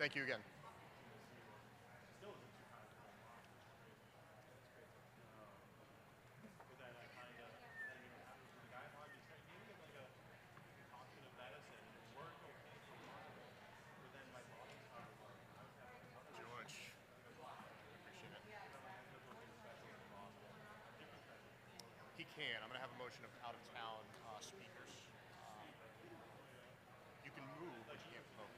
Thank you again. George, appreciate it. He can. I'm going to have a motion of out-of-town speakers. You can move, but you can't vote.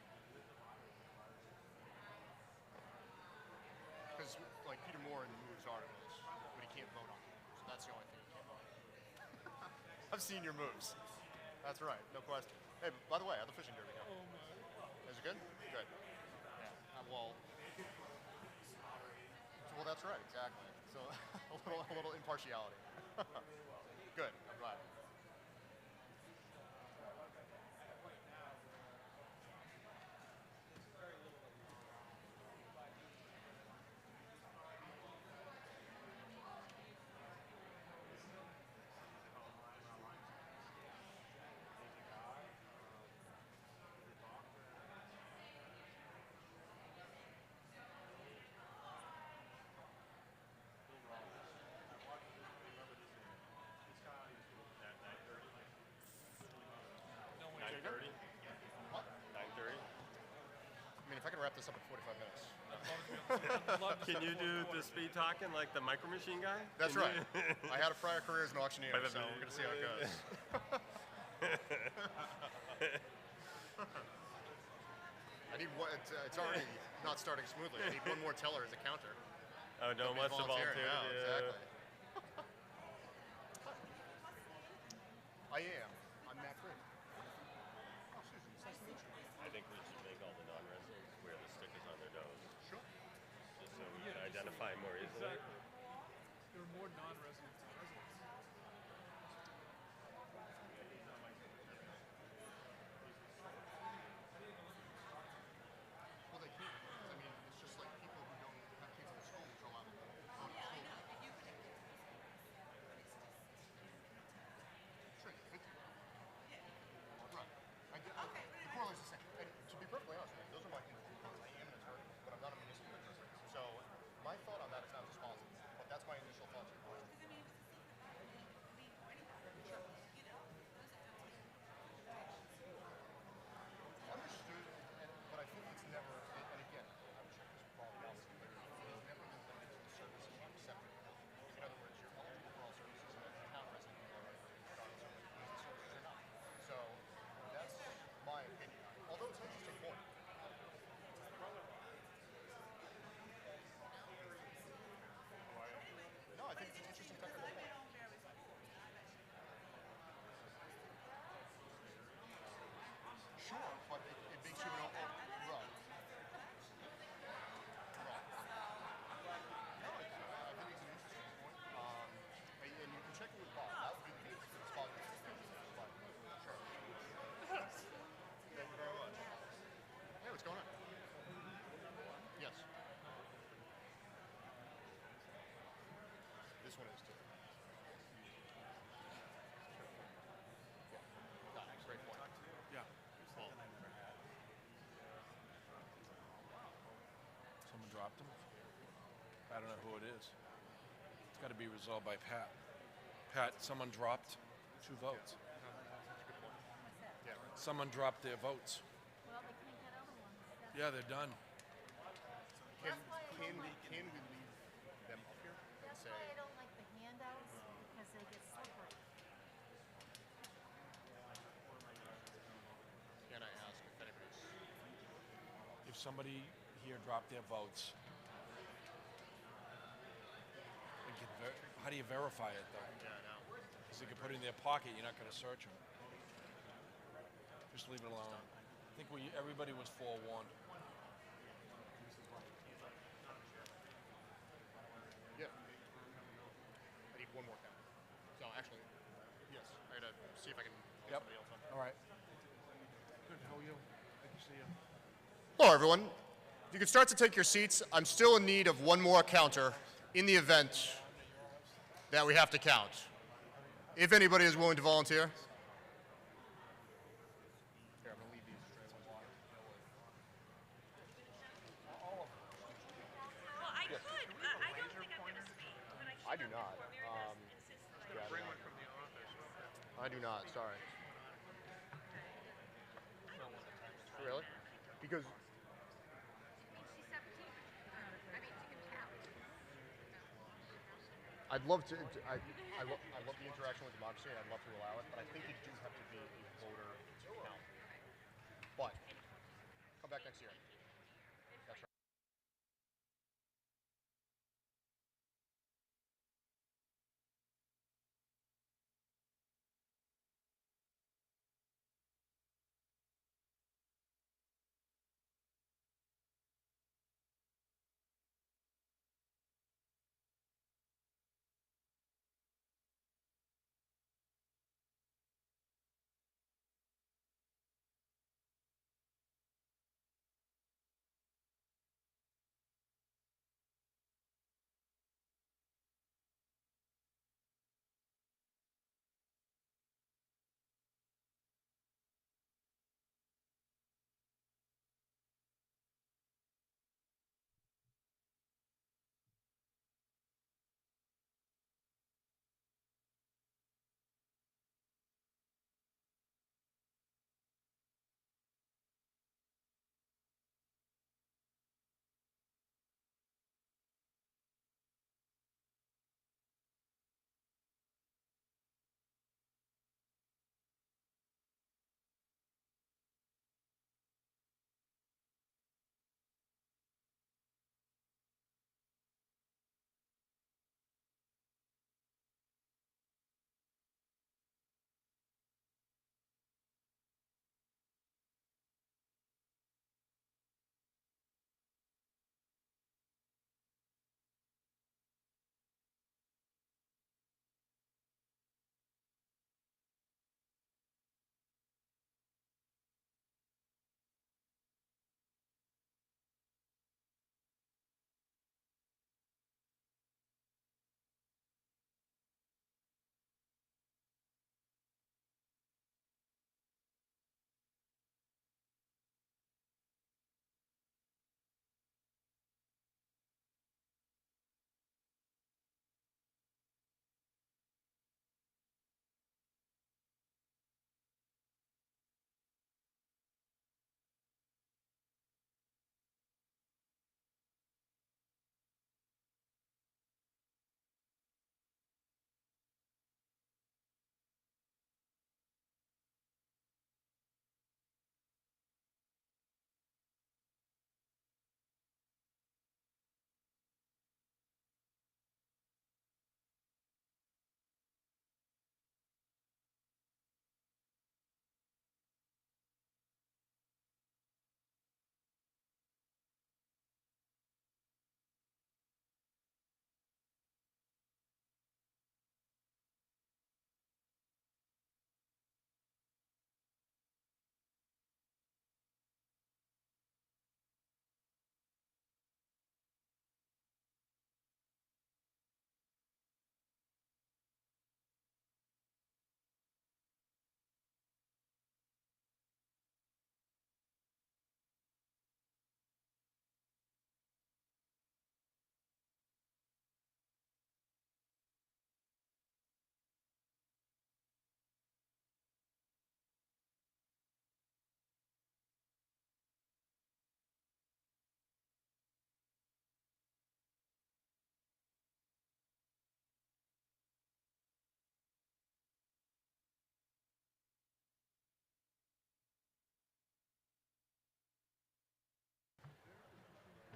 Because, like, Peter Moore moves articles, but he can't vote on them. So that's the only thing he can't vote on. I've seen your moves. That's right, no question. Hey, by the way, how'd the fishing derby go? Oh, my. Is it good? Good. Yeah. Well, that's right, exactly. So a little impartiality. Good, I'm glad. What? 9:30? I mean, if I can wrap this up in 45 minutes. Can you do the speed talking like the Micro Machine guy? That's right. I had a prior career as an auctioneer, so we're going to see how it goes. I need one. It's already not starting smoothly. I need one more teller as a counter. Oh, no one wants to volunteer. Yeah, exactly. I am. I'm Matt Green. I think we should make all the non-residents wear the stickers on their nose. Sure. Just so we can identify more easily. Exactly. There are more non-residents than residents. Well, they can't. I mean, it's just like people who don't have kids in school which are allowed to vote in school. Sure, you could. Right. The corollary's the same. And to be perfectly honest with you, those are my individual thoughts. I am an attorney, but I'm not a municipal attorney. So my thought on that is not as positive, but that's my initial thought to your question. Understood, but I think it's never, and again, I'm sure this probably else, but it's never been limited to the services you accept. In other words, you're eligible for all services, and as a town resident, you are regardless of whether you use the services or not. So that's my opinion. Although it's an interesting point. No, I think it's an interesting technical point. Sure, but it makes you an open. Right. Right. No, I think it's an interesting point. And you can check it with Bob. That would be the case if it's Bob. But sure. Thank you very much. Hey, what's going on? Yes. This one is too. Yeah. Got it. Great point. Yeah. Well, Someone dropped him. I don't know who it is. It's got to be resolved by Pat. Pat, someone dropped 2 votes. yeah. Someone dropped their votes. Well, they can't get other ones. Yeah, they're done. Can we leave them up here and That's say? why I don't like the handouts, because they get slippery. Can I ask if anybody's? If somebody here dropped their votes, how do you verify it though? Yeah, no. Because they could put it in their pocket, you're not going to search them. Just leave it alone. I think everybody was forewarned. Yeah. I need one more count. So actually, yes. I gotta see if I can get Yep. somebody else on. All right. Good. How are you? Good to see you. Hello, everyone. If you could start to take your seats, I'm still in need of one more counter in the event that we have to count. If anybody is willing to volunteer. Here, I'm gonna leave these trays on water. I do not. Sorry. Really? Because I'd love to. I love the interaction with democracy, and I'd love to allow it. But I think you do have to be a voter to count. But come back next year. That's right.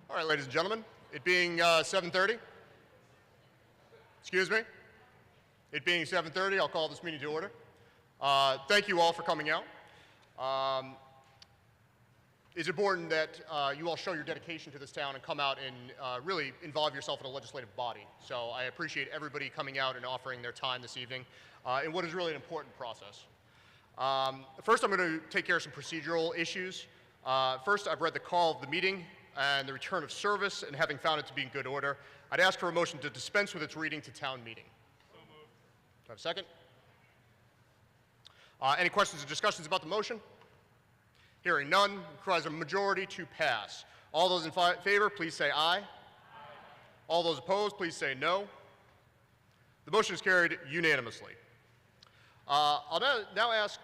All right, ladies and gentlemen, it being 7:30, excuse me, it being 7:30, I'll call this meeting to order. Thank you all for coming out. It's important that you all show your dedication to this town and come out and really involve yourself in a legislative body. So I appreciate everybody coming out and offering their time this evening in what is really an important process. First, I'm going to take care of some procedural issues. First, I've read the call of the meeting and the return of service, and having found it to be in good order, I'd ask for a motion to dispense with its reading to town meeting. So moved. Do I have a second? Any questions or discussions about the motion? Hearing none, requires a majority to pass. All those in favor, please say aye. Aye. All those opposed, please say no. The motion is carried unanimously. I'll now ask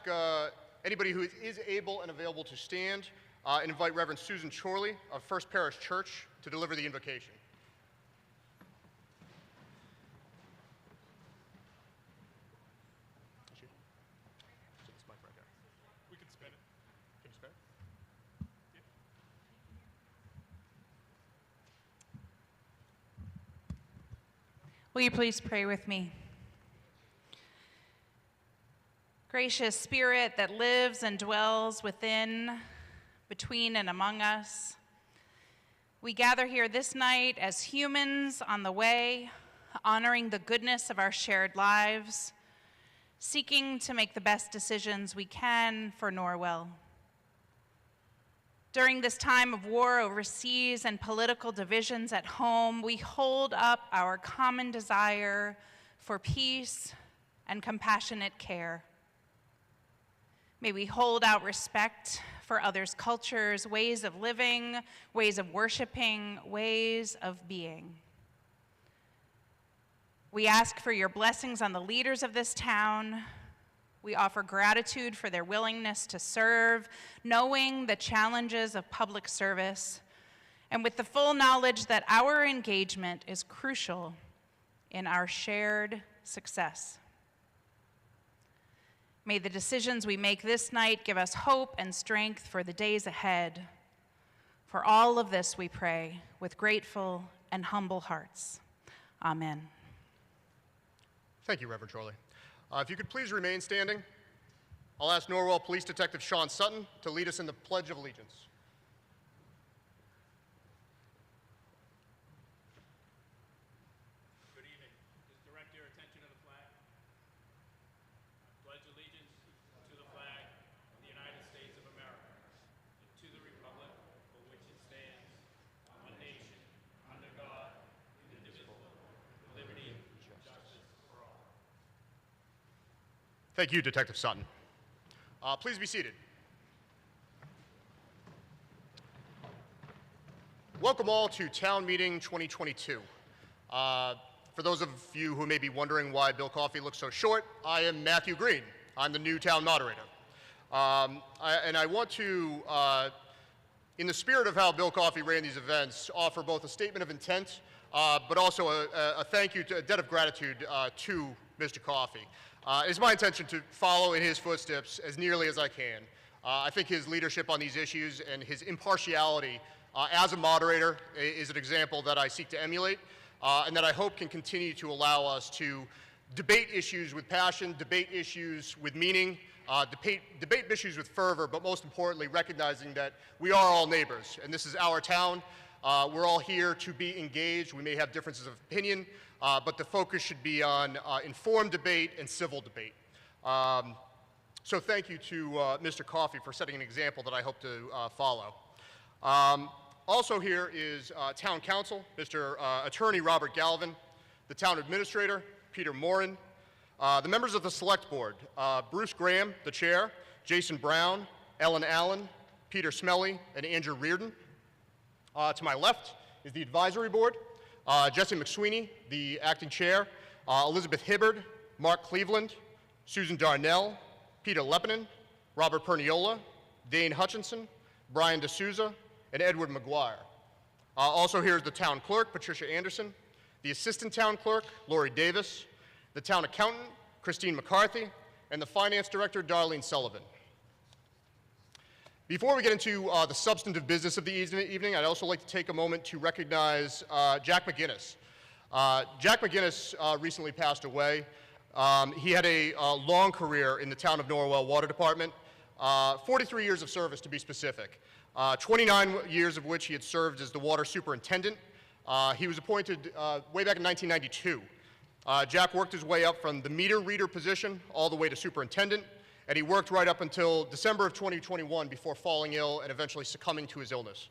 anybody who is able and available to stand and invite Reverend Susan Chorley of First Parish Church to deliver the invocation. We can spin it. Can you spin it? Will you please pray with me? Gracious Spirit that lives and dwells within, between, and among us, we gather here this night as humans on the way, honoring the goodness of our shared lives, seeking to make the best decisions we can for Norwell. During this time of war overseas and political divisions at home, we hold up our common desire for peace and compassionate care. May we hold out respect for others' cultures, ways of living, ways of worshiping, ways of being. We ask for your blessings on the leaders of this town. We offer gratitude for their willingness to serve, knowing the challenges of public service, and with the full knowledge that our engagement is crucial in our shared success. May the decisions we make this night give us hope and strength for the days ahead. For all of this we pray with grateful and humble hearts. Amen. Thank you, Reverend Chorley. If you could please remain standing, I'll ask Norwell Police Detective Sean Sutton to lead us in the Pledge of Allegiance. Good evening. Just direct your attention to the flag. I pledge allegiance to the flag of the United States of America and to the republic for which it stands, one nation, under God, indivisible, with liberty and justice for all. Thank you, Detective Sutton. Please be seated. Welcome all to Town Meeting 2022. For those of you who may be wondering why Bill Coffey looks so short, I am Matthew Green. I'm the new town moderator. I want to, in the spirit of how Bill Coffey ran these events, offer both a statement of intent, but also a thank you, a debt of gratitude to Mr. Coffey. It's my intention to follow in his footsteps as nearly as I can. I think his leadership on these issues and his impartiality as a moderator is an example that I seek to emulate and that I hope can continue to allow us to debate issues with passion, debate issues with meaning, debate issues with fervor, but most importantly, recognizing that we are all neighbors, and this is our town. We're all here to be engaged. We may have differences of opinion, but the focus should be on informed debate and civil debate. So thank you to Mr. Coffey for setting an example that I hope to follow. Also here is Town Council, Mr. Attorney Robert Galvin, the Town Administrator, Peter Morin, the members of the Select Board, Bruce Graham, the Chair, Jason Brown, Ellen Allen, Peter Smelly, and Andrew Reardon. To my left is the Advisory Board, Jesse McSweeney, the Acting Chair, Elizabeth Hibbard, Mark Cleveland, Susan Darnell, Peter Lepinen, Robert Perniola, Dane Hutchinson, Brian D'Souza, and Edward McGuire. Also here is the Town Clerk, Patricia Anderson, the Assistant Town Clerk, Lori Davis, the Town Accountant, Christine McCarthy, and the Finance Director, Darlene Sullivan. Before we get into the substantive business of the evening, I'd also like to take a moment to recognize Jack McGinnis. Jack McGinnis recently passed away. He had a long career in the Town of Norwell Water Department, 43 years of service to be specific, 29 years of which he had served as the water superintendent. He was appointed way back in 1992. Jack worked his way up from the meter reader position all the way to superintendent, and he worked right up until December of 2021 before falling ill and eventually succumbing to his illness.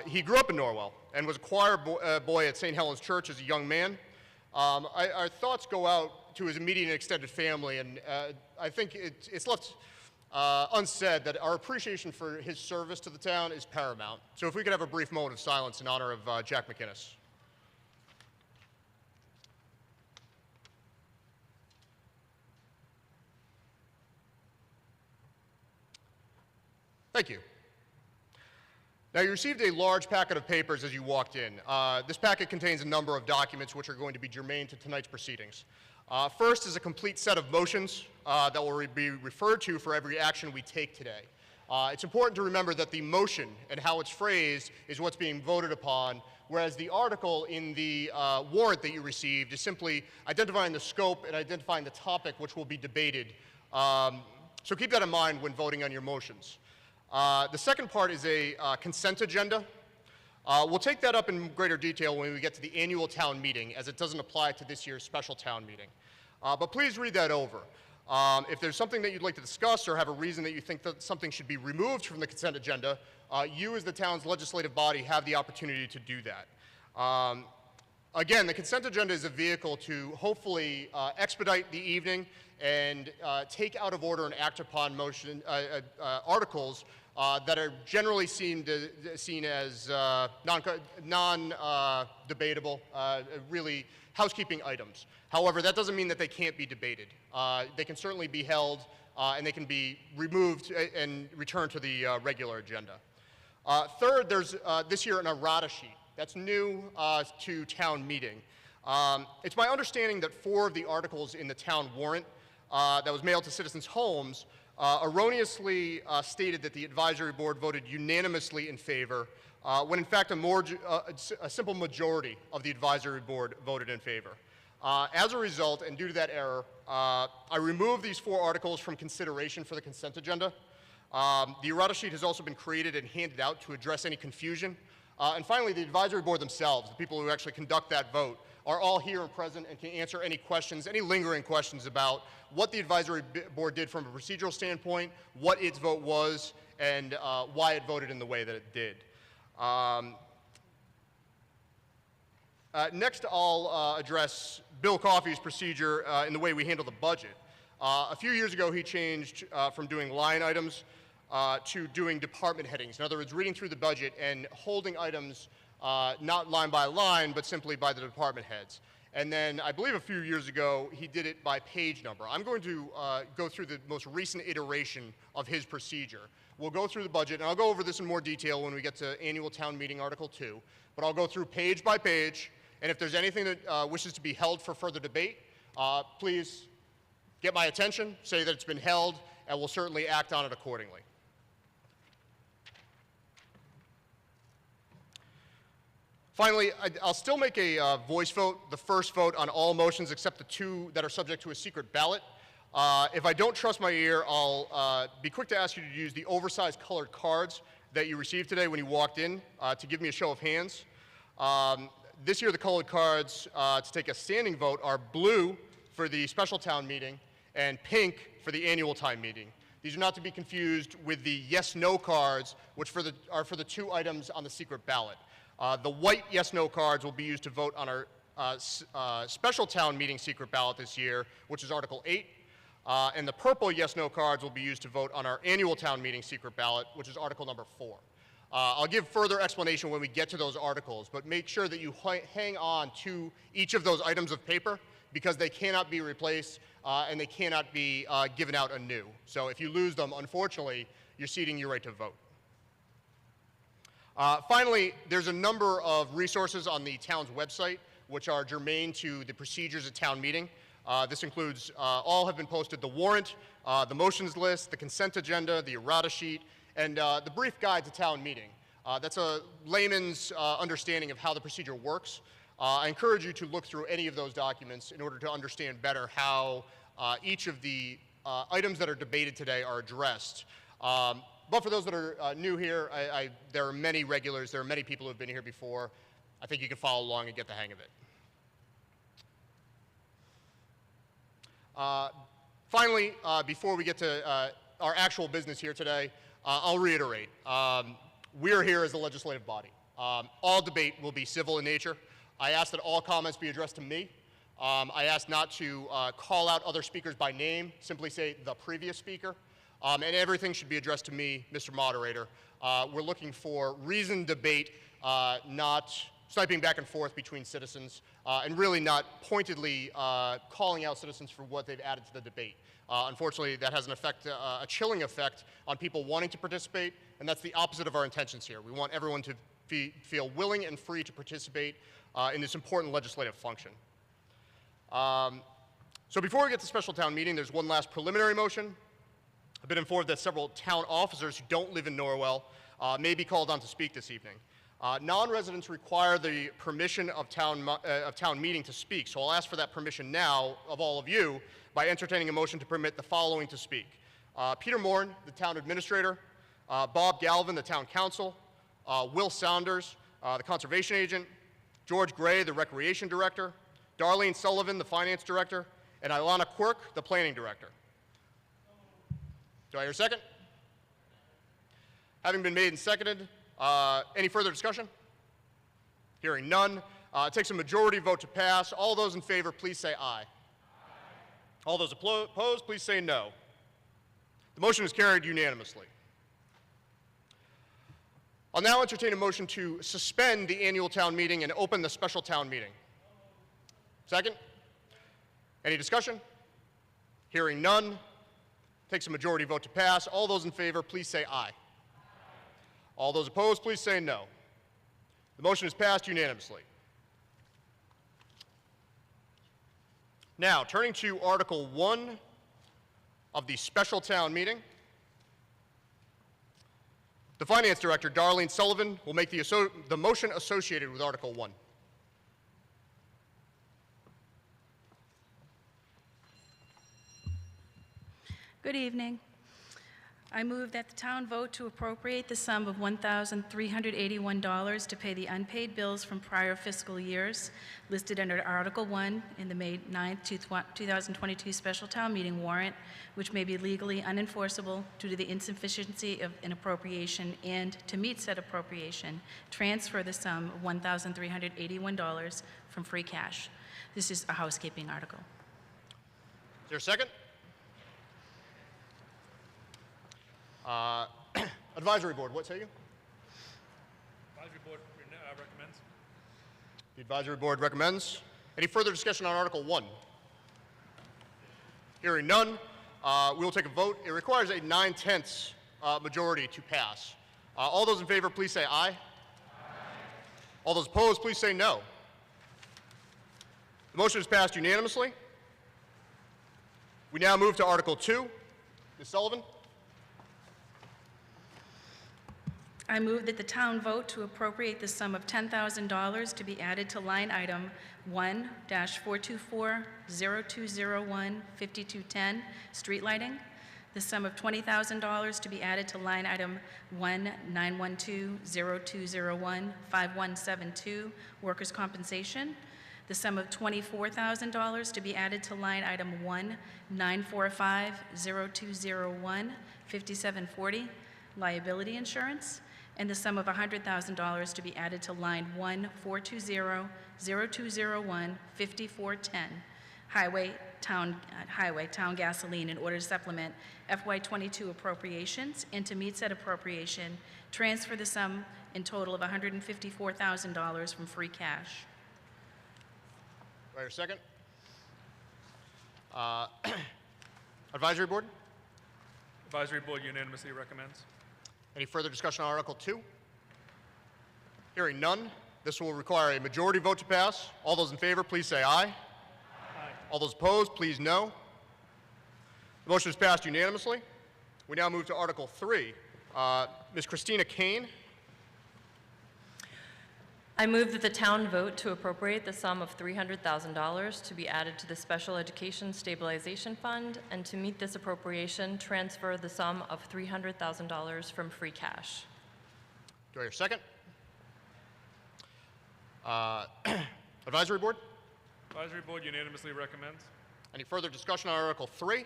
He grew up in Norwell and was a choir boy at St. Helen's Church as a young man. Our thoughts go out to his immediate and extended family, and I think it's left unsaid that our appreciation for his service to the town is paramount. So if we could have a brief moment of silence in honor of Jack McGinnis. Thank you. Now, you received a large packet of papers as you walked in. This packet contains a number of documents which are going to be germane to tonight's proceedings. First is a complete set of motions that will be referred to for every action we take today. It's important to remember that the motion and how it's phrased is what's being voted upon, whereas the article in the warrant that you received is simply identifying the scope and identifying the topic which will be debated. So keep that in mind when voting on your motions. The second part is a consent agenda. We'll take that up in greater detail when we get to the annual town meeting, as it doesn't apply to this year's special town meeting. But please read that over. If there's something that you'd like to discuss or have a reason that you think that something should be removed from the consent agenda, you as the town's legislative body have the opportunity to do that. Again, the consent agenda is a vehicle to hopefully expedite the evening and take out of order and act upon articles that are generally seen as non-debatable, really housekeeping items. However, that doesn't mean that they can't be debated. They can certainly be held and they can be removed and returned to the regular agenda. Third, there's this year an errata sheet. That's new to town meeting. It's my understanding that 4 of the articles in the town warrant that was mailed to citizens' homes erroneously stated that the advisory board voted unanimously in favor, when in fact a simple majority of the advisory board voted in favor. As a result, and due to that error, I removed these 4 articles from consideration for the consent agenda. The errata sheet has also been created and handed out to address any confusion. And finally, the advisory board themselves, the people who actually conduct that vote, are all here and present and can answer any questions, any lingering questions about what the advisory board did from a procedural standpoint, what its vote was, and why it voted in the way that it did. Next, I'll address Bill Coffey's procedure in the way we handle the budget. A few years ago, he changed from doing line items to doing department headings. In other words, reading through the budget and holding items not line by line, but simply by the department heads. And then I believe a few years ago, he did it by page number. I'm going to go through the most recent iteration of his procedure. We'll go through the budget, and I'll go over this in more detail when we get to annual town meeting Article 2. But I'll go through page by page, and if there's anything that wishes to be held for further debate, please get my attention, say that it's been held, and we'll certainly act on it accordingly. Finally, I'll still make a voice vote, the first vote on all motions except the 2 that are subject to a secret ballot. If I don't trust my ear, I'll be quick to ask you to use the oversized colored cards that you received today when you walked in to give me a show of hands. This year, the colored cards to take a standing vote are blue for the special town meeting and pink for the annual town meeting. These are not to be confused with the yes-no cards, which are for the 2 items on the secret ballot. The white yes-no cards will be used to vote on our special town meeting secret ballot this year, which is Article 8. And the purple yes-no cards will be used to vote on our annual town meeting secret ballot, which is Article number 4. I'll give further explanation when we get to those articles, but make sure that you hang on to each of those items of paper because they cannot be replaced and they cannot be given out anew. So if you lose them, unfortunately, you're ceding your right to vote. Finally, there's a number of resources on the town's website which are germane to the procedures at town meeting. This includes, all have been posted, the warrant, the motions list, the consent agenda, the errata sheet, and the brief guide to town meeting. That's a layman's understanding of how the procedure works. I encourage you to look through any of those documents in order to understand better how each of the items that are debated today are addressed. But for those that are new here, there are many regulars, there are many people who have been here before. I think you can follow along and get the hang of it. Finally, before we get to our actual business here today, I'll reiterate, we're here as a legislative body. All debate will be civil in nature. I ask that all comments be addressed to me. I ask not to call out other speakers by name, simply say the previous speaker. And everything should be addressed to me, Mr. Moderator. We're looking for reasoned debate, not sniping back and forth between citizens and really not pointedly calling out citizens for what they've added to the debate. Unfortunately, that has an effect, a chilling effect on people wanting to participate, and that's the opposite of our intentions here. We want everyone to feel willing and free to participate in this important legislative function. So before we get to special town meeting, there's one last preliminary motion. I've been informed that several town officers who don't live in Norwell may be called on to speak this evening. Non-residents require the permission of town meeting to speak, so I'll ask for that permission now of all of you by entertaining a motion to permit the following to speak. Peter Morn, the town administrator, Bob Galvin, the town council, Will Saunders, the conservation agent, George Gray, the recreation director, Darlene Sullivan, the finance director, and Ilana Quirk, the planning director. Do I hear a second? Having been made and seconded, any further discussion? Hearing none. It takes a majority vote to pass. All those in favor, please say aye. All those opposed, please say no. The motion is carried unanimously. I'll now entertain a motion to suspend the annual town meeting and open the special town meeting. Second? Any discussion? Hearing none. Takes a majority vote to pass. All those in favor, please say aye. All those opposed, please say no. The motion is passed unanimously. Now, turning to Article 1 of the special town meeting, the Finance Director, Darlene Sullivan, will make the motion associated with Article 1. Good evening. I move that the town vote to appropriate the sum of $1,381 to pay the unpaid bills from prior fiscal years listed under Article 1 in the May 9th, 2022 special town meeting warrant, which may be legally unenforceable due to the insufficiency of an appropriation, and to meet said appropriation, transfer the sum of $1,381 from free cash. This is a housekeeping article. Is there a second? Advisory Board, what say you? Advisory Board recommends. The Advisory Board recommends. Any further discussion on Article 1? Hearing none, we will take a vote. It requires a 9/10 majority to pass. All those in favor, please say aye. Aye. All those opposed, please say no. The motion is passed unanimously. We now move to Article 2. Ms. Sullivan? I move that the town vote to appropriate the sum of $10,000 to be added to line item 1-424-0201-5210, street lighting. The sum of $20,000 to be added to line item 1-912-0201-5172, workers' compensation. The sum of $24,000 to be added to line item 1-945-0201-5740, liability insurance, and the sum of $100,000 to be added to line 1-420-0201-5410, highway town gasoline, in order to supplement FY22 appropriations, and to meet said appropriation, transfer the sum in total of $154,000 from free cash. Do I hear a second? Advisory Board? Advisory Board unanimously recommends. Any further discussion on Article 2? Hearing none, this will require a majority vote to pass. All those in favor, please say aye. Aye. All those opposed, please no. The motion is passed unanimously. We now move to Article 3. Ms. Christina Kane. I move that the town vote to appropriate the sum of $300,000 to be added to the Special Education Stabilization Fund, and to meet this appropriation, transfer the sum of $300,000 from free cash. Do I hear a second? Advisory Board? Advisory Board unanimously recommends. Any further discussion on Article 3?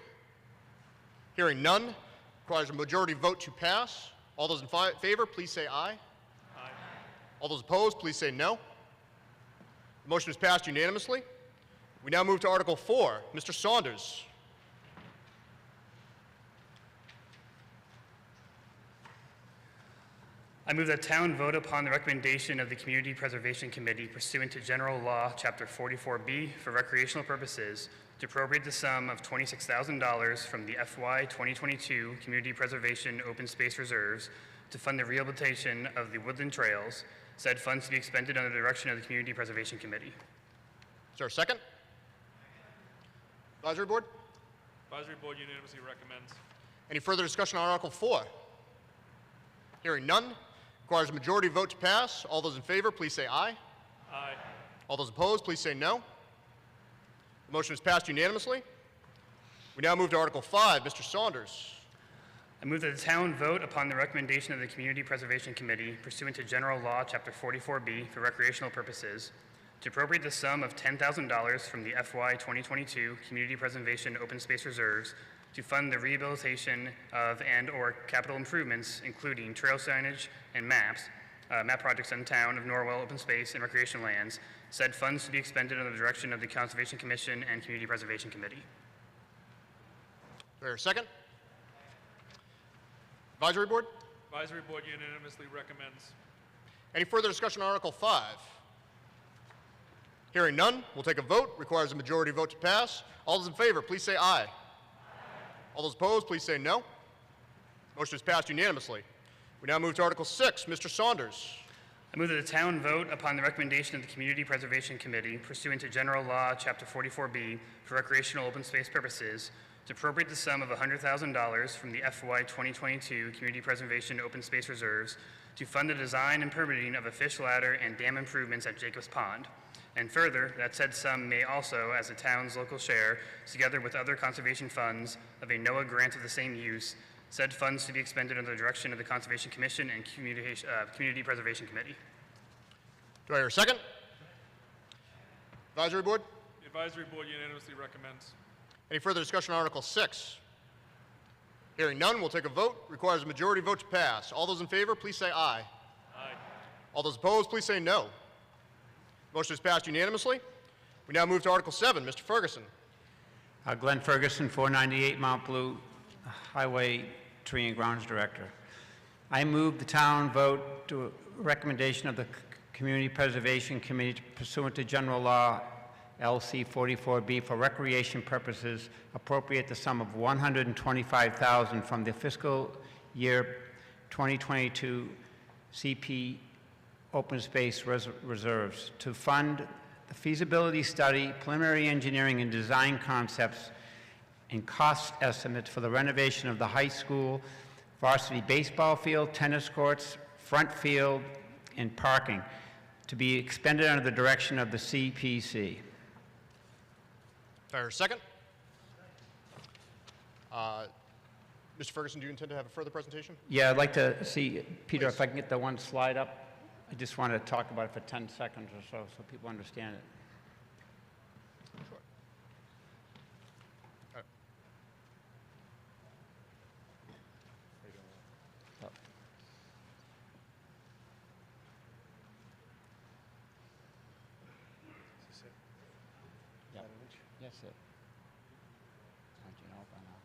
Hearing none, requires a majority vote to pass. All those in favor, please say aye. Aye. All those opposed, please say no. The motion is passed unanimously. We now move to Article 4. Mr. Saunders. I move that town vote upon the recommendation of the Community Preservation Committee pursuant to General Law, Chapter 44B, for recreational purposes, to appropriate the sum of $26,000 from the FY 2022 Community Preservation Open Space Reserves to fund the rehabilitation of the woodland trails, said funds to be expended under the direction of the Community Preservation Committee. Is there a second? Advisory Board? Advisory Board unanimously recommends. Any further discussion on Article 4? Hearing none. Requires a majority vote to pass. All those in favor, please say aye. Aye. All those opposed, please say no. The motion is passed unanimously. We now move to Article 5. Mr. Saunders. I move that the town vote upon the recommendation of the Community Preservation Committee pursuant to General Law, Chapter 44B, for recreational purposes, to appropriate the sum of $10,000 from the FY 2022 Community Preservation Open Space Reserves to fund the rehabilitation of and/or capital improvements, including trail signage and map projects in town of Norwell open space and recreation lands, said funds to be expended under the direction of the Conservation Commission and Community Preservation Committee. Do I hear a second? Advisory Board? Advisory Board unanimously recommends. Any further discussion on Article 5? Hearing none, we'll take a vote. Requires a majority vote to pass. All those in favor, please say aye. All those opposed, please say no. Motion is passed unanimously. We now move to Article 6. Mr. Saunders. I move that the town vote upon the recommendation of the Community Preservation Committee pursuant to General Law, Chapter 44B, for recreational open space purposes, to appropriate the sum of $100,000 from the FY 2022 Community Preservation Open Space Reserves to fund the design and permitting of a fish ladder and dam improvements at Jacobs Pond. And further, that said sum may also, as the town's local share, together with other conservation funds of a NOAA grant of the same use, said funds to be expended under the direction of the Conservation Commission and Community Preservation Committee. Do I hear a second? Advisory Board? The Advisory Board unanimously recommends. Any further discussion on Article 6? Hearing none, we'll take a vote. Requires a majority vote to pass. All those in favor, please say aye. Aye. All those opposed, please say no. Motion is passed unanimously. We now move to Article 7. Mr. Ferguson. Glenn Ferguson, 498 Mount Blue Highway Tree and Grounds Director. I move the town vote to a recommendation of the Community Preservation Committee pursuant to General Law LC 44B for recreation purposes, appropriate the sum of $125,000 from the fiscal year 2022 CP Open Space Reserves to fund the feasibility study, preliminary engineering and design concepts, and cost estimates for the renovation of the high school varsity baseball field, tennis courts, front field, and parking to be expended under the direction of the CPC. Do I hear a second? Mr. Ferguson, do you intend to have a further presentation? Yeah, I'd like to see, Peter, if I can get the one slide up. I just want to talk about it for 10 seconds or so people understand it. Sure. All right. Yeah. Yes, sir. Don't you know by now?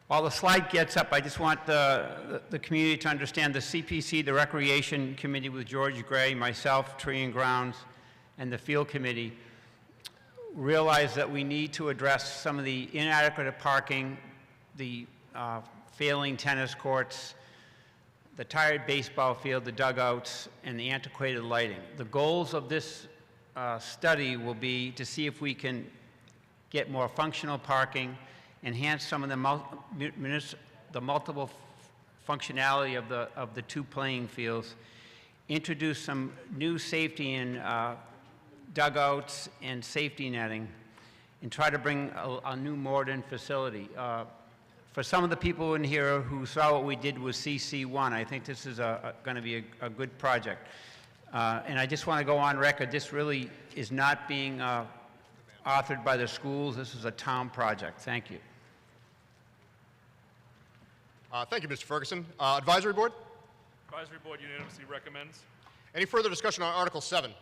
While the slide gets up, I just want the community to understand the CPC, the Recreation Committee with George Gray, myself, Tree and Grounds, and the Field Committee realize that we need to address some of the inadequate parking, the failing tennis courts, the tired baseball field, the dugouts, and the antiquated lighting. The goals of this study will be to see if we can get more functional parking, enhance some of the multiple functionality of the two playing fields, introduce some new safety in dugouts and safety netting, and try to bring a new modern facility. For some of the people in here who saw what we did with CC1, I think this is going to be a good project. And I just want to go on record, this really is not being authored by the schools. This is a town project. Thank you. Thank you, Mr. Ferguson. Advisory Board? Advisory Board unanimously recommends. Any further discussion on Article 7?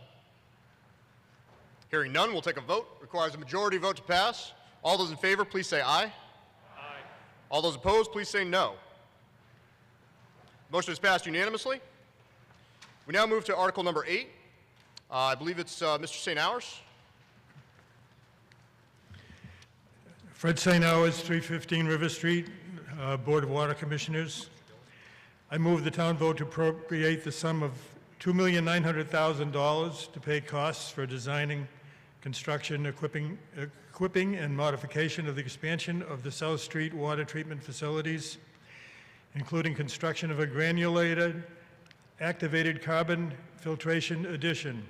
Hearing none, we'll take a vote. Requires a majority vote to pass. All those in favor, please say aye. Aye. All those opposed, please say no. Motion is passed unanimously. We now move to Article number 8. I believe it's Mr. St. Hours. Fred St. Hours, 315 River Street, Board of Water Commissioners. I move the town vote to appropriate the sum of $2,900,000 to pay costs for designing, construction, equipping, and modification of the expansion of the South Street water treatment facilities, including construction of a granulated, activated carbon filtration addition,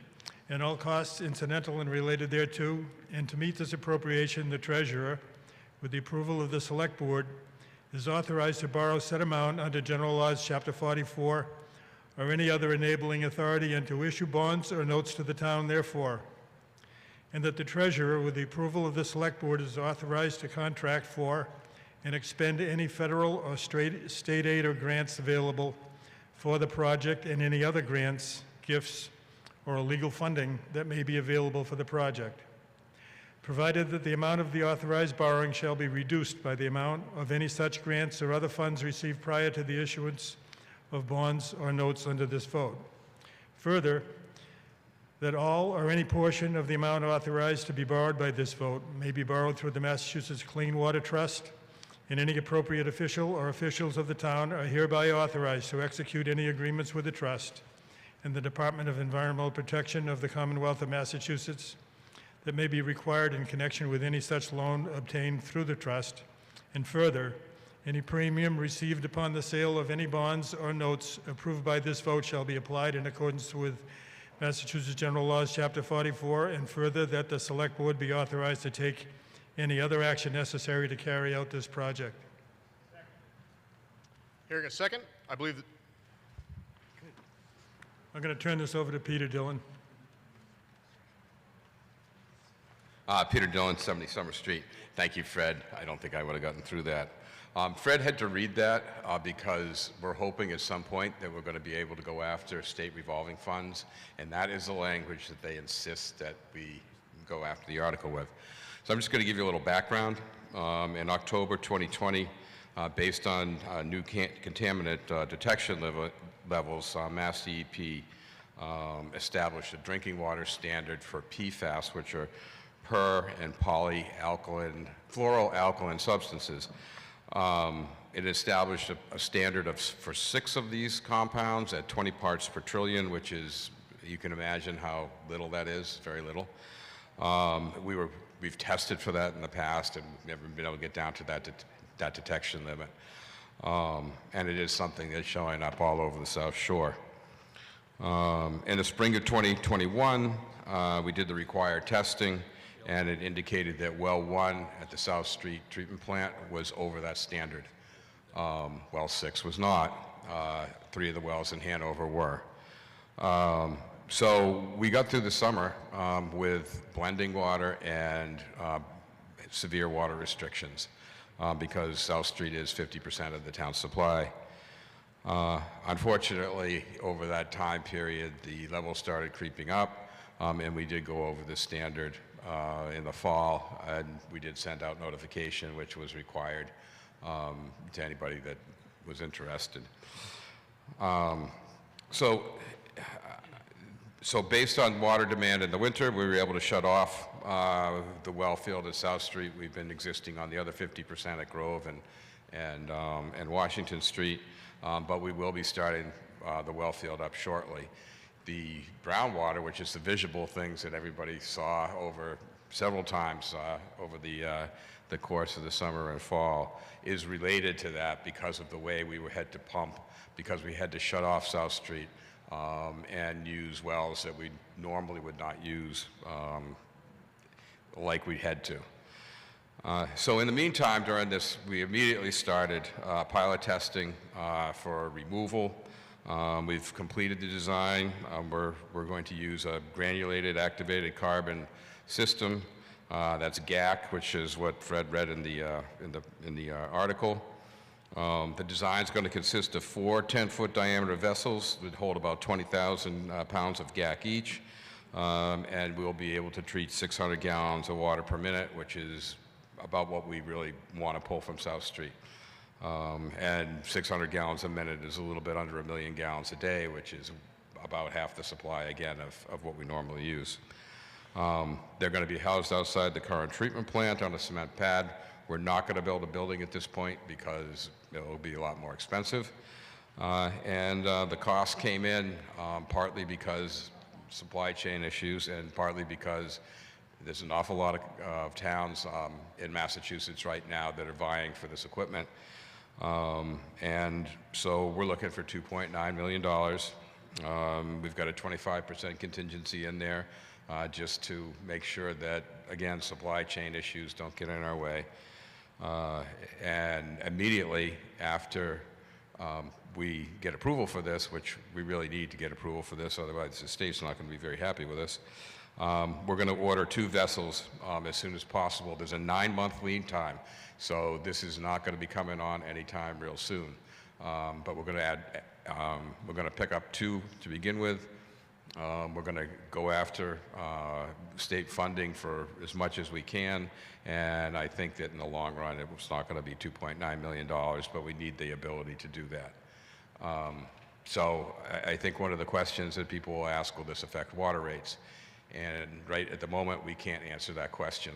and all costs incidental and related thereto, and to meet this appropriation, the treasurer, with the approval of the Select Board, is authorized to borrow said amount under General Laws, Chapter 44, or any other enabling authority, and to issue bonds or notes to the town therefore. And that the treasurer, with the approval of the Select Board, is authorized to contract for and expend any federal or state aid or grants available for the project, and any other grants, gifts, or legal funding that may be available for the project, provided that the amount of the authorized borrowing shall be reduced by the amount of any such grants or other funds received prior to the issuance of bonds or notes under this vote. Further, that all or any portion of the amount authorized to be borrowed by this vote may be borrowed through the Massachusetts Clean Water Trust, and any appropriate official or officials of the town are hereby authorized to execute any agreements with the trust and the Department of Environmental Protection of the Commonwealth of Massachusetts that may be required in connection with any such loan obtained through the trust. And further, any premium received upon the sale of any bonds or notes approved by this vote shall be applied in accordance with Massachusetts General Laws, Chapter 44, and further, that the Select Board be authorized to take any other action necessary to carry out this project. Hearing a second, I believe that I'm going to turn this over to Peter Dillon. Peter Dillon, 70 Summer Street. Thank you, Fred. I don't think I would have gotten through that. Fred had to read that because we're hoping at some point that we're going to be able to go after state revolving funds, and that is the language that they insist that we go after the article with. So I'm just going to give you a little background. In October 2020, based on new contaminant detection levels, Mass DEP established a drinking water standard for PFAS, which are per and polyalkyl fluoroalkyl substances. It established a standard for 6 of these compounds at 20 parts per trillion, which is, you can imagine how little that is, very little. We've tested for that in the past and never been able to get down to that detection limit. And it is something that's showing up all over the South Shore. In the spring of 2021, we did the required testing, and it indicated that well 1 at the South Street treatment plant was over that standard. Well 6 was not. 3 of the wells in Hanover were. So we got through the summer with blending water and severe water restrictions because South Street is 50% of the town's supply. Unfortunately, over that time period, the levels started creeping up, and we did go over the standard in the fall, and we did send out notification, which was required to anybody that was interested. So based on water demand in the winter, we were able to shut off the well field at South Street. We've been existing on the other 50% at Grove and Washington Street, but we will be starting the well field up shortly. The groundwater, which is the visible things that everybody saw over several times over the course of the summer and fall, is related to that because of the way we had to pump, because we had to shut off South Street and use wells that we normally would not use like we had to. So in the meantime, during this, we immediately started pilot testing for removal. We've completed the design. We're going to use a granulated activated carbon system. That's GAC, which is what Fred read in the article. The design is going to consist of 4 10-foot diameter vessels that hold about 20,000 pounds of GAC each, and we'll be able to treat 600 gallons of water per minute, which is about what we really want to pull from South Street. And 600 gallons a minute is a little bit under 1 million gallons a day, which is about half the supply, again, of what we normally use. They're going to be housed outside the current treatment plant on a cement pad. We're not going to build a building at this point because it will be a lot more expensive. The cost came in partly because supply chain issues and partly because there's an awful lot of towns in Massachusetts right now that are vying for this equipment. And so we're looking for $2.9 million. We've got a 25% contingency in there just to make sure that, again, supply chain issues don't get in our way. And immediately after we get approval for this, which we really need to get approval for this, otherwise the state's not going to be very happy with us, we're going to order 2 vessels as soon as possible. There's a 9-month lead time, so this is not going to be coming on anytime real soon. But we're going to add, we're going to pick up 2 to begin with. We're going to go after state funding for as much as we can, and I think that in the long run it's not going to be $2.9 million, but we need the ability to do that. So I think one of the questions that people will ask, will this affect water rates? And right at the moment, we can't answer that question.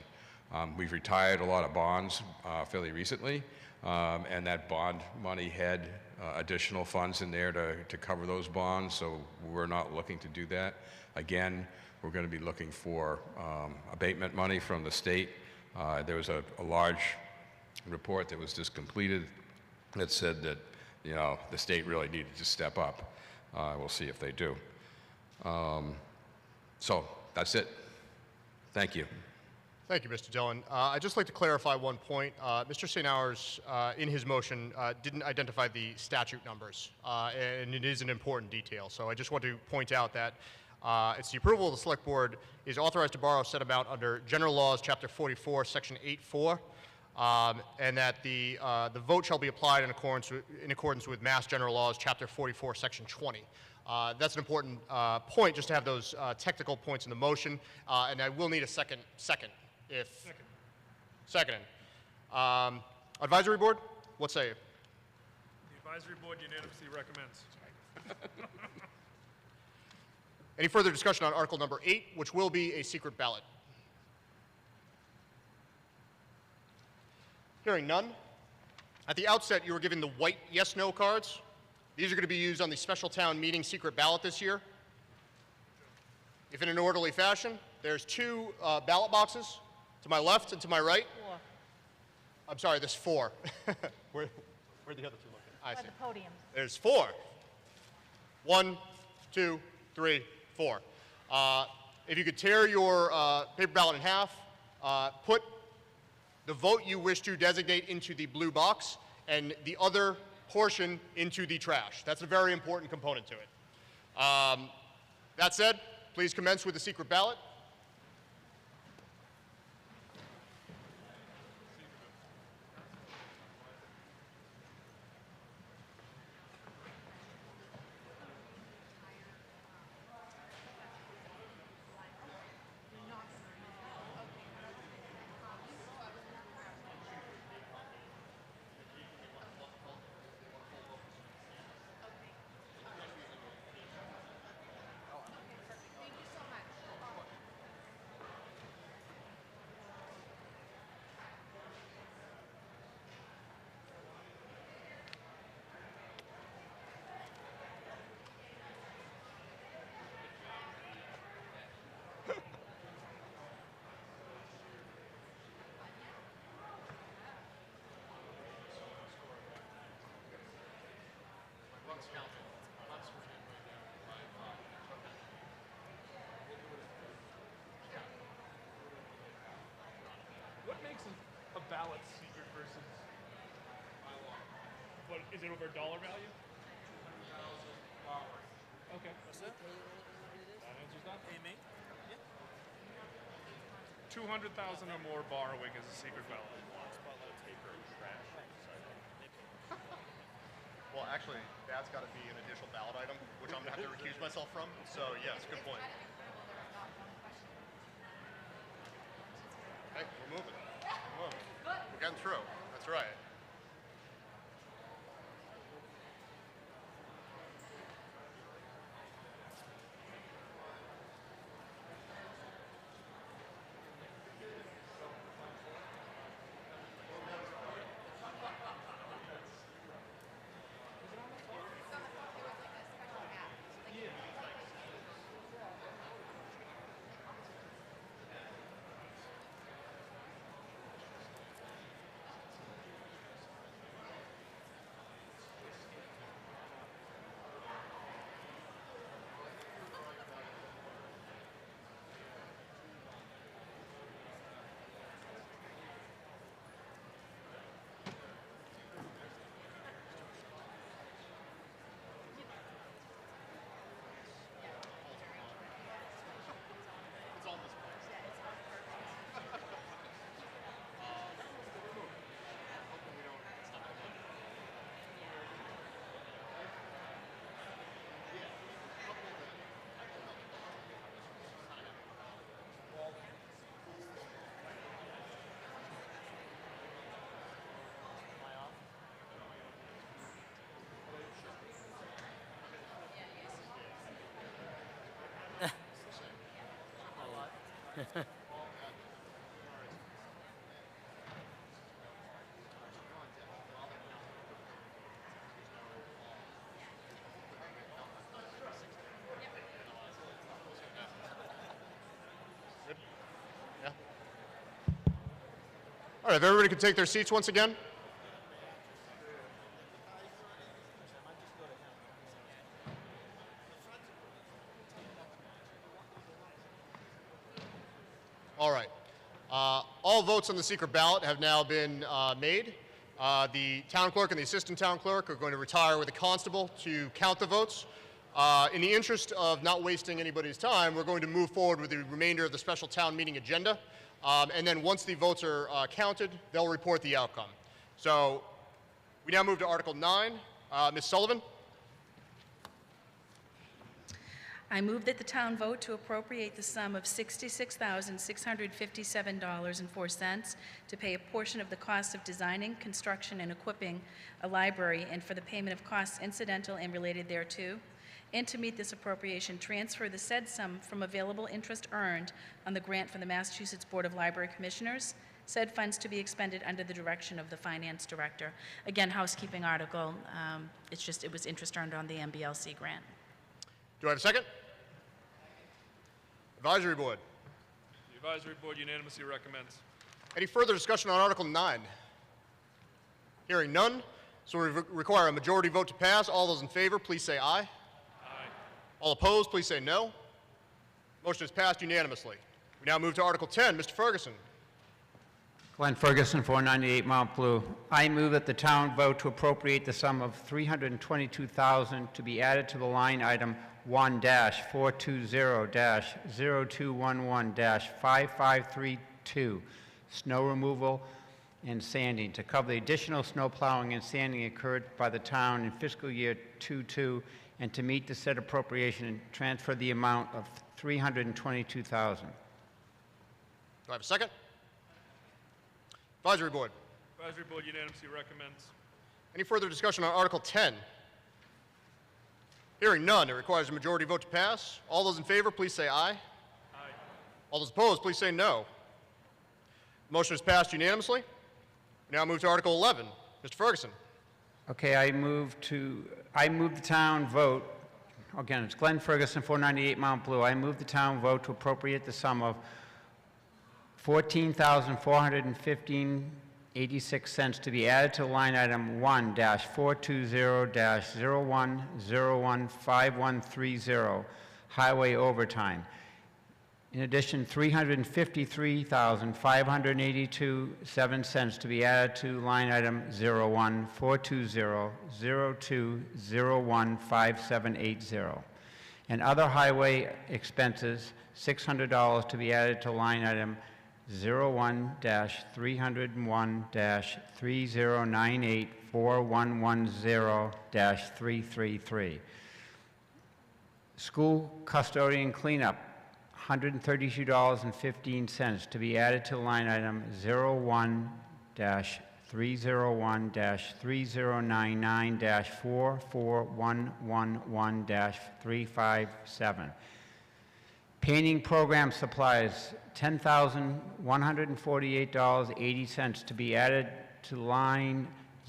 We've retired a lot of bonds fairly recently, and that bond money had additional funds in there to cover those bonds, so we're not looking to do that. Again, we're going to be looking for abatement money from the state. There was a large report that was just completed that said that, you know, the state really needed to step up. We'll see if they do. So that's it. Thank you. Thank you, Mr. Dillon. I'd just like to clarify one point. Mr. St. Hours, in his motion, didn't identify the statute numbers, and it is an important detail. So I just want to point out that it's the approval of the Select Board is authorized to borrow said amount under General Laws, Chapter 44, Section 8.4, and that the vote shall be applied in accordance with Mass General Laws, Chapter 44, Section 20. That's an important point, just to have those technical points in the motion, and I will need a second. Second. Advisory Board, what say you? The Advisory Board unanimously recommends. Any further discussion on Article number 8, which will be a secret ballot? Hearing none. At the outset, you were given the white yes/no cards. These are going to be used on the special town meeting secret ballot this year. If in an orderly fashion, there's 2 ballot boxes to my left and to my right. 4. I'm sorry, there's 4. Where the other 2 looking? I see. The podium. There's 4. 1, 2, 3, 4. If you could tear your paper ballot in half, put the vote you wish to designate into the blue box, and the other portion into the trash. That's a very important component to it. That said, please commence with the secret ballot. What makes a ballot secret versus by law? What is it, over dollar value? $200,000. Okay. What's that? That answers that. Hey, mate. 200,000 or more borrowing is a secret ballot. Well, actually, that's got to be an additional ballot item, which I'm going to have to recuse myself from. So, yes, good point. Hey, we're moving. We're getting through. That's right. Good? Yeah? All right, if everybody could take their seats once again. All right. All votes on the secret ballot have now been made. The town clerk and the assistant town clerk are going to retire with a constable to count the votes. In the interest of not wasting anybody's time, we're going to move forward with the remainder of the special town meeting agenda. And then once the votes are counted, they'll report the outcome. So we now move to Article 9. Ms. Sullivan? I move that the town vote to appropriate the sum of $66,657.04 to pay a portion of the cost of designing, construction, and equipping a library and for the payment of costs incidental and related thereto, and to meet this appropriation, transfer the said sum from available interest earned on the grant from the Massachusetts Board of Library Commissioners, said funds to be expended under the direction of the Finance Director. Again, housekeeping article. It was interest earned on the MBLC grant. Do I have a second? Advisory Board. The Advisory Board unanimously recommends. Any further discussion on Article 9? Hearing none, so we require a majority vote to pass. All those in favor, please say aye. Aye. All opposed, please say no. Motion is passed unanimously. We now move to Article 10. Mr. Ferguson. Glenn Ferguson, 498 Mount Blue. I move that the town vote to appropriate the sum of $322,000 to be added to the line item 1-420-0211-5532, snow removal and sanding, to cover the additional snow plowing and sanding incurred by the town in fiscal year 22, and to meet the said appropriation and transfer the amount of $322,000. Do I have a second? Advisory Board. Advisory Board unanimously recommends. Any further discussion on Article 10? Hearing none, it requires a majority vote to pass. All those in favor, please say aye. Aye. All those opposed, please say no. Motion is passed unanimously. We now move to Article 11. Mr. Ferguson. Okay, I move the town vote, again, it's Glenn Ferguson, 498 Mount Blue. I move the town vote to appropriate the sum of $14,415.86 to be added to line item 1-420-01015130, highway overtime. In addition, $353,582.07 to be added to line item 01-420-02015780. And other highway expenses, $600 to be added to line item 01-301-3098-4110-333. School custodian cleanup, $132.15 to be added to line item 01-301-3099-44111-357. Painting program supplies, $10,148.80 to be added to line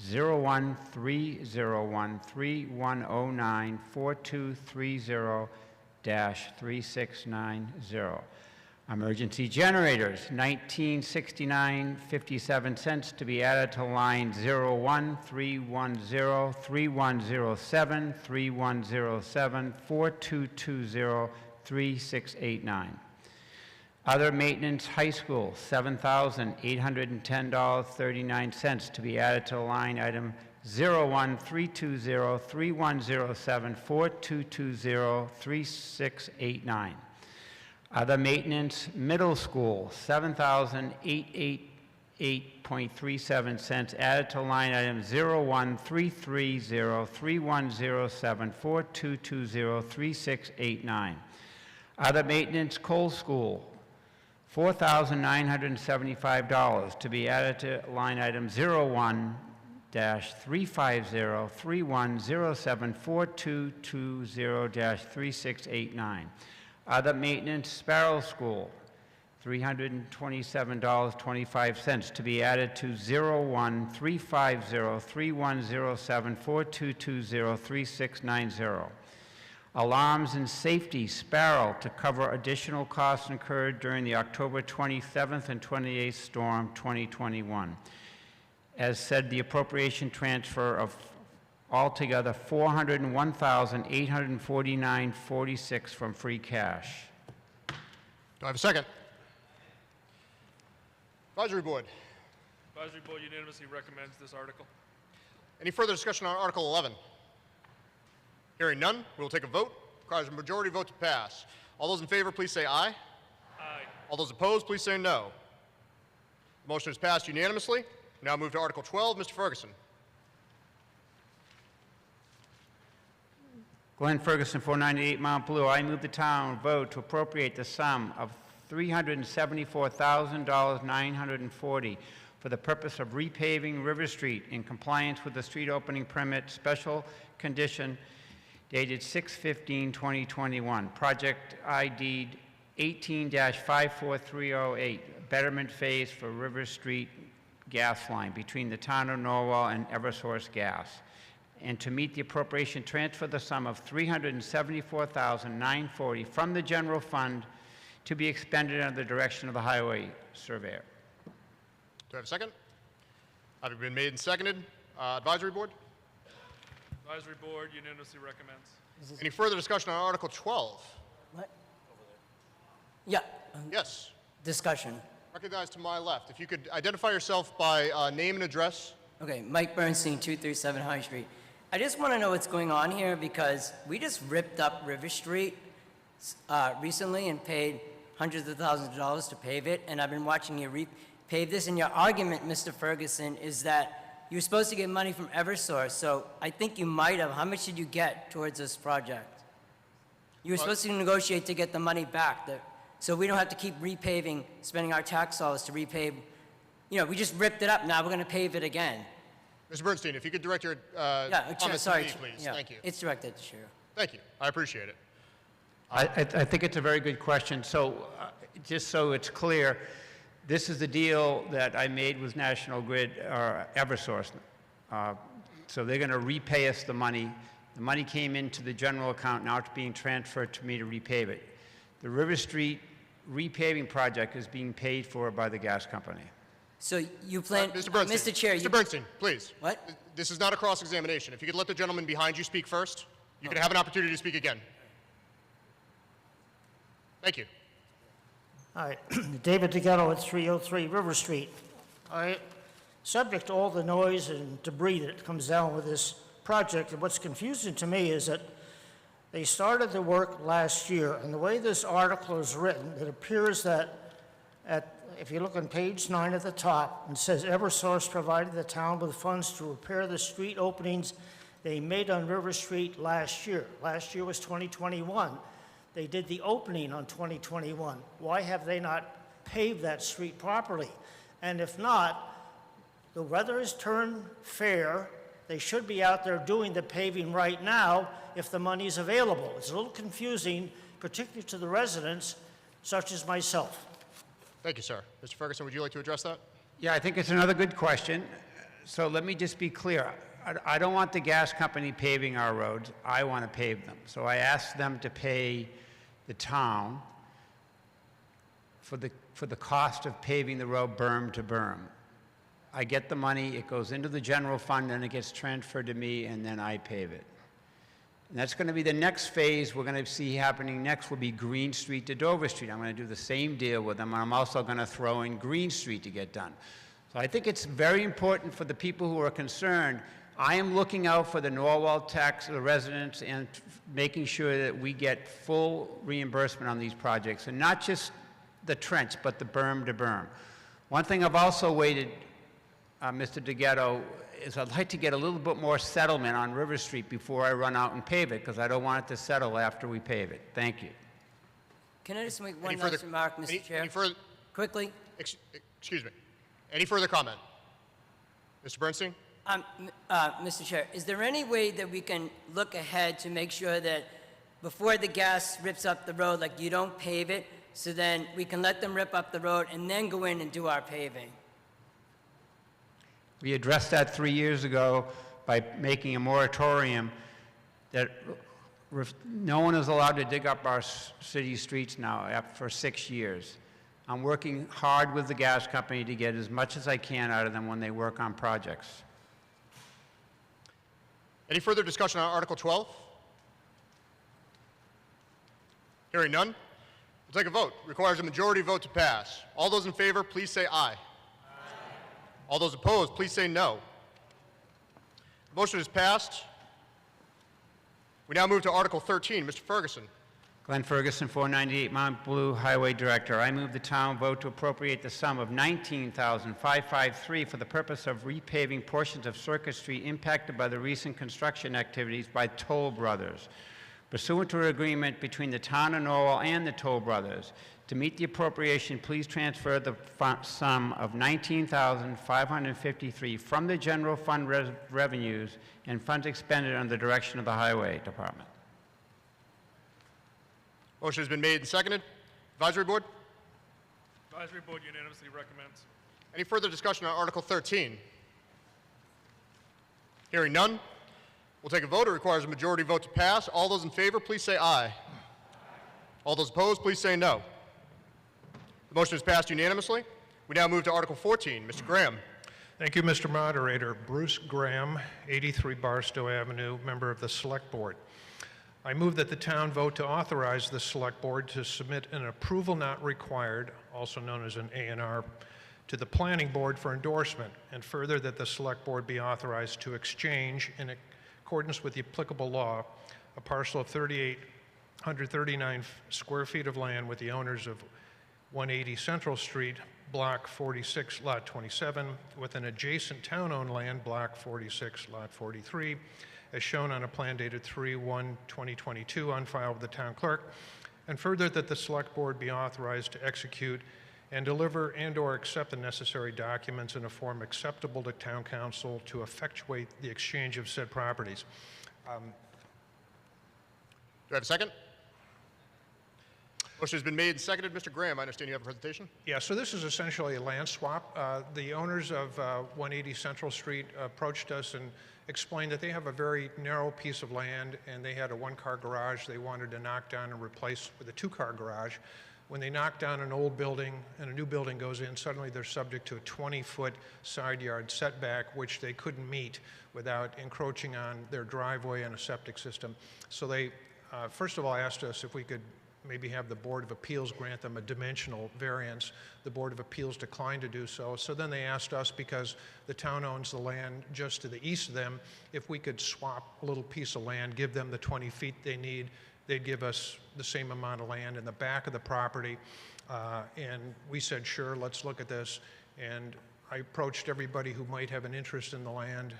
01-301-3109-4230-3690. Emergency generators, $1969.57 to be added to line 01-310-3107-3107-4220-3689. Other maintenance, high school, $7,810.39 to be added to line item 01-320-3107-4220-3689. Other maintenance, middle school, $7,888.37 added to line item 01-330-3107-4220-3689. Other maintenance, Cole School, $4,975 to be added to line item 01-350-3107-4220-3689. Other maintenance, Sparrow School, $327.25 to be added to 01-350-3107-4220-3690. Alarms and safety, Sparrow, to cover additional costs incurred during the October 27th and 28th storm 2021. As said, the appropriation transfer of altogether $401,849.46 from free cash. Do I have a second? Advisory Board. Advisory Board unanimously recommends this article. Any further discussion on Article 11? Hearing none, we will take a vote. Requires a majority vote to pass. All those in favor, please say aye. Aye. All those opposed, please say no. The motion is passed unanimously. We now move to Article 12. Mr. Ferguson. Glenn Ferguson, 498 Mount Blue. I move the town vote to appropriate the sum of $374,940 for the purpose of repaving River Street in compliance with the street opening permit special condition dated 6/15/2021. Project ID 18-54308, betterment phase for River Street gas line between the town of Norwell and Eversource Gas. And to meet the appropriation, transfer the sum of $374,940 from the general fund to be expended under the direction of the highway surveyor. Do I have a second? Having been made and seconded, Advisory Board? Advisory Board unanimously recommends. Any further discussion on Article 12? What? Yeah. Yes. Discussion. Recognize to my left. If you could identify yourself by name and address. Okay, Mike Bernstein, 237 High Street. I just want to know what's going on here because we just ripped up River Street recently and paid hundreds of thousands of dollars to pave it, and I've been watching you repave this, and your argument, Mr. Ferguson, is that you were supposed to get money from Eversource, so I think you might have. How much did you get towards this project? You were supposed to negotiate to get the money back, so we don't have to keep repaving, spending our tax dollars to repave. You know, we just ripped it up, now we're going to pave it again. Mr. Bernstein, if you could direct your comments to me, please. Yeah, Thank you. it's directed to Chair. Thank you. I appreciate it. I think it's a very good question. So, just so it's clear, this is the deal that I made with National Grid or Eversource. So they're going to repay us the money. The money came into the general account. Now it's being transferred to me to repave it. The River Street repaving project is being paid for by the gas company. So you plan, Mr. Bernstein. Mr. Chair, Mr. Bernstein, please. What? This is not a cross-examination. If you could let the gentleman behind you speak first, you could have an opportunity to speak again. Thank you. All right, David DeGhetto at 303 River Street. All right, subject to all the noise and debris that comes down with this project, and what's confusing to me is that they started the work last year, and the way this article is written, it appears that if you look on page 9 at the top, it says Eversource provided the town with funds to repair the street openings they made on River Street last year. Last year was 2021. They did the opening on 2021. Why have they not paved that street properly? And if not, the weather has turned fair. They should be out there doing the paving right now if the money's available. It's a little confusing, particularly to the residents, such as myself. Thank you, sir. Mr. Ferguson, would you like to address that? Yeah, I think it's another good question. So let me just be clear. I don't want the gas company paving our roads. I want to pave them. So I asked them to pay the town for the cost of paving the road berm to berm. I get the money, it goes into the general fund, and it gets transferred to me, and then I pave it. And that's going to be the next phase we're going to see happening next will be Green Street to Dover Street. I'm going to do the same deal with them, and I'm also going to throw in Green Street to get done. So I think it's very important for the people who are concerned. I am looking out for the Norwell tax, the residents, and making sure that we get full reimbursement on these projects, and not just the trench, but the berm to berm. One thing I've also waited, Mr. DeGhetto, is I'd like to get a little bit more settlement on River Street before I run out and pave it, because I don't want it to settle after we pave it. Thank you. Can I just make one last remark, Mr. Chair? Quickly? Excuse me. Any further comment? Mr. Bernstein? Mr. Chair, is there any way that we can look ahead to make sure that before the gas rips up the road, like you don't pave it, so then we can let them rip up the road and then go in and do our paving. We addressed that 3 years ago by making a moratorium that no one is allowed to dig up our city streets now for 6 years. I'm working hard with the gas company to get as much as I can out of them when they work on projects. Any further discussion on Article 12? Hearing none, we'll take a vote. Requires a majority vote to pass. All those in favor, please say aye. Aye. All those opposed, please say no. The motion is passed. We now move to Article 13. Mr. Ferguson. Glenn Ferguson, 498 Mount Blue Highway Director. I move the town vote to appropriate the sum of $19,553 for the purpose of repaving portions of Circuit Street impacted by the recent construction activities by Toll Brothers. Pursuant to an agreement between the town of Norwell and the Toll Brothers, to meet the appropriation, please transfer the sum of $19,553 from the general fund revenues and funds expended under the direction of the Highway Department. Motion has been made and seconded. Advisory Board? Advisory Board unanimously recommends. Any further discussion on Article 13? Hearing none, we'll take a vote. It requires a majority vote to pass. All those in favor, please say aye. All those opposed, please say no. The motion is passed unanimously. We now move to Article 14. Mr. Graham. Thank you, Mr. Moderator. Bruce Graham, 83 Barstow Avenue, member of the Select Board. I move that the town vote to authorize the Select Board to submit an approval not required, also known as an A&R, to the Planning Board for endorsement, and further that the Select Board be authorized to exchange, in accordance with the applicable law, a parcel of 3,839 square feet of land with the owners of 180 Central Street, Block 46, Lot 27, with an adjacent town-owned land, Block 46, Lot 43, as shown on a plan dated 3/1/2022 on file with the town clerk, and further that the Select Board be authorized to execute and deliver and/or accept the necessary documents in a form acceptable to town council to effectuate the exchange of said properties. Do I have a second? Motion has been made and seconded. Mr. Graham, I understand you have a presentation. Yeah, so this is essentially a land swap. The owners of 180 Central Street approached us and explained that they have a very narrow piece of land and they had a one-car garage they wanted to knock down and replace with a two-car garage. When they knock down an old building and a new building goes in, suddenly they're subject to a 20-foot side yard setback, which they couldn't meet without encroaching on their driveway and a septic system. So they, first of all, asked us if we could maybe have the Board of Appeals grant them a dimensional variance. The Board of Appeals declined to do so. So then they asked us, because the town owns the land just to the east of them, if we could swap a little piece of land, give them the 20 feet they need. They'd give us the same amount of land in the back of the property. And we said, sure, let's look at this. And I approached everybody who might have an interest in the land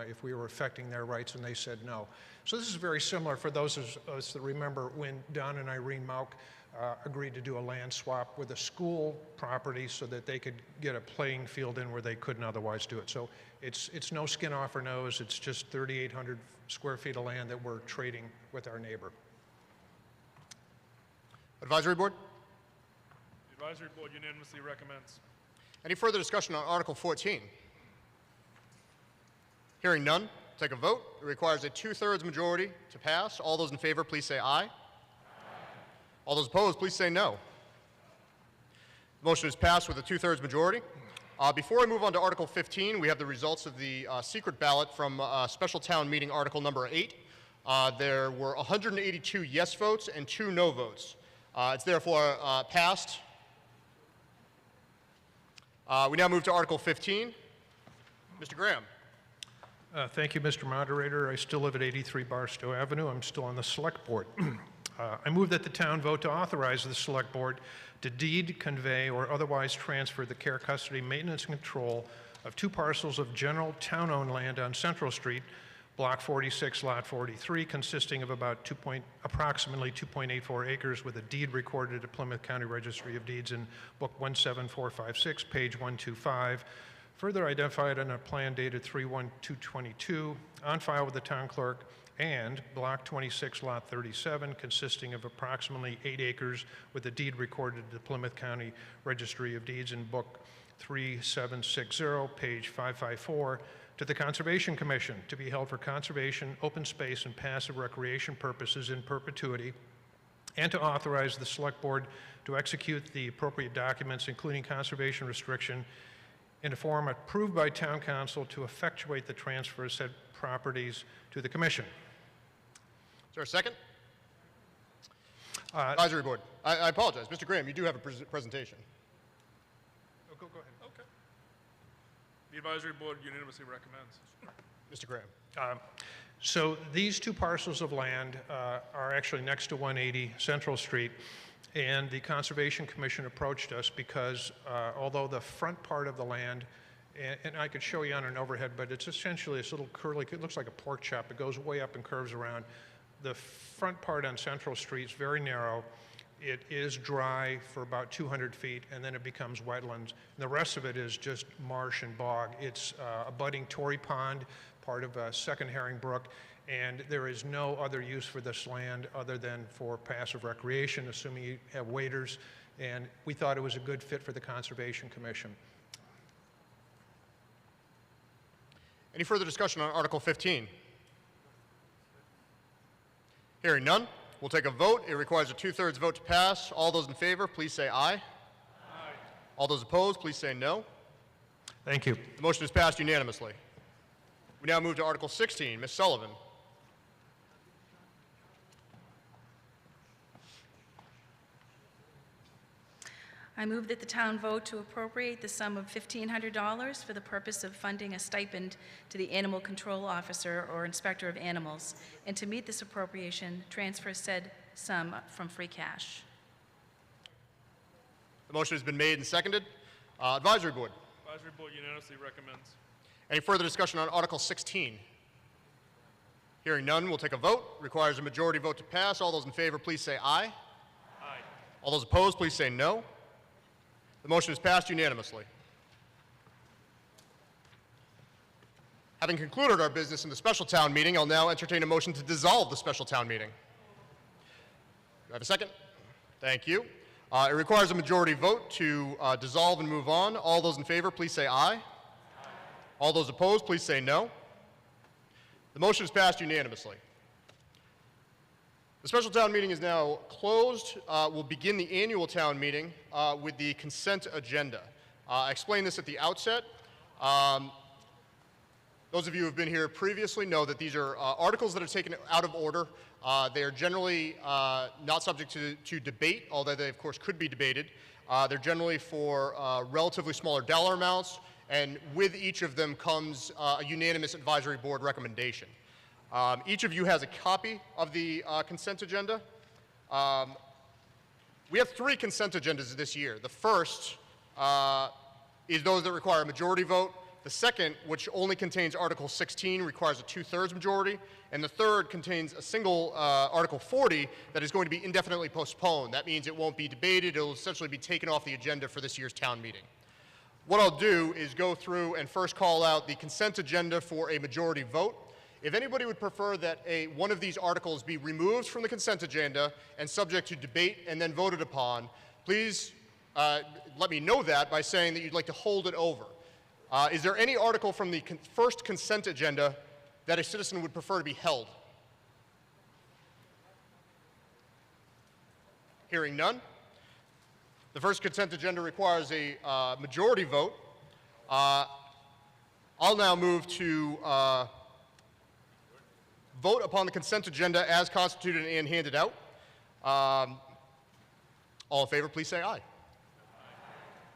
if we were affecting their rights, and they said no. So this is very similar for those of us that remember when Don and Irene Mauk agreed to do a land swap with a school property so that they could get a playing field in where they couldn't otherwise do it. So it's no skin off our nose. It's just 3,800 square feet of land that we're trading with our neighbor. Advisory Board? The Advisory Board unanimously recommends. Any further discussion on Article 14? Hearing none, take a vote. It requires a 2/3 majority to pass. All those in favor, please say aye. Aye. All those opposed, please say no. The motion is passed with a 2/3 majority. Before I move on to Article 15, we have the results of the secret ballot from Special Town Meeting Article number 8. There were 182 yes votes and 2 no votes. It's therefore passed. We now move to Article 15. Mr. Graham. Thank you, Mr. Moderator. I still live at 83 Barstow Avenue. I'm still on the Select Board. I move that the town vote to authorize the Select Board to deed, convey, or otherwise transfer the care, custody, maintenance, and control of 2 parcels of general town-owned land on Central Street, Block 46, Lot 43, consisting of about approximately 2.84 acres, with a deed recorded at the Plymouth County Registry of Deeds in Book 17456, page 125, further identified on a plan dated 3/1/222, on file with the town clerk, and Block 26, Lot 37, consisting of approximately 8 acres with a deed recorded at the Plymouth County Registry of Deeds in Book 3760, page 554, to the Conservation Commission to be held for conservation, open space, and passive recreation purposes in perpetuity, and to authorize the Select Board to execute the appropriate documents, including conservation restriction, in a form approved by Town Council to effectuate the transfer of said properties to the Commission. Is there a second? Advisory Board. I apologize. Mr. Graham, you do have a presentation. Oh, go ahead. Okay. The advisory board unanimously recommends. Mr. Graham. So these two parcels of land are actually next to 180 Central Street, and the Conservation Commission approached us because although the front part of the land, and I could show you on an overhead, but it's essentially this little curly, it looks like a pork chop. It goes way up and curves around. The front part on Central Street is very narrow. It is dry for about 200 feet, and then it becomes wetlands. And the rest of it is just marsh and bog. It's a budding Torrey Pond, part of Second Herring Brook, and there is no other use for this land other than for passive recreation, assuming you have waders, and we thought it was a good fit for the Conservation Commission. Any further discussion on Article 15? Hearing none, we'll take a vote. It requires a 2/3 vote to pass. All those in favor, please say aye. Aye. All those opposed, please say no. Thank you. The motion is passed unanimously. We now move to Article 16. Ms. Sullivan. I move that the town vote to appropriate the sum of $1,500 for the purpose of funding a stipend to the animal control officer or inspector of animals, and to meet this appropriation, transfer said sum from free cash. The motion has been made and seconded. Advisory Board. Advisory board unanimously recommends. Any further discussion on Article 16? Hearing none, we'll take a vote. Requires a majority vote to pass. All those in favor, please say aye. Aye. All those opposed, please say no. The motion is passed unanimously. Having concluded our business in the special town meeting, I'll now entertain a motion to dissolve the special town meeting. Do I have a second? Thank you. It requires a majority vote to dissolve and move on. All those in favor, please say aye. Aye. All those opposed, please say no. The motion is passed unanimously. The special town meeting is now closed. We'll begin the annual town meeting with the consent agenda. I explained this at the outset. Those of you who have been here previously know that these are articles that are taken out of order. They are generally not subject to debate, although they, of course, could be debated. They're generally for relatively smaller dollar amounts, and with each of them comes a unanimous advisory board recommendation. Each of you has a copy of the consent agenda. We have 3 consent agendas this year. The first is those that require a majority vote. The second, which only contains Article 16, requires a 2/3 majority. And the third contains a single Article 40 that is going to be indefinitely postponed. That means it won't be debated. It will essentially be taken off the agenda for this year's town meeting. What I'll do is go through and first call out the consent agenda for a majority vote. If anybody would prefer that one of these articles be removed from the consent agenda and subject to debate and then voted upon, please let me know that by saying that you'd like to hold it over. Is there any article from the first consent agenda that a citizen would prefer to be held? Hearing none. The first consent agenda requires a majority vote. I'll now move to vote upon the consent agenda as constituted and handed out. All in favor, please say aye. Aye.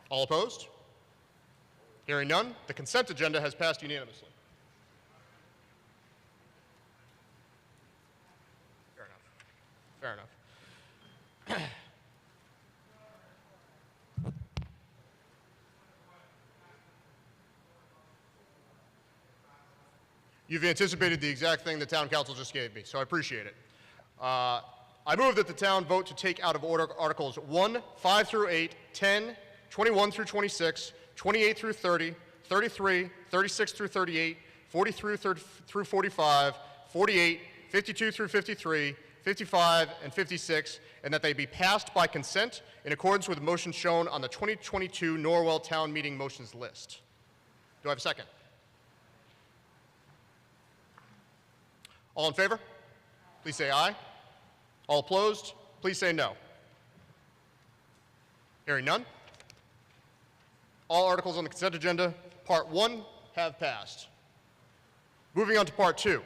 All opposed? Hearing none, the consent agenda has passed unanimously. Fair enough. Fair enough. You've anticipated the exact thing the town council just gave me, so I appreciate it. I move that the town vote to take out of order Articles 1, 5 through 8, 10, 21 through 26, 28 through 30, 33, 36 through 38, 43 through 45, 48, 52 through 53, 55, and 56, and that they be passed by consent in accordance with the motion shown on the 2022 Norwell Town Meeting motions list. Do I have a second? All in favor? Please say aye. All opposed? Please say no. Hearing none. All articles on the consent agenda, Part 1, have passed. Moving on to Part 2.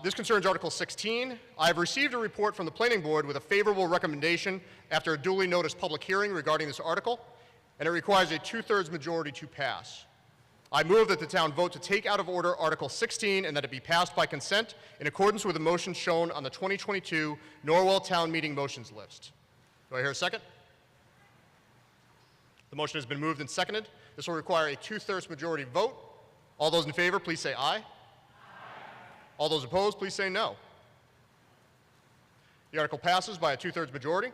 This concerns Article 16. I have received a report from the Planning Board with a favorable recommendation after a duly noticed public hearing regarding this article, and it requires a 2/3 majority to pass. I move that the town vote to take out of order Article 16 and that it be passed by consent in accordance with the motion shown on the 2022 Norwell Town Meeting motions list. Do I hear a second? The motion has been moved and seconded. This will require a 2/3 majority vote. All those in favor, please say aye. All those opposed, please say no. The article passes by a 2/3 majority.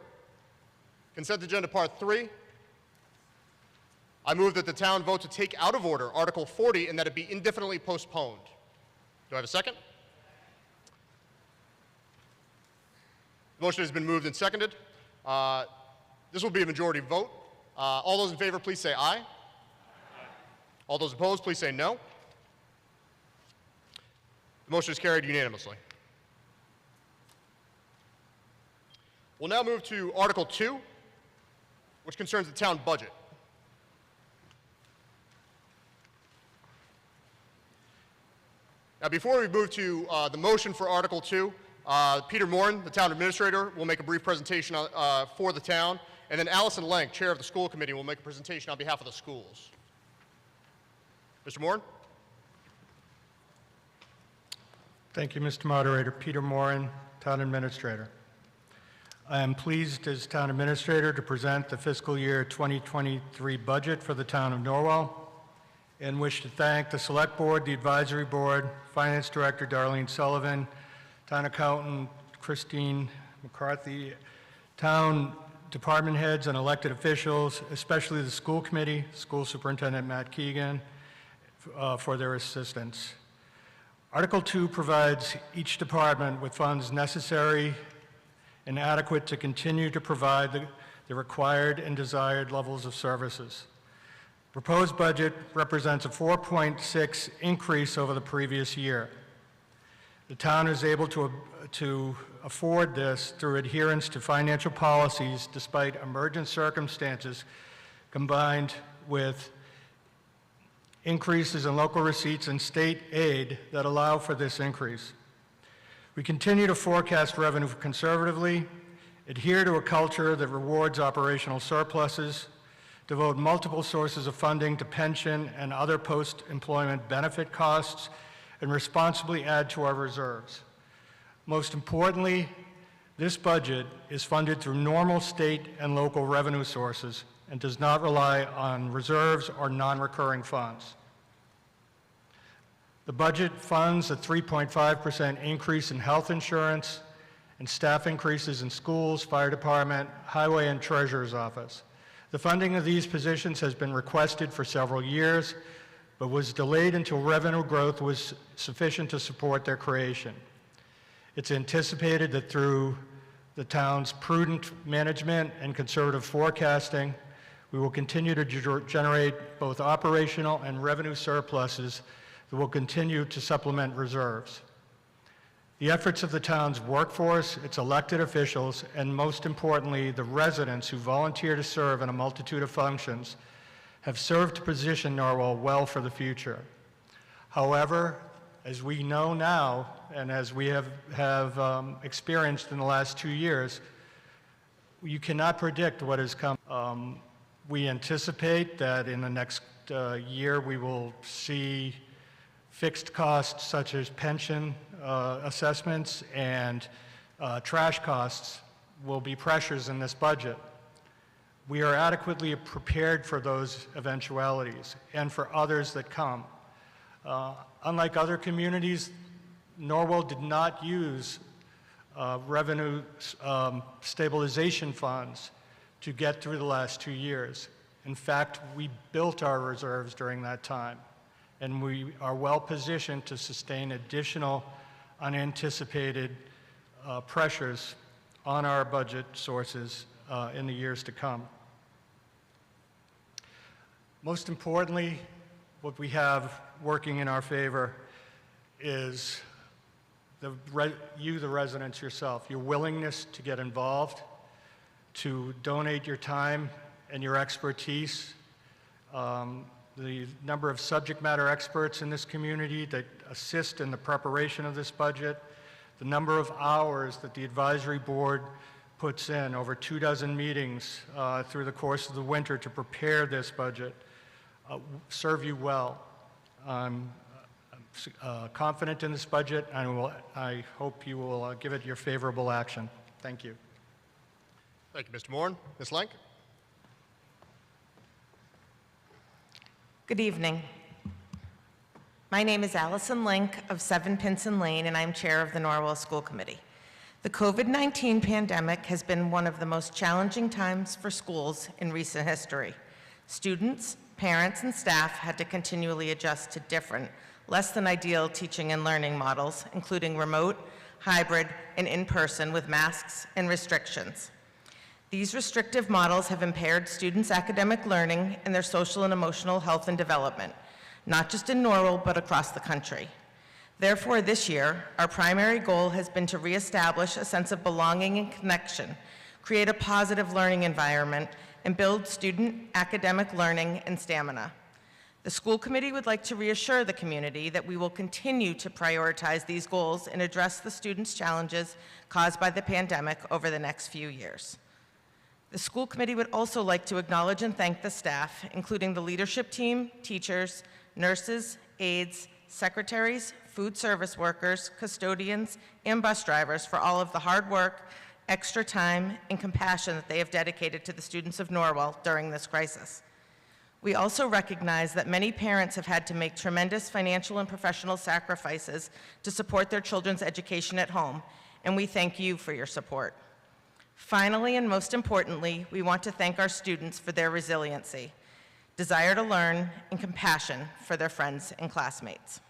Consent agenda Part 3. I move that the town vote to take out of order Article 40 and that it be indefinitely postponed. Do I have a second? The motion has been moved and seconded. This will be a majority vote. All those in favor, please say aye. All those opposed, please say no. The motion is carried unanimously. We'll now move to Article 2, which concerns the town budget. Now, before we move to the motion for Article 2, Peter Morin, the town administrator, will make a brief presentation for the town, and then Allison Lenk, chair of the school committee, will make a presentation on behalf of the schools. Mr. Morin? Thank you, Mr. Moderator. Peter Morin, Town Administrator. I am pleased as Town Administrator to present the fiscal year 2023 budget for the town of Norwell and wish to thank the Select Board, the Advisory Board, Finance Director Darlene Sullivan, Town Accountant Christine McCarthy, Town Department Heads and elected officials, especially the School Committee, School Superintendent Matt Keegan, for their assistance. Article 2 provides each department with funds necessary and adequate to continue to provide the required and desired levels of services. Proposed budget represents a 4.6 increase over the previous year. The town is able to afford this through adherence to financial policies despite emergent circumstances combined with increases in local receipts and state aid that allow for this increase. We continue to forecast revenue conservatively, adhere to a culture that rewards operational surpluses, devote multiple sources of funding to pension and other post-employment benefit costs, and responsibly add to our reserves. Most importantly, this budget is funded through normal state and local revenue sources and does not rely on reserves or non-recurring funds. The budget funds a 3.5% increase in health insurance and staff increases in schools, fire department, highway, and treasurer's office. The funding of these positions has been requested for several years, but was delayed until revenue growth was sufficient to support their creation. It's anticipated that through the town's prudent management and conservative forecasting, we will continue to generate both operational and revenue surpluses that will continue to supplement reserves. The efforts of the town's workforce, its elected officials, and most importantly, the residents who volunteer to serve in a multitude of functions have served to position Norwell well for the future. However, as we know now, and as we have experienced in the last 2 years, you cannot predict what is coming. We anticipate that in the next year we will see fixed costs such as pension assessments and trash costs will be pressures in this budget. We are adequately prepared for those eventualities and for others that come. Unlike other communities, Norwell did not use revenue stabilization funds to get through the last 2 years. In fact, we built our reserves during that time, and we are well positioned to sustain additional unanticipated pressures on our budget sources in the years to come. Most importantly, what we have working in our favor is the residents yourself, your willingness to get involved, to donate your time and your expertise. The number of subject matter experts in this community that assist in the preparation of this budget, the number of hours that the advisory board puts in, over 24 meetings through the course of the winter to prepare this budget, serve you well. I'm confident in this budget, and I hope you will give it your favorable action. Thank you. Thank you, Mr. Moore. Ms. Lenk? Good evening. My name is Allison Link of 7 Pinson Lane, and I'm chair of the Norwell School Committee. The COVID-19 pandemic has been one of the most challenging times for schools in recent history. Students, parents, and staff had to continually adjust to different, less than ideal teaching and learning models, including remote, hybrid, and in-person with masks and restrictions. These restrictive models have impaired students' academic learning and their social and emotional health and development, not just in Norwell, but across the country. Therefore, this year, our primary goal has been to reestablish a sense of belonging and connection, create a positive learning environment, and build student academic learning and stamina. The school committee would like to reassure the community that we will continue to prioritize these goals and address the students' challenges caused by the pandemic over the next few years. The school committee would also like to acknowledge and thank the staff, including the leadership team, teachers, nurses, aides, secretaries, food service workers, custodians, and bus drivers for all of the hard work, extra time, and compassion that they have dedicated to the students of Norwell during this crisis. We also recognize that many parents have had to make tremendous financial and professional sacrifices to support their children's education at home, and we thank you for your support. Finally, and most importantly, we want to thank our students for their resiliency, desire to learn, and compassion for their friends and classmates.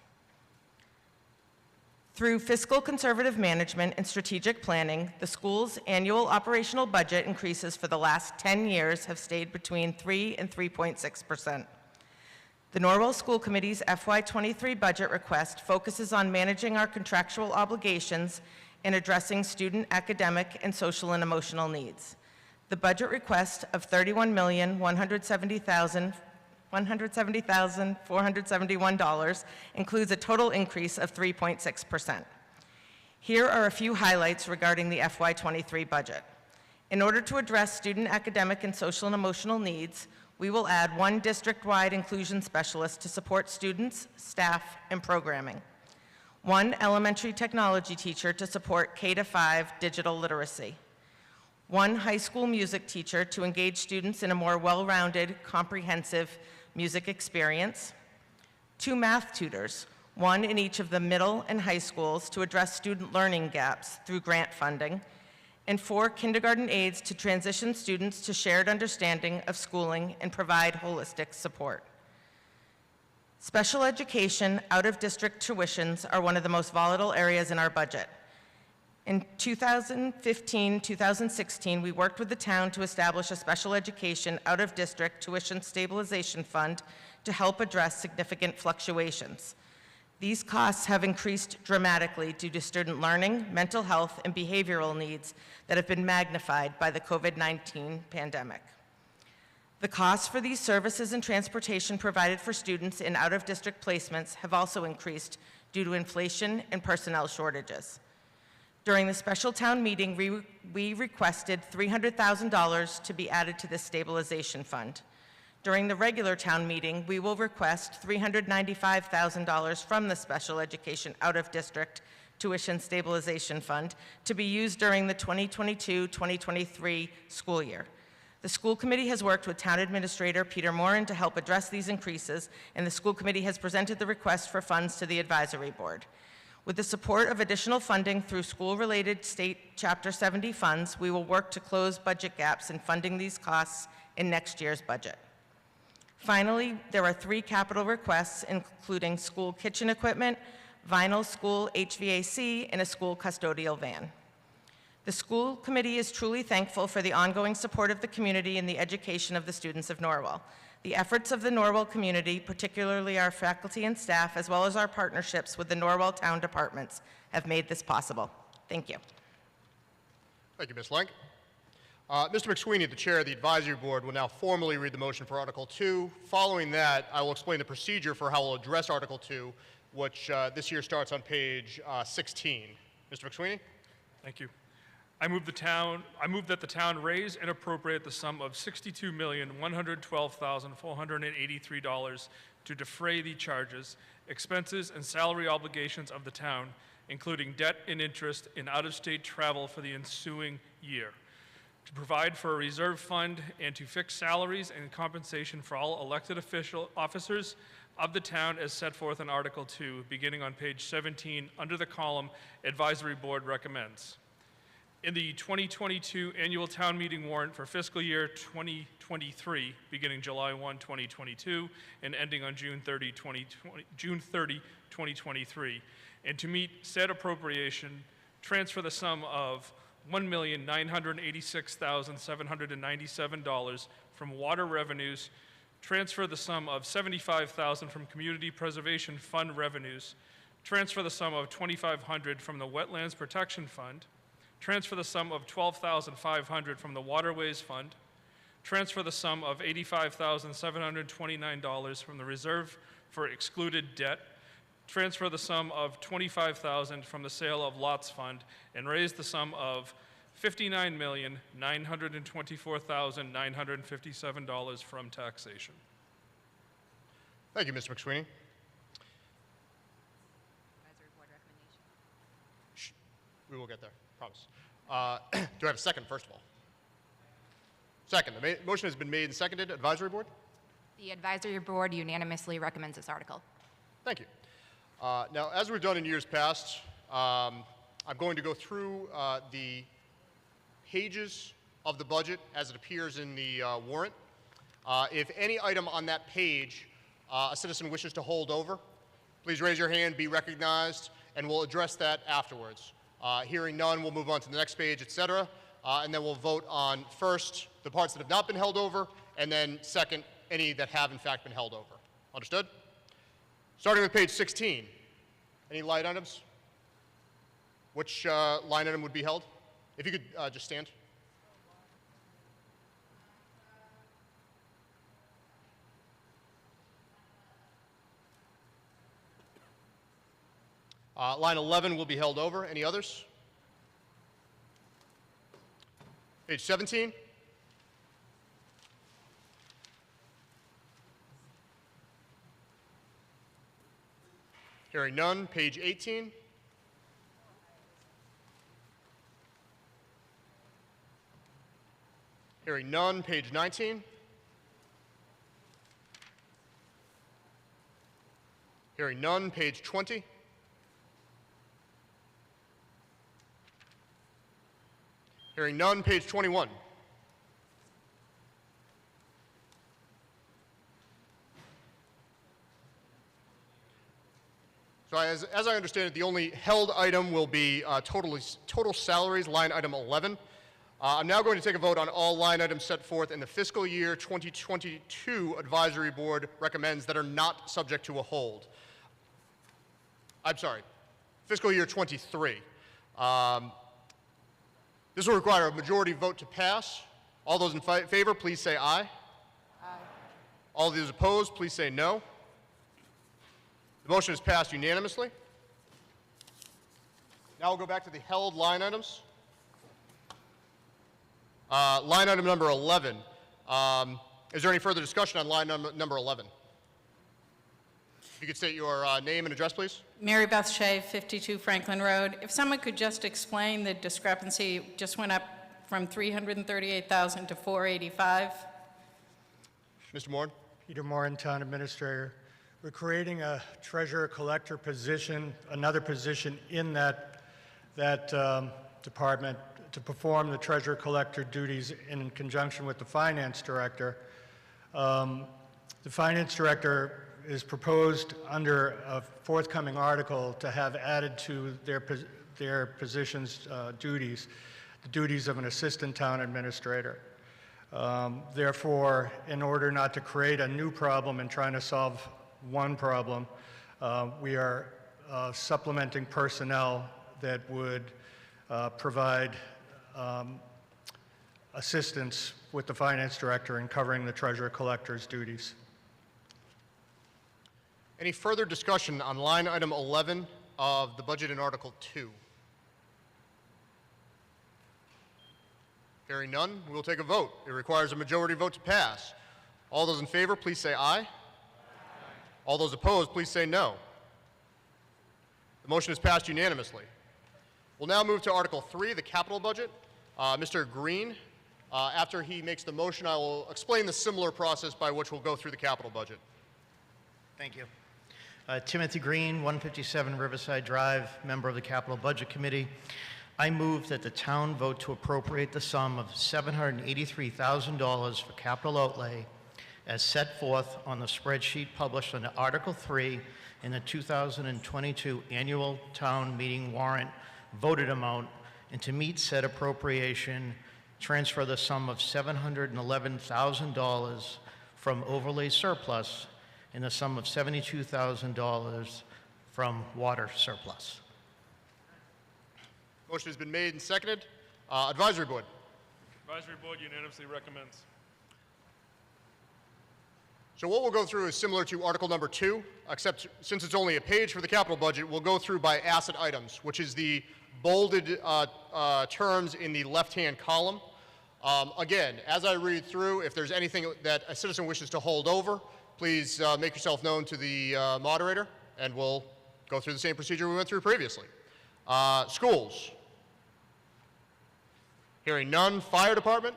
Through fiscal conservative management and strategic planning, the school's annual operational budget increases for the last 10 years have stayed between 3 and 3.6%. The Norwell School Committee's FY23 budget request focuses on managing our contractual obligations and addressing student academic and social and emotional needs. The budget request of $31,170,471 includes a total increase of 3.6%. Here are a few highlights regarding the FY23 budget. In order to address student academic and social and emotional needs, we will add 1 district-wide inclusion specialist to support students, staff, and programming. 1 elementary technology teacher to support K-5 digital literacy. 1 high school music teacher to engage students in a more well-rounded, comprehensive music experience. 2 math tutors, 1 in each of the middle and high schools to address student learning gaps through grant funding. And 4 kindergarten aides to transition students to shared understanding of schooling and provide holistic support. Special education out-of-district tuitions are one of the most volatile areas in our budget. In 2015-2016, we worked with the town to establish a special education out-of-district tuition stabilization fund to help address significant fluctuations. These costs have increased dramatically due to student learning, mental health, and behavioral needs that have been magnified by the COVID-19 pandemic. The costs for these services and transportation provided for students in out-of-district placements have also increased due to inflation and personnel shortages. During the special town meeting, we requested $300,000 to be added to this stabilization fund. During the regular town meeting, we will request $395,000 from the Special Education Out-of-District Tuition Stabilization Fund to be used during the 2022-2023 school year. The school committee has worked with town administrator Peter Morin to help address these increases, and the school committee has presented the request for funds to the advisory board. With the support of additional funding through school-related state Chapter 70 funds, we will work to close budget gaps in funding these costs in next year's budget. Finally, there are 3 capital requests, including school kitchen equipment, vinyl school HVAC, and a school custodial van. The school committee is truly thankful for the ongoing support of the community in the education of the students of Norwell. The efforts of the Norwell community, particularly our faculty and staff, as well as our partnerships with the Norwell town departments, have made this possible. Thank you. Thank you, Ms. Lenk. Mr. McSweeney, the chair of the advisory board, will now formally read the motion for Article 2. Following that, I will explain the procedure for how we'll address Article 2, which this year starts on page 16. Mr. McSweeney? Thank you. I move that the town raise and appropriate the sum of $62,112,483 to defray the charges, expenses, and salary obligations of the town, including debt and interest in out-of-state travel for the ensuing year, to provide for a reserve fund, and to fix salaries and compensation for all elected officers of the town as set forth in Article 2, beginning on page 17, under the column Advisory Board recommends. In the 2022 annual town meeting warrant for fiscal year 2023, beginning July 1, 2022, and ending on June 30, 2023, and to meet said appropriation, transfer the sum of $1,986,797 from water revenues, transfer the sum of $75,000 from Community Preservation Fund revenues, transfer the sum of $2,500 from the Wetlands Protection Fund, transfer the sum of $12,500 from the Waterways Fund, transfer the sum of $85,729 from the Reserve for Excluded Debt, transfer the sum of $25,000 from the Sale of Lots Fund, and raise the sum of $59,924,957 from taxation. Thank you, Mr. McSweeney. Shh, we will get there, promise. Do I have a second, first of all? Second. The motion has been made and seconded. Advisory Board? The Advisory Board unanimously recommends this article. Thank you. Now, as we've done in years past, I'm going to go through the pages of the budget as it appears in the warrant. If any item on that page a citizen wishes to hold over, please raise your hand, be recognized, and we'll address that afterwards. Hearing none, we'll move on to the next page, etc., and then we'll vote on first the parts that have not been held over, and then second, any that have in fact been held over. Understood? Starting with page 16. Any line items? Which line item would be held? If you could just stand. Line 11 will be held over. Any others? Page 17. Hearing none. Page 18. Hearing none. Page 19. Hearing none. Page 20. Hearing none. Page 21. So as I understand it, the only held item will be total salaries, line item 11. I'm now going to take a vote on all line items set forth in the fiscal year 2022 Advisory Board recommends that are not subject to a hold. I'm sorry, fiscal year 23. This will require a majority vote to pass. All those in favor, please say aye. Aye. All those opposed, please say no. The motion is passed unanimously. Now we'll go back to the held line items. Line item number 11. Is there any further discussion on line number 11? If you could state your name and address, please. Mary Beth Shea, 52 Franklin Road. If someone could just explain the discrepancy, just went up from $338,000 to $485,000. Mr. Moore. Peter Moore, Town Administrator. We're creating a treasurer-collector position, another position in that department to perform the treasurer-collector duties in conjunction with the finance director. The finance director is proposed under a forthcoming article to have added to their position's duties, the duties of an assistant town administrator. Therefore, in order not to create a new problem and trying to solve one problem, we are supplementing personnel that would provide assistance with the finance director in covering the treasurer collector's duties. Any further discussion on line item 11 of the budget in Article 2? Hearing none, we will take a vote. It requires a majority vote to pass. All those in favor, please say aye. All those opposed, please say no. The motion is passed unanimously. We'll now move to Article 3, the capital budget. Mr. Green, after he makes the motion, I will explain the similar process by which we'll go through the capital budget. Thank you. Timothy Green, 157 Riverside Drive, member of the Capital Budget Committee. I move that the town vote to appropriate the sum of $783,000 for capital outlay as set forth on the spreadsheet published under Article 3 in the 2022 annual town meeting warrant voted amount, and to meet said appropriation, transfer the sum of $711,000 from overlay surplus in the sum of $72,000 from water surplus. Motion has been made and seconded. Advisory Board. Advisory Board unanimously recommends. So what we'll go through is similar to Article number 2, except since it's only a page for the capital budget, we'll go through by asset items, which is the bolded terms in the left-hand column. Again, as I read through, if there's anything that a citizen wishes to hold over, please make yourself known to the moderator, and we'll go through the same procedure we went through previously. Schools. Hearing none. Fire Department.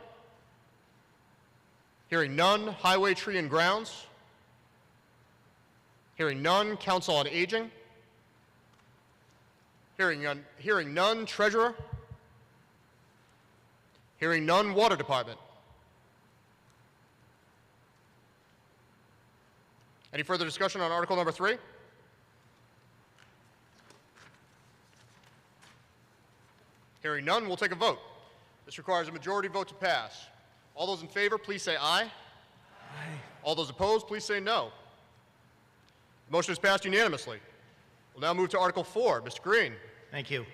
Hearing none. Highway, Tree, and Grounds. Hearing none. Council on Aging. Hearing none. Treasurer. Hearing none. Water Department. Any further discussion on Article number 3? Hearing none, we'll take a vote. This requires a majority vote to pass. All those in favor, please say aye. Aye. All those opposed, please say no. The motion is passed unanimously. We'll now move to Article 4. Mr. Green. Thank you.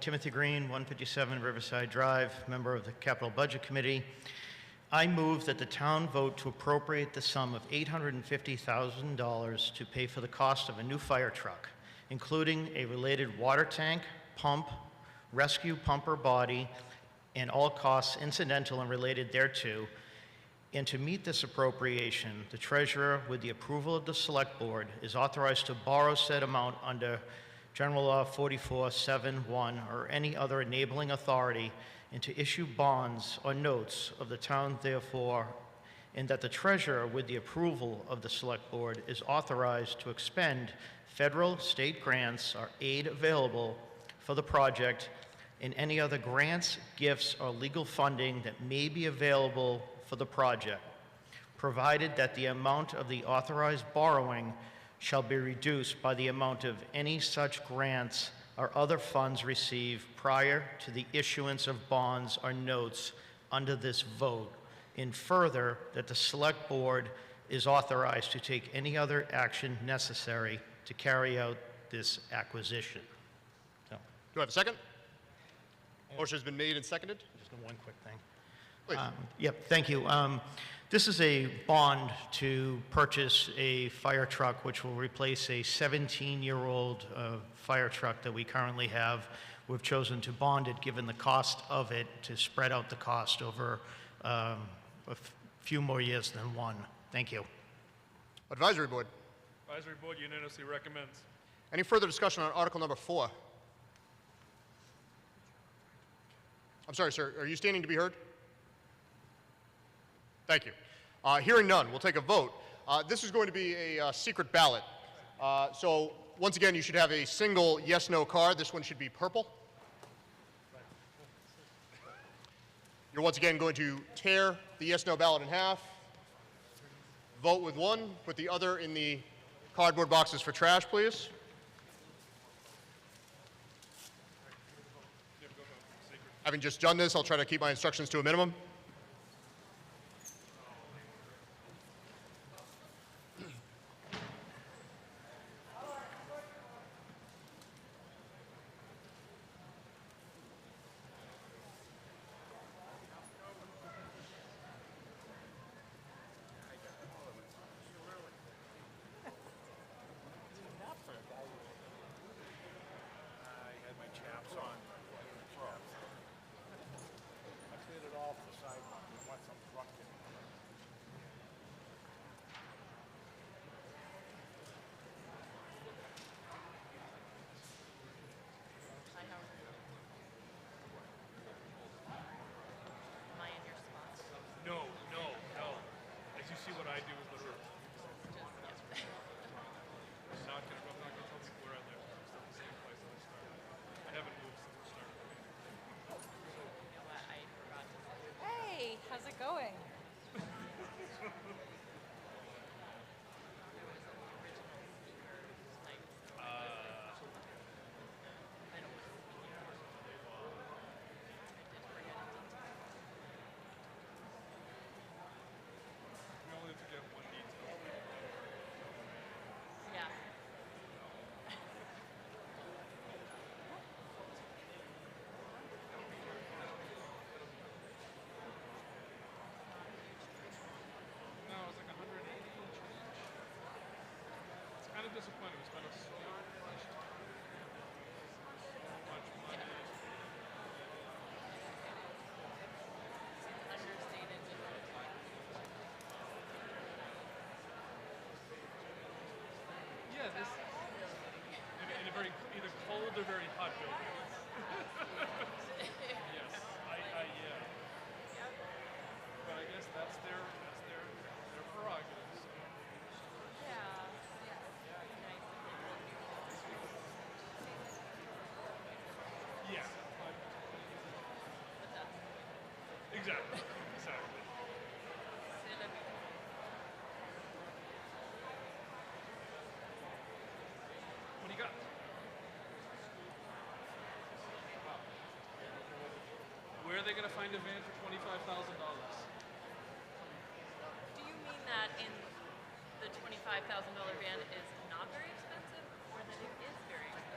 Timothy Green, 157 Riverside Drive, member of the Capital Budget Committee. I move that the town vote to appropriate the sum of $850,000 to pay for the cost of a new fire truck, including a related water tank, pump, rescue pumper body, and all costs incidental and related thereto. And to meet this appropriation, the treasurer, with the approval of the select board, is authorized to borrow said amount under General Law 4471 or any other enabling authority, and to issue bonds or notes of the town therefore, and that the treasurer, with the approval of the select board, is authorized to expend federal, state grants or aid available for the project, and any other grants, gifts, or legal funding that may be available for the project, provided that the amount of the authorized borrowing shall be reduced by the amount of any such grants or other funds received prior to the issuance of bonds or notes under this vote, and further, that the select board is authorized to take any other action necessary to carry out this acquisition. So. Do I have a second? Motion has been made and seconded. Just one quick thing. Please. Yep, thank you. This is a bond to purchase a fire truck which will replace a 17-year-old fire truck that we currently have. We've chosen to bond it given the cost of it to spread out the cost over a few more years than one. Thank you. Advisory Board. Advisory Board unanimously recommends. Any further discussion on Article number 4? I'm sorry, sir. Are you standing to be heard? Thank you. Hearing none, we'll take a vote. This is going to be a secret ballot. So once again, you should have a single yes/no card. This one should be purple. You're once again going to tear the yes/no ballot in half, vote with one, put the other in the cardboard boxes for trash, please. Having just done this, I'll try to keep my instructions to a minimum. See what I do with the roof. I'm not gonna tell people where I live. I'm still the same place that I started. I haven't moved since I started. You know what? I forgot to say. Hey, how's it going? Yeah. No, it was like 180 change. It's kind of disappointing. We spent so much time, much money. Understated. Yeah, this in a very either cold or very hot building. Yes, yeah. But I guess that's their prerogative. So. Yeah. Exactly. Exactly. What do you got? Where are they going to find a van for $25,000? Do you mean that in the $25,000 van is not very expensive, or that it is very expensive?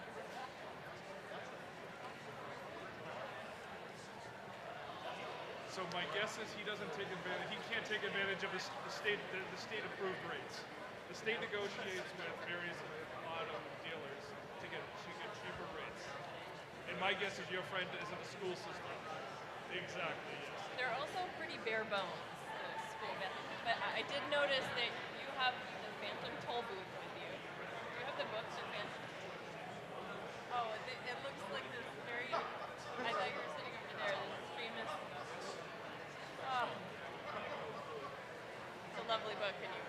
So my guess is he doesn't take advantage. He can't take advantage of the state approved rates. The state negotiates with various auto dealers to get cheaper rates. And my guess is your friend is in the school system. Exactly. Yes. They're also pretty bare bones, the school van. But I did notice that you have the Phantom toll booth with you. You have the books in Phantom. Oh, it looks like this very. I thought you were sitting over there. This famous. Oh, it's a lovely book, anyway.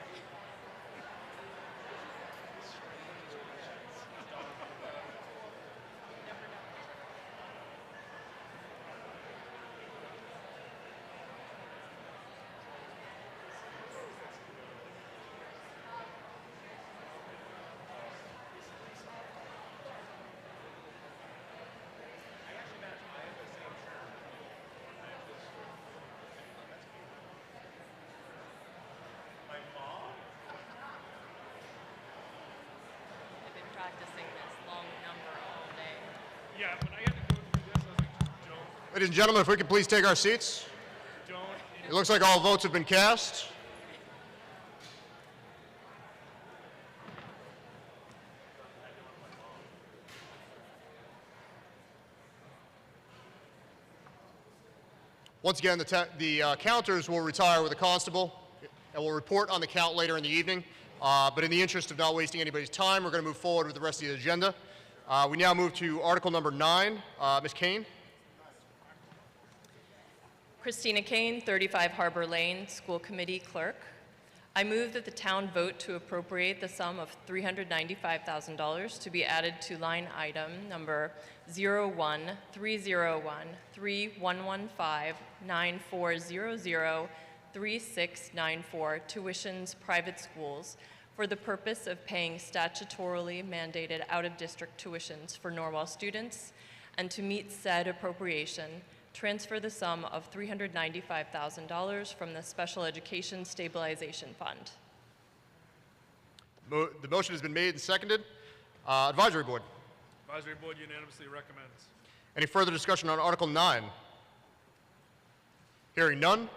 Practicing this long number all day. Yeah, when I had to go through this, I was like, don't. Ladies and gentlemen, if we could please take our seats. Don't. It looks like all votes have been cast. Once again, the counters will retire with a constable and will report on the count later in the evening. But in the interest of not wasting anybody's time, we're going to move forward with the rest of the agenda. We now move to Article number 9. Ms. Kane. Christina Kane, 35 Harbor Lane, School Committee Clerk. I move that the town vote to appropriate the sum of $395,000 to be added to line item number 0130131159400 3694 tuitions private schools for the purpose of paying statutorily mandated out-of-district tuitions for Norwell students, and to meet said appropriation, transfer the sum of $395,000 from the Special Education Stabilization Fund. The motion has been made and seconded. Advisory Board. Advisory Board unanimously recommends. Any further discussion on Article 9? Hearing none,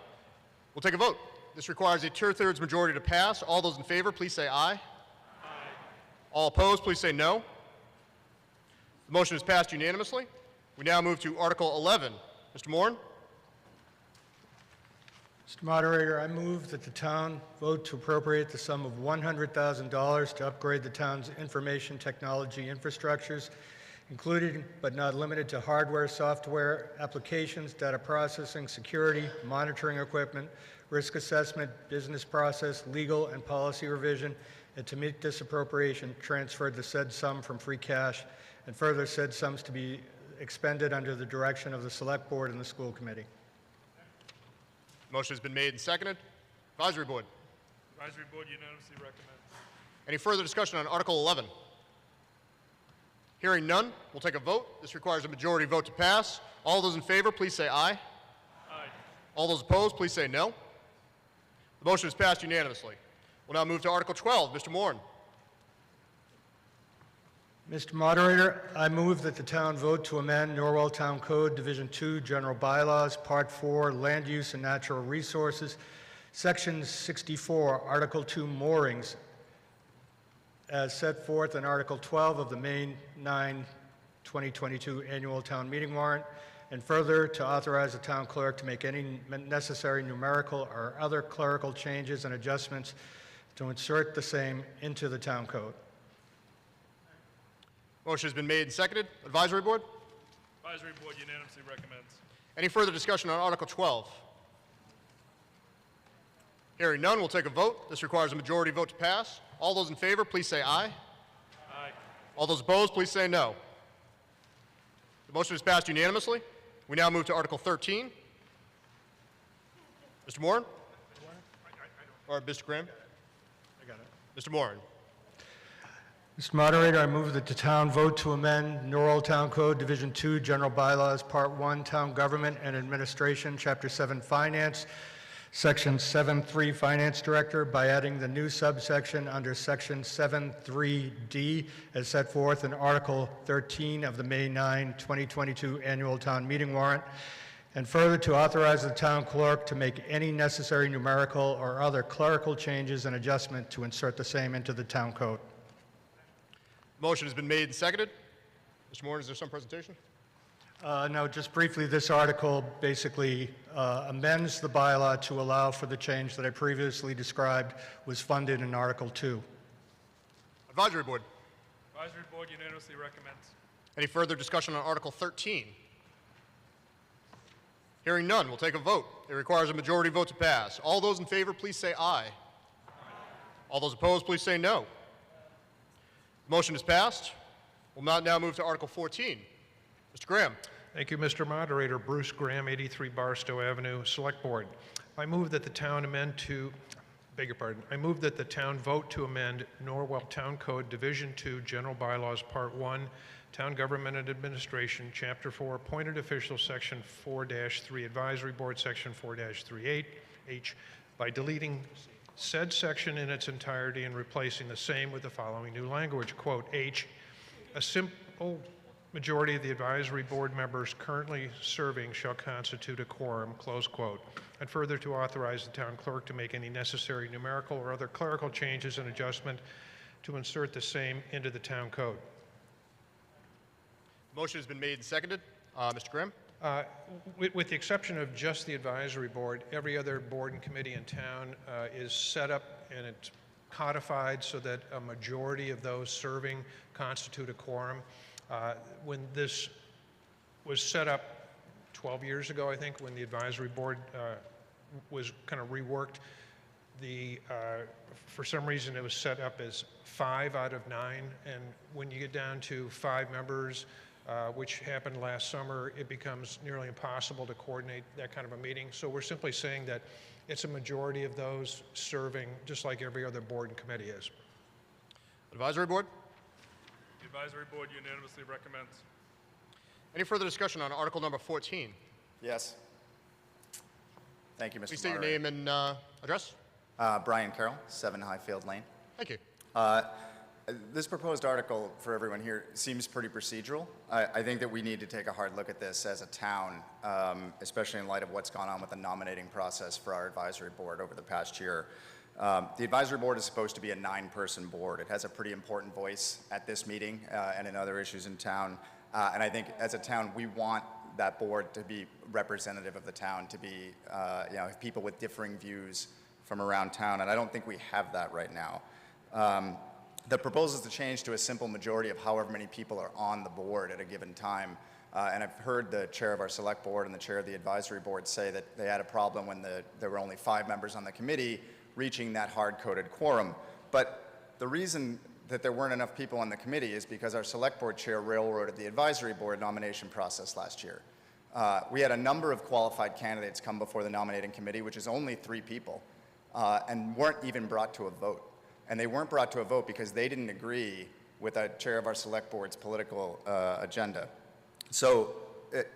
we'll take a vote. This requires a two-thirds majority to pass. All those in favor, please say aye. Aye. All opposed, please say no. The motion is passed unanimously. We now move to Article 11. Mr. Moran? Mr. Moderator, I move that the town vote to appropriate the sum of $100,000 to upgrade the town's information technology infrastructures, including but not limited to hardware, software, applications, data processing, security, monitoring equipment, risk assessment, business process, legal, and policy revision, and to meet this appropriation, transfer the said sum from free cash, and further said sums to be expended under the direction of the Select Board and the School Committee. Motion has been made and seconded. Advisory Board. Advisory Board unanimously recommends. Any further discussion on Article 11? Hearing none, we'll take a vote. This requires a majority vote to pass. All those in favor, please say aye. Aye. All those opposed, please say no. The motion is passed unanimously. We'll now move to Article 12. Mr. Moran. Mr. Moderator, I move that the town vote to amend Norwell Town Code, Division 2, General Bylaws, Part 4, Land Use and Natural Resources, Section 64, Article 2, Moorings, as set forth in Article 12 of the May 9, 2022 Annual Town Meeting warrant, and further to authorize the town clerk to make any necessary numerical or other clerical changes and adjustments to insert the same into the town code. Motion has been made and seconded. Advisory Board. Advisory Board unanimously recommends. Any further discussion on Article 12? Hearing none, we'll take a vote. This requires a majority vote to pass. All those in favor, please say aye. Aye. All those opposed, please say no. The motion is passed unanimously. We now move to Article 13. Mr. Moran? Or Mr. Graham? I got it. Mr. Moran. Mr. Moderator, I move that the town vote to amend Norwell Town Code, Division 2, General Bylaws, Part 1, Town Government and Administration, Chapter 7, Finance, Section 7.3, Finance Director, by adding the new subsection under Section 7.3D as set forth in Article 13 of the May 9, 2022 Annual Town Meeting warrant, and further to authorize the town clerk to make any necessary numerical or other clerical changes and adjustment to insert the same into the town code. Motion has been made and seconded. Mr. Moran, is there some presentation? No, just briefly, this article basically amends the bylaw to allow for the change that I previously described was funded in Article 2. Advisory Board. Advisory Board unanimously recommends. Any further discussion on Article 13? Hearing none, we'll take a vote. It requires a majority vote to pass. All those in favor, please say aye. All those opposed, please say no. The motion is passed. We'll now move to Article 14. Mr. Graham. Thank you, Mr. Moderator. Bruce Graham, 83 Barstow Avenue, Select Board. I move that the town I move that the town vote to amend Norwell Town Code, Division 2, General Bylaws, Part 1, Town Government and Administration, Chapter 4, Appointed Officials, Section 4-3, Advisory Board, Section 4-38H, by deleting said section in its entirety and replacing the same with the following new language, quote, H, a simple majority of the advisory board members currently serving shall constitute a quorum, close quote, and further to authorize the town clerk to make any necessary numerical or other clerical changes and adjustment to insert the same into the town code. Motion has been made and seconded. Mr. Graham? With the exception of just the advisory board, every other board and committee in town is set up and it's codified so that a majority of those serving constitute a quorum. When this was set up 12 years ago, I think, when the advisory board was kind of reworked, for some reason it was set up as 5 out of 9, and when you get down to 5 members, which happened last summer, it becomes nearly impossible to coordinate that kind of a meeting. So we're simply saying that it's a majority of those serving, just like every other board and committee is. Advisory Board? The advisory board unanimously recommends. Any further discussion on Article number 14? Yes. Thank you, Mr. Please state your Moderator. name and address. Brian Carroll, 7 Highfield Lane. Thank you. This proposed article for everyone here seems pretty procedural. I think that we need to take a hard look at this as a town, especially in light of what's gone on with the nominating process for our advisory board over the past year. The advisory board is supposed to be a 9-person board. It has a pretty important voice at this meeting and in other issues in town. And I think as a town, we want that board to be representative of the town, to be people with differing views from around town. And I don't think we have that right now. The proposal is to change to a simple majority of however many people are on the board at a given time. And I've heard the chair of our select board and the chair of the advisory board say that they had a problem when there were only 5 members on the committee reaching that hard-coded quorum. But the reason that there weren't enough people on the committee is because our select board chair railroaded the advisory board nomination process last year. We had a number of qualified candidates come before the nominating committee, which is only 3 people, and weren't even brought to a vote. And they weren't brought to a vote because they didn't agree with the chair of our select board's political agenda. So,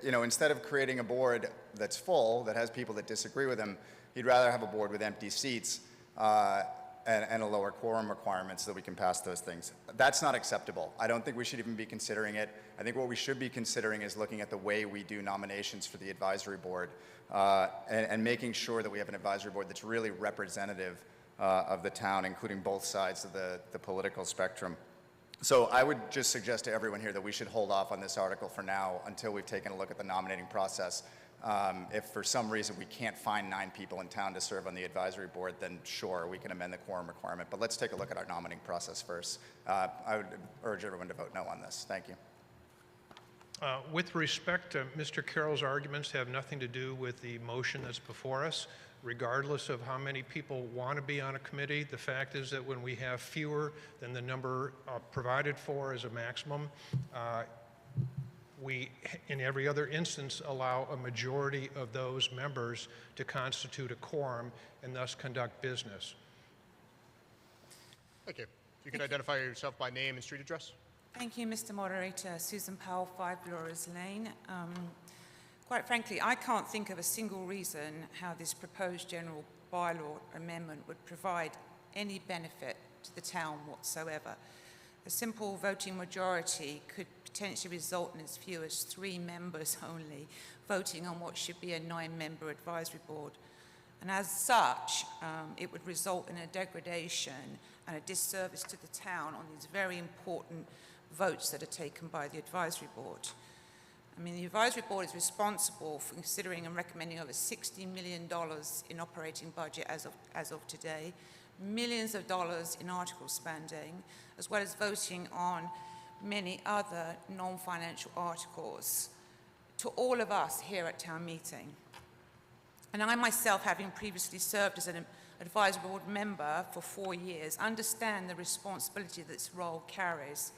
instead of creating a board that's full, that has people that disagree with him, he'd rather have a board with empty seats and a lower quorum requirement so that we can pass those things. That's not acceptable. I don't think we should even be considering it. I think what we should be considering is looking at the way we do nominations for the advisory board and making sure that we have an advisory board that's really representative of the town, including both sides of the political spectrum. So I would just suggest to everyone here that we should hold off on this article for now until we've taken a look at the nominating process. If for some reason we can't find 9 people in town to serve on the advisory board, then sure, we can amend the quorum requirement. But let's take a look at our nominating process first. I would urge everyone to vote no on this. Thank you. With respect to Mr. Carroll's arguments have nothing to do with the motion that's before us. Regardless of how many people want to be on a committee, the fact is that when we have fewer than the number provided for as a maximum, we, in every other instance, allow a majority of those members to constitute a quorum and thus conduct business. Thank you. You can identify yourself by name and street address. Thank you, Mr. Moderator. Susan Powell, 5 Laura's Lane. Quite frankly, I can't think of a single reason how this proposed general bylaw amendment would provide any benefit to the town whatsoever. A simple voting majority could potentially result in as few as 3 members only voting on what should be a 9-member advisory board. And as such, it would result in a degradation and a disservice to the town on these very important votes that are taken by the advisory board. I mean, the advisory board is responsible for considering and recommending over $60 million in operating budget as of today, millions of dollars in article spending, as well as voting on many other non-financial articles to all of us here at town meeting. And I myself, having previously served as an advisory board member for 4 years, understand the responsibility that this role carries.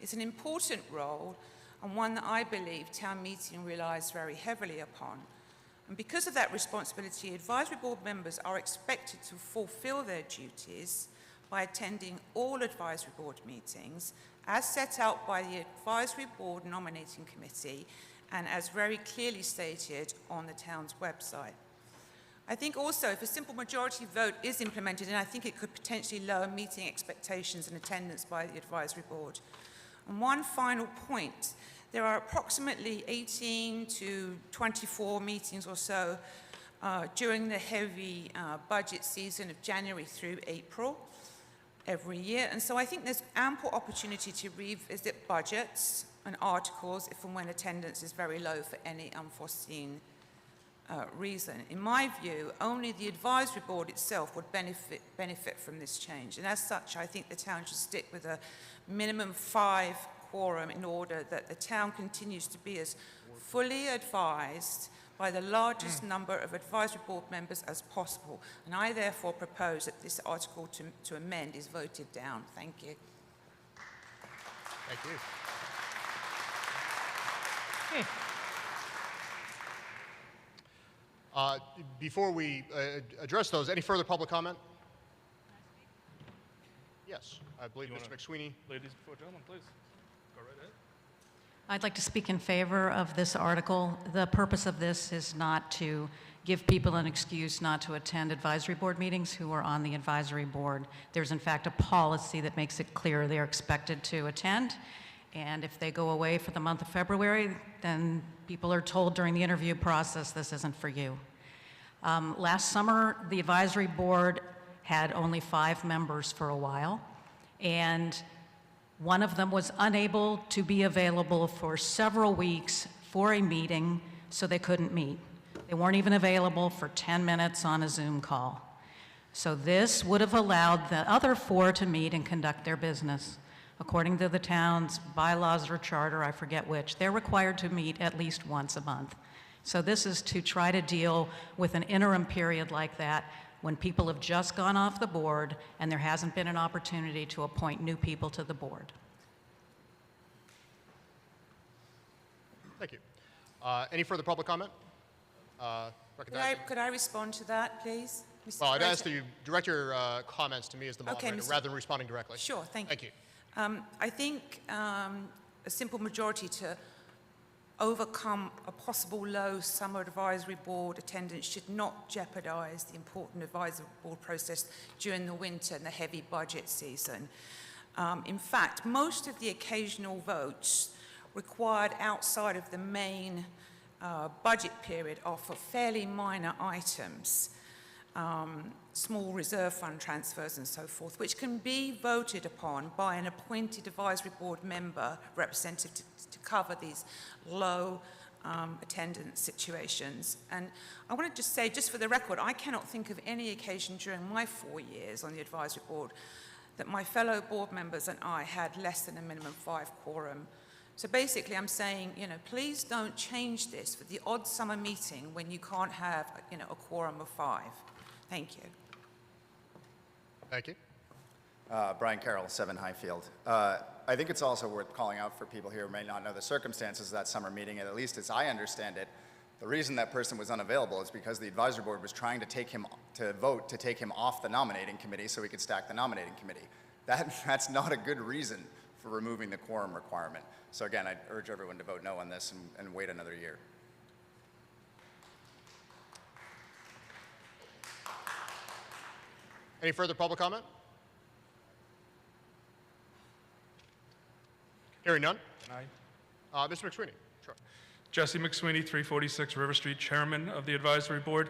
It's an important role, and one that I believe town meeting relies very heavily upon. And because of that responsibility, advisory board members are expected to fulfill their duties by attending all advisory board meetings as set out by the advisory board nominating committee and as very clearly stated on the town's website. I think also if a simple majority vote is implemented, and I think it could potentially lower meeting expectations and attendance by the advisory board. And one final point, there are approximately 18 to 24 meetings or so during the heavy budget season of January through April every year. And so I think there's ample opportunity to revisit budgets and articles if and when attendance is very low for any unforeseen reason. In my view, only the advisory board itself would benefit from this change. And as such, I think the town should stick with a minimum 5 quorum in order that the town continues to be as fully advised by the largest number of advisory board members as possible. And I therefore propose that this article to amend is voted down. Thank you. Thank you. Before we address those, any further public comment? Yes, I believe Mr. McSweeney. Ladies before gentlemen, please. Go right ahead. I'd like to speak in favor of this article. The purpose of this is not to give people an excuse not to attend advisory board meetings who are on the advisory board. There's in fact a policy that makes it clear they're expected to attend. And if they go away for the month of February, then people are told during the interview process, this isn't for you. Last summer, the advisory board had only 5 members for a while, and one of them was unable to be available for several weeks for a meeting, so they couldn't meet. They weren't even available for 10 minutes on a Zoom call. So this would have allowed the other 4 to meet and conduct their business. According to the town's bylaws or charter, I forget which, they're required to meet at least once a month. So this is to try to deal with an interim period like that when people have just gone off the board and there hasn't been an opportunity to appoint new people to the board. Thank you. Any further public comment? Could I respond to that, please? Mr. Well, I'd Fraser? ask that you direct your comments to me as the moderator rather than responding directly. Sure, thank you. I think a simple majority to overcome a possible low summer advisory board attendance should not jeopardize the important advisory board process during the winter and the heavy budget season. In fact, most of the occasional votes required outside of the main budget period are for fairly minor items, small reserve fund transfers and so forth, which can be voted upon by an appointed advisory board member representative to cover these low attendance situations. And I want to just say, just for the record, I cannot think of any occasion during my 4 years on the advisory board that my fellow board members and I had less than a minimum 5 quorum. So basically I'm saying, please don't change this for the odd summer meeting when you can't have, a quorum of 5. Thank you. Thank you. Brian Carroll, 7 Highfield. I think it's also worth calling out for people here who may not know the circumstances of that summer meeting, and at least as I understand it, the reason that person was unavailable is because the advisory board was trying to vote to take him off the nominating committee so we could stack the nominating committee. That's not a good reason for removing the quorum requirement. So again, I'd urge everyone to vote no on this and wait another year. Any further public comment? Hearing none. Mr. McSweeney. Sure. Jesse McSweeney, 346 River Street, Chairman of the Advisory Board.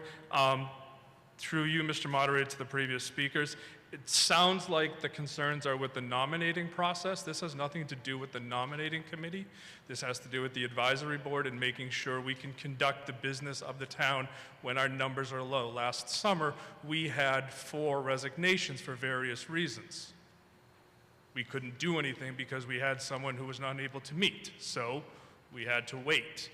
Through you, Mr. Moderator, to the previous speakers, it sounds like the concerns are with the nominating process. This has nothing to do with the nominating committee. This has to do with the advisory board and making sure we can conduct the business of the town when our numbers are low. Last summer, we had 4 resignations for various reasons. We couldn't do anything because we had someone who was not able to meet, so we had to wait.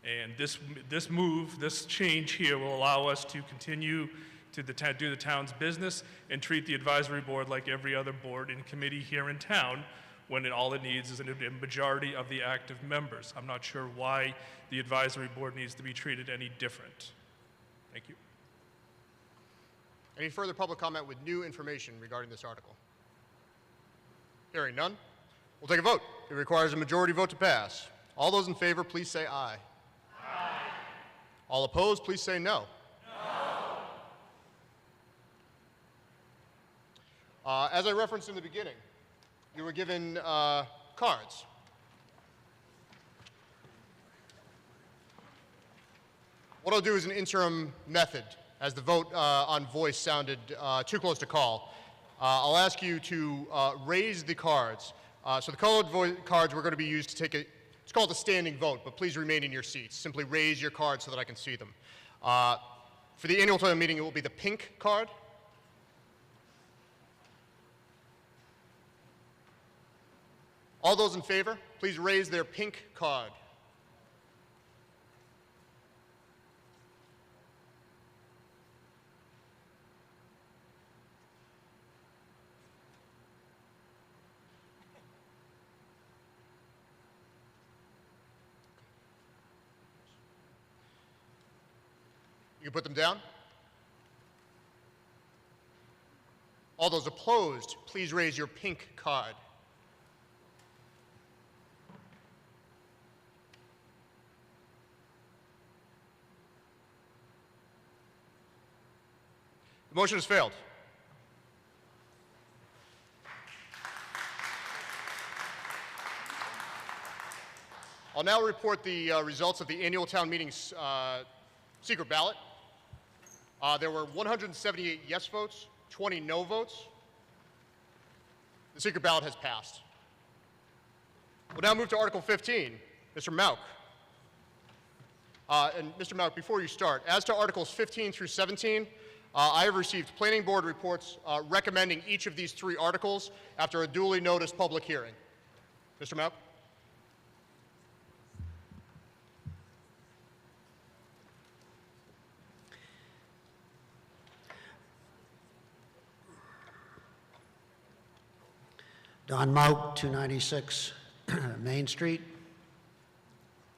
And this change here will allow us to continue to do the town's business and treat the advisory board like every other board and committee here in town when all it needs is a majority of the active members. I'm not sure why the advisory board needs to be treated any different. Thank you. Any further public comment with new information regarding this article? Hearing none, we'll take a vote. It requires a majority vote to pass. All those in favor, please say aye. Aye. All opposed, please say no. As I referenced in the beginning, you were given cards. What I'll do is an interim method, as the vote on voice sounded too close to call. I'll ask you to raise the cards. So the colored cards we're going to be used to take it's called a standing vote, but please remain in your seats. Simply raise your cards so that I can see them. For the annual town meeting, it will be the pink card. All those in favor, please raise their pink card. You can put them down. All those opposed, please raise your pink card. The motion has failed. I'll now report the results of the annual town meeting's secret ballot. There were 178 yes votes, 20 no votes. The secret ballot has passed. We'll now move to Article 15. Mr. Mauk. And Mr. Mauk, before you start, as to Articles 15 through 17, I have received planning board reports recommending each of these three articles after a duly noticed public hearing. Mr. Mauk? Don Mauk, 296 Main Street.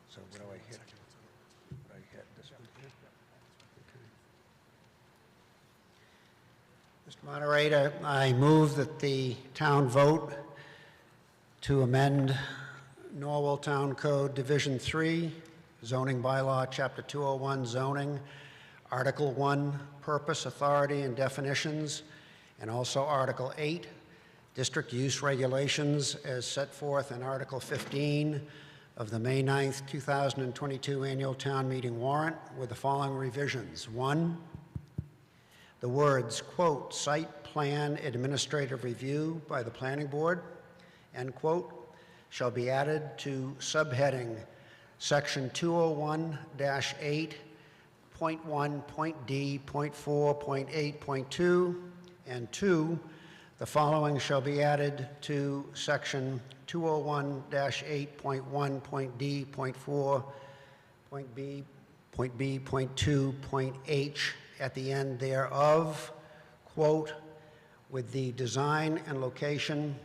So what do I hit? What do I hit? This one here? Okay. Mr. Moderator, I move that the town vote to amend Norwell Town Code Division 3, Zoning Bylaw, Chapter 201, Zoning, Article 1, Purpose, Authority, and Definitions, and also Article 8, District Use Regulations as set forth in Article 15 of the May 9th, 2022 Annual Town Meeting warrant with the following revisions. 1, the words, quote, site plan administrative review by the planning board, end quote, shall be added to subheading section 201-8.1.d.4.8.2, and 2, the following shall be added to section 201-8.1.d.4.b.2.h at the end thereof, quote, with the design and location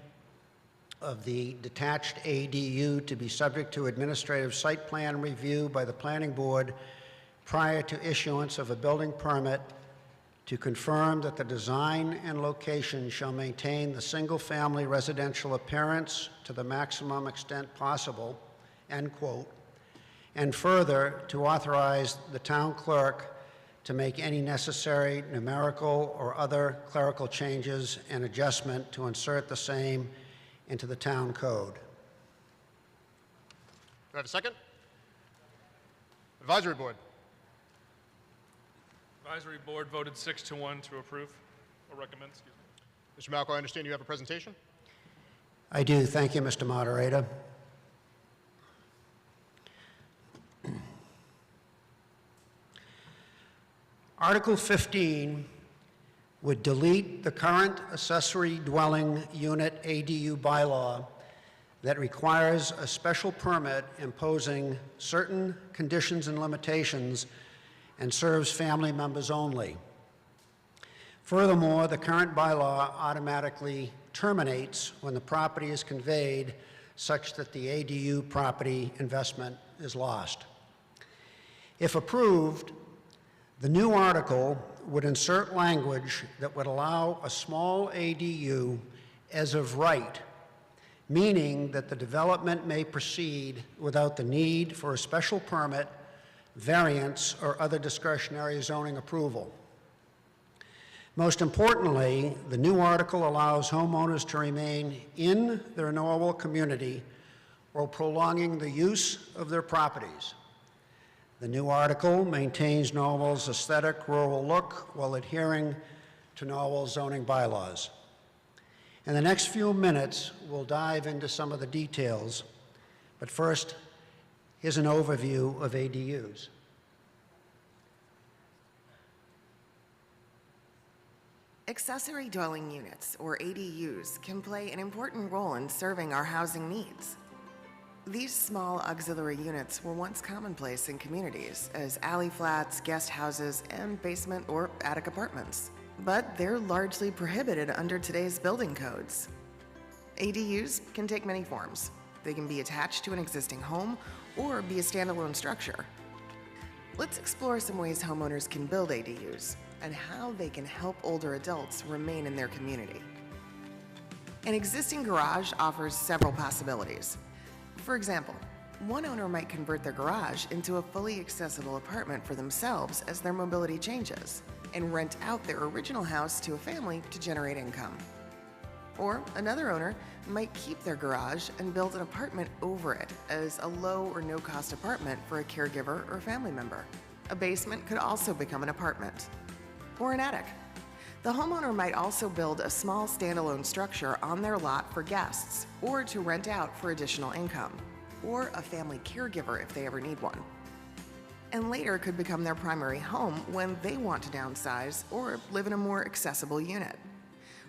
of the detached ADU to be subject to administrative site plan review by the planning board prior to issuance of a building permit to confirm that the design and location shall maintain the single-family residential appearance to the maximum extent possible, end quote, and further, to authorize the town clerk to make any necessary numerical or other clerical changes and adjustment to insert the same into the town code. Do I have a second? Advisory Board. Advisory Board voted 6-1 to approve, or recommend, excuse me. Mr. Malco, I understand you have a presentation? I do. Thank you, Mr. Moderator. Article 15 would delete the current accessory dwelling unit ADU bylaw that requires a special permit imposing certain conditions and limitations and serves family members only. Furthermore, the current bylaw automatically terminates when the property is conveyed such that the ADU property investment is lost. If approved, the new article would insert language that would allow a small ADU as of right, meaning that the development may proceed without the need for a special permit, variance, or other discretionary zoning approval. Most importantly, the new article allows homeowners to remain in their Norwell community while prolonging the use of their properties. The new article maintains Norwell's aesthetic rural look while adhering to Norwell's zoning bylaws. In the next few minutes, we'll dive into some of the details, but first, here's an overview of ADUs. Accessory dwelling units, or ADUs, can play an important role in serving our housing needs. These small auxiliary units were once commonplace in communities as alley flats, guest houses, and basement or attic apartments. But they're largely prohibited under today's building codes. ADUs can take many forms. They can be attached to an existing home or be a standalone structure. Let's explore some ways homeowners can build ADUs and how they can help older adults remain in their community. An existing garage offers several possibilities. For example, one owner might convert their garage into a fully accessible apartment for themselves as their mobility changes, and rent out their original house to a family to generate income. Or another owner might keep their garage and build an apartment over it as a low or no-cost apartment for a caregiver or family member. A basement could also become an apartment. Or an attic. The homeowner might also build a small standalone structure on their lot for guests, or to rent out for additional income, or a family caregiver if they ever need one. And later could become their primary home when they want to downsize or live in a more accessible unit.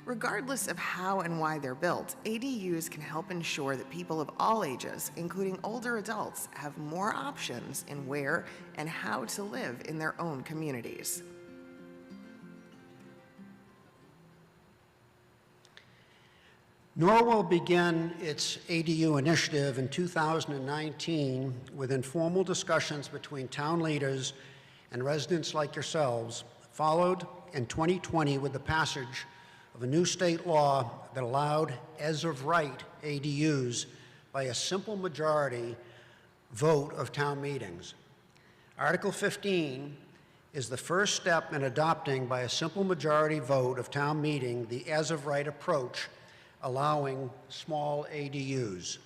Regardless of how and why they're built, ADUs can help ensure that people of all ages, including older adults, have more options in where and how to live in their own communities. Norwell began its ADU initiative in 2019 with informal discussions between town leaders and residents like yourselves, followed in 2020 with the passage of a new state law that allowed as-of-right ADUs by a simple majority vote of town meetings. Article 15 is the first step in adopting by a simple majority vote of town meeting the as-of-right approach, allowing small ADUs.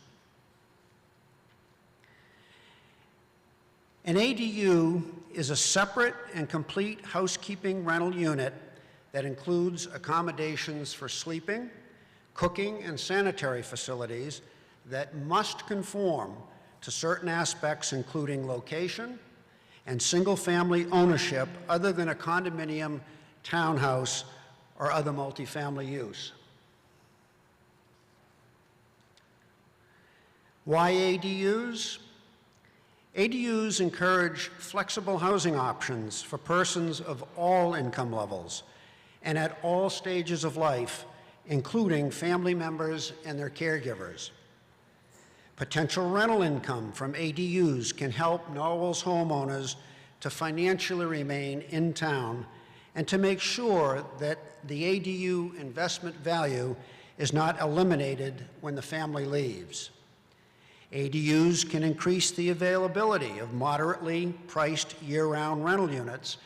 An ADU is a separate and complete housekeeping rental unit that includes accommodations for sleeping, cooking, and sanitary facilities that must conform to certain aspects including location and single-family ownership other than a condominium, townhouse, or other multifamily use. Why ADUs? ADUs encourage flexible housing options for persons of all income levels and at all stages of life, including family members and their caregivers. Potential rental income from ADUs can help Norwell's homeowners to financially remain in town and to make sure that the ADU investment value is not eliminated when the family leaves. ADUs can increase the availability of moderately priced year-round rental units,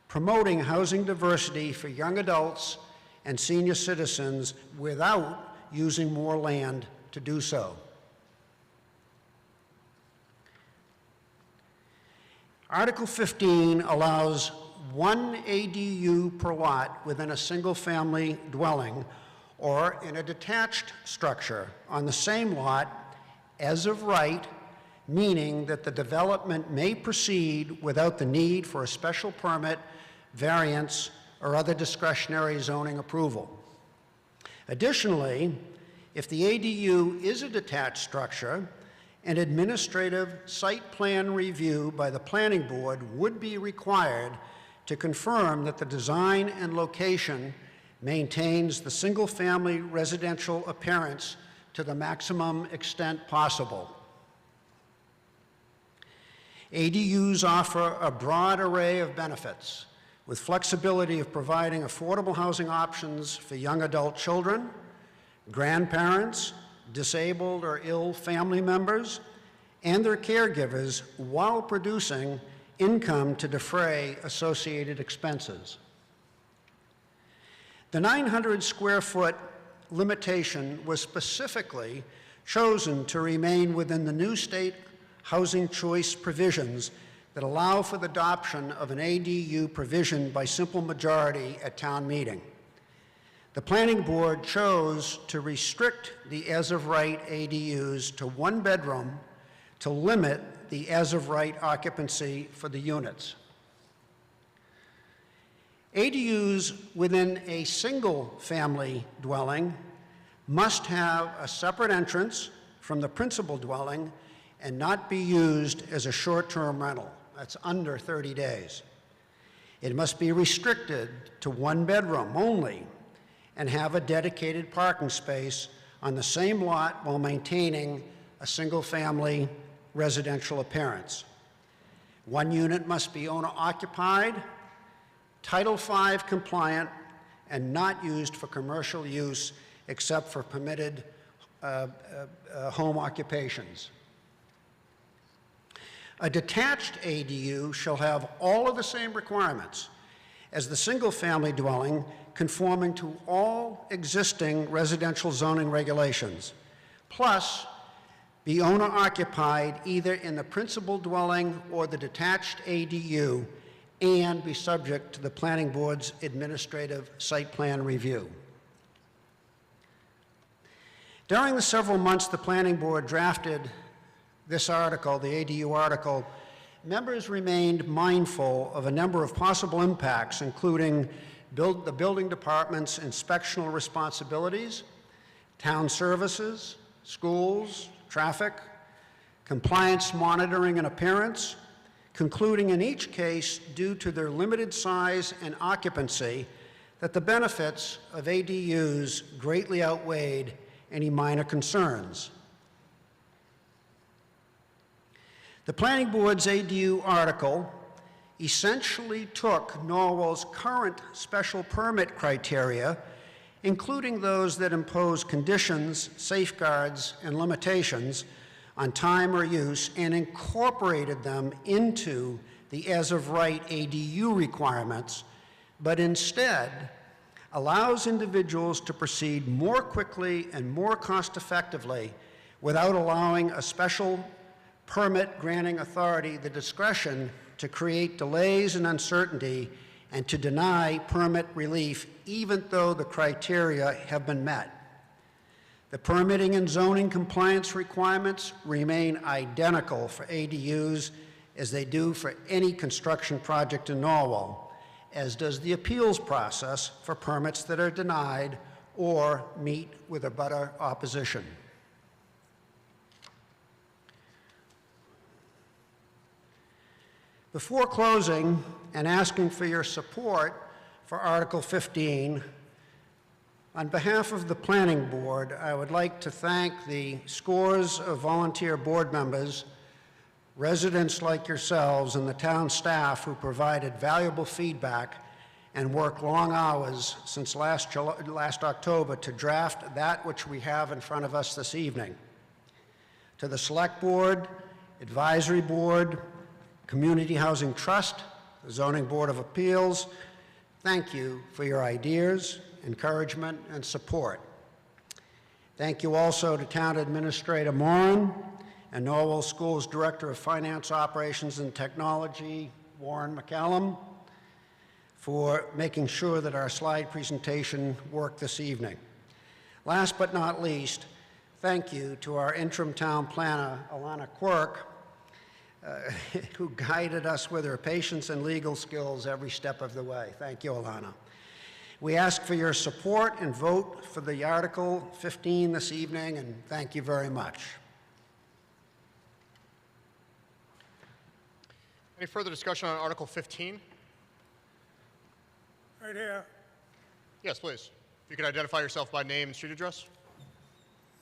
promoting housing diversity for young adults and senior citizens without using more land to do so. Article 15 allows one ADU per lot within a single-family dwelling or in a detached structure on the same lot as of right, meaning that the development may proceed without the need for a special permit, variance, or other discretionary zoning approval. Additionally, if the ADU is a detached structure, an administrative site plan review by the planning board would be required to confirm that the design and location maintains the single-family residential appearance to the maximum extent possible. ADUs offer a broad array of benefits, with flexibility of providing affordable housing options for young adult children, grandparents, disabled or ill family members, and their caregivers while producing income to defray associated expenses. The 900 square foot limitation was specifically chosen to remain within the new state housing choice provisions that allow for the adoption of an ADU provision by simple majority at town meeting. The planning board chose to restrict the as-of-right ADUs to one bedroom to limit the as-of-right occupancy for the units. ADUs within a single-family dwelling must have a separate entrance from the principal dwelling and not be used as a short-term rental. That's under 30 days. It must be restricted to one bedroom only and have a dedicated parking space on the same lot while maintaining a single-family residential appearance. One unit must be owner-occupied, Title V compliant, and not used for commercial use except for permitted home occupations. A detached ADU shall have all of the same requirements as the single-family dwelling, conforming to all existing residential zoning regulations, plus be owner-occupied either in the principal dwelling or the detached ADU, and be subject to the Planning Board's administrative site plan review. During the several months the Planning Board drafted this article, the ADU article, members remained mindful of a number of possible impacts, including the building department's inspectional responsibilities, town services, schools, traffic, compliance monitoring and appearance, concluding in each case, due to their limited size and occupancy, that the benefits of ADUs greatly outweighed any minor concerns. The Planning Board's ADU article essentially took Norwell's current special permit criteria, including those that impose conditions, safeguards, and limitations on time or use, and incorporated them into the as-of-right ADU requirements, but instead allows individuals to proceed more quickly and more cost-effectively without allowing a special permit granting authority the discretion to create delays and uncertainty and to deny permit relief even though the criteria have been met. The permitting and zoning compliance requirements remain identical for ADUs as they do for any construction project in Norwell, as does the appeals process for permits that are denied or meet with abutter opposition. Before closing and asking for your support for Article 15, on behalf of the Planning Board, I would like to thank the scores of volunteer board members, residents like yourselves, and the town staff who provided valuable feedback and worked long hours since last October to draft that which we have in front of us this evening. To the Select Board, Advisory Board, Community Housing Trust, the Zoning Board of Appeals, thank you for your ideas, encouragement, and support. Thank you also to Town Administrator Moran and Norwell School's Director of Finance Operations and Technology, Warren McCallum, for making sure that our slide presentation worked this evening. Last but not least, thank you to our interim town planner, Alana Quirk, who guided us with her patience and legal skills every step of the way. Thank you, Alana. We ask for your support and vote for the Article 15 this evening, and thank you very much. Any further discussion on Article 15? Right here. Yes, please. If you could identify yourself by name and street address.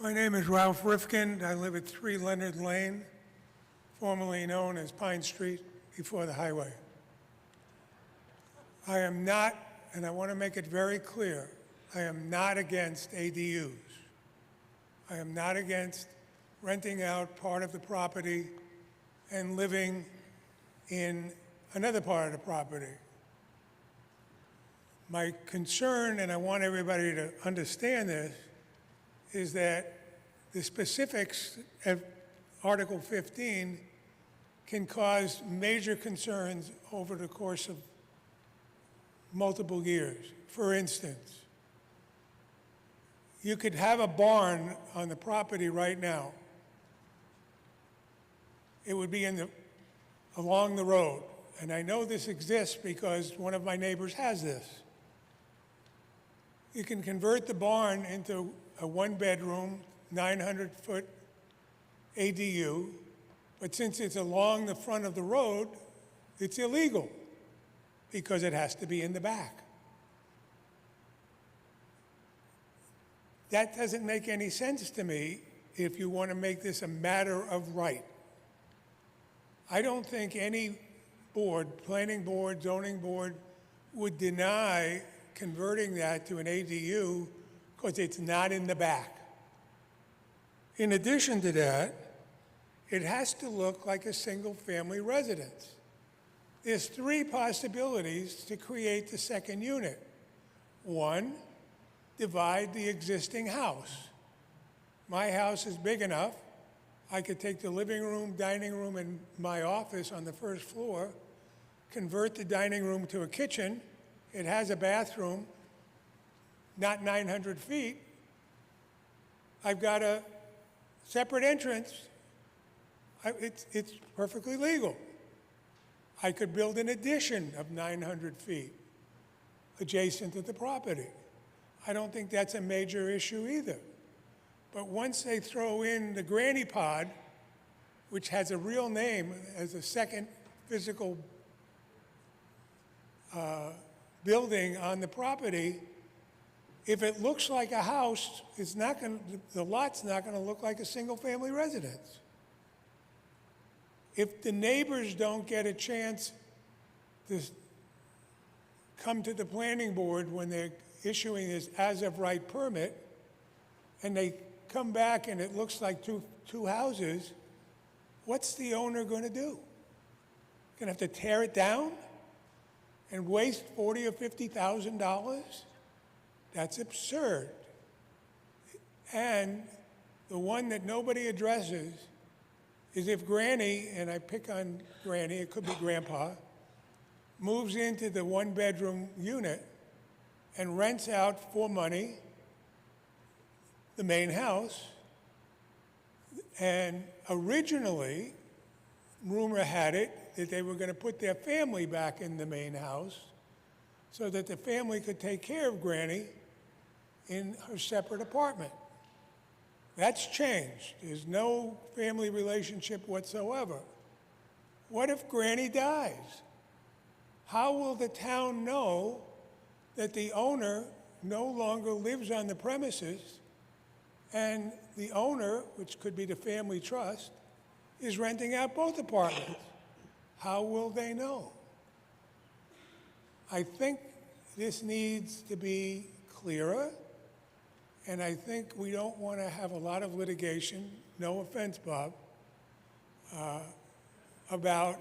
My name is Ralph Rifkin. I live at 3 Leonard Lane, formerly known as Pine Street before the highway. I am not, and I want to make it very clear, I am not against ADUs. I am not against renting out part of the property and living in another part of the property. My concern, and I want everybody to understand this, is that the specifics of Article 15 can cause major concerns over the course of multiple years. For instance, you could have a barn on the property right now. It would be along the road. And I know this exists because one of my neighbors has this. You can convert the barn into a 1-bedroom, 900-foot ADU, but since it's along the front of the road, it's illegal because it has to be in the back. That doesn't make any sense to me if you want to make this a matter of right. I don't think any board, planning board, zoning board, would deny converting that to an ADU because it's not in the back. In addition to that, it has to look like a single-family residence. There's three possibilities to create the second unit. One, divide the existing house. My house is big enough, I could take the living room, dining room, and my office on the first floor, convert the dining room to a kitchen. It has a bathroom, not 900 feet. I've got a separate entrance. It's perfectly legal. I could build an addition of 900 feet adjacent to the property. I don't think that's a major issue either. But once they throw in the granny pod, which has a real name as a second physical building on the property, if it looks like a house, it's not going the lot's not going to look like a single-family residence. If the neighbors don't get a chance to come to the planning board when they're issuing this as-of-right permit, and they come back and it looks like two houses, what's the owner going to do? Going to have to tear it down and waste $40,000 or $50,000? That's absurd. And the one that nobody addresses is if Granny, and I pick on Granny, it could be Grandpa, moves into the one-bedroom unit and rents out for money the main house. And originally, rumor had it that they were going to put their family back in the main house so that the family could take care of Granny in her separate apartment. That's changed. There's no family relationship whatsoever. What if Granny dies? How will the town know that the owner no longer lives on the premises and the owner, which could be the family trust, is renting out both apartments? How will they know? I think this needs to be clearer, and I think we don't want to have a lot of litigation, no offense, Bob, about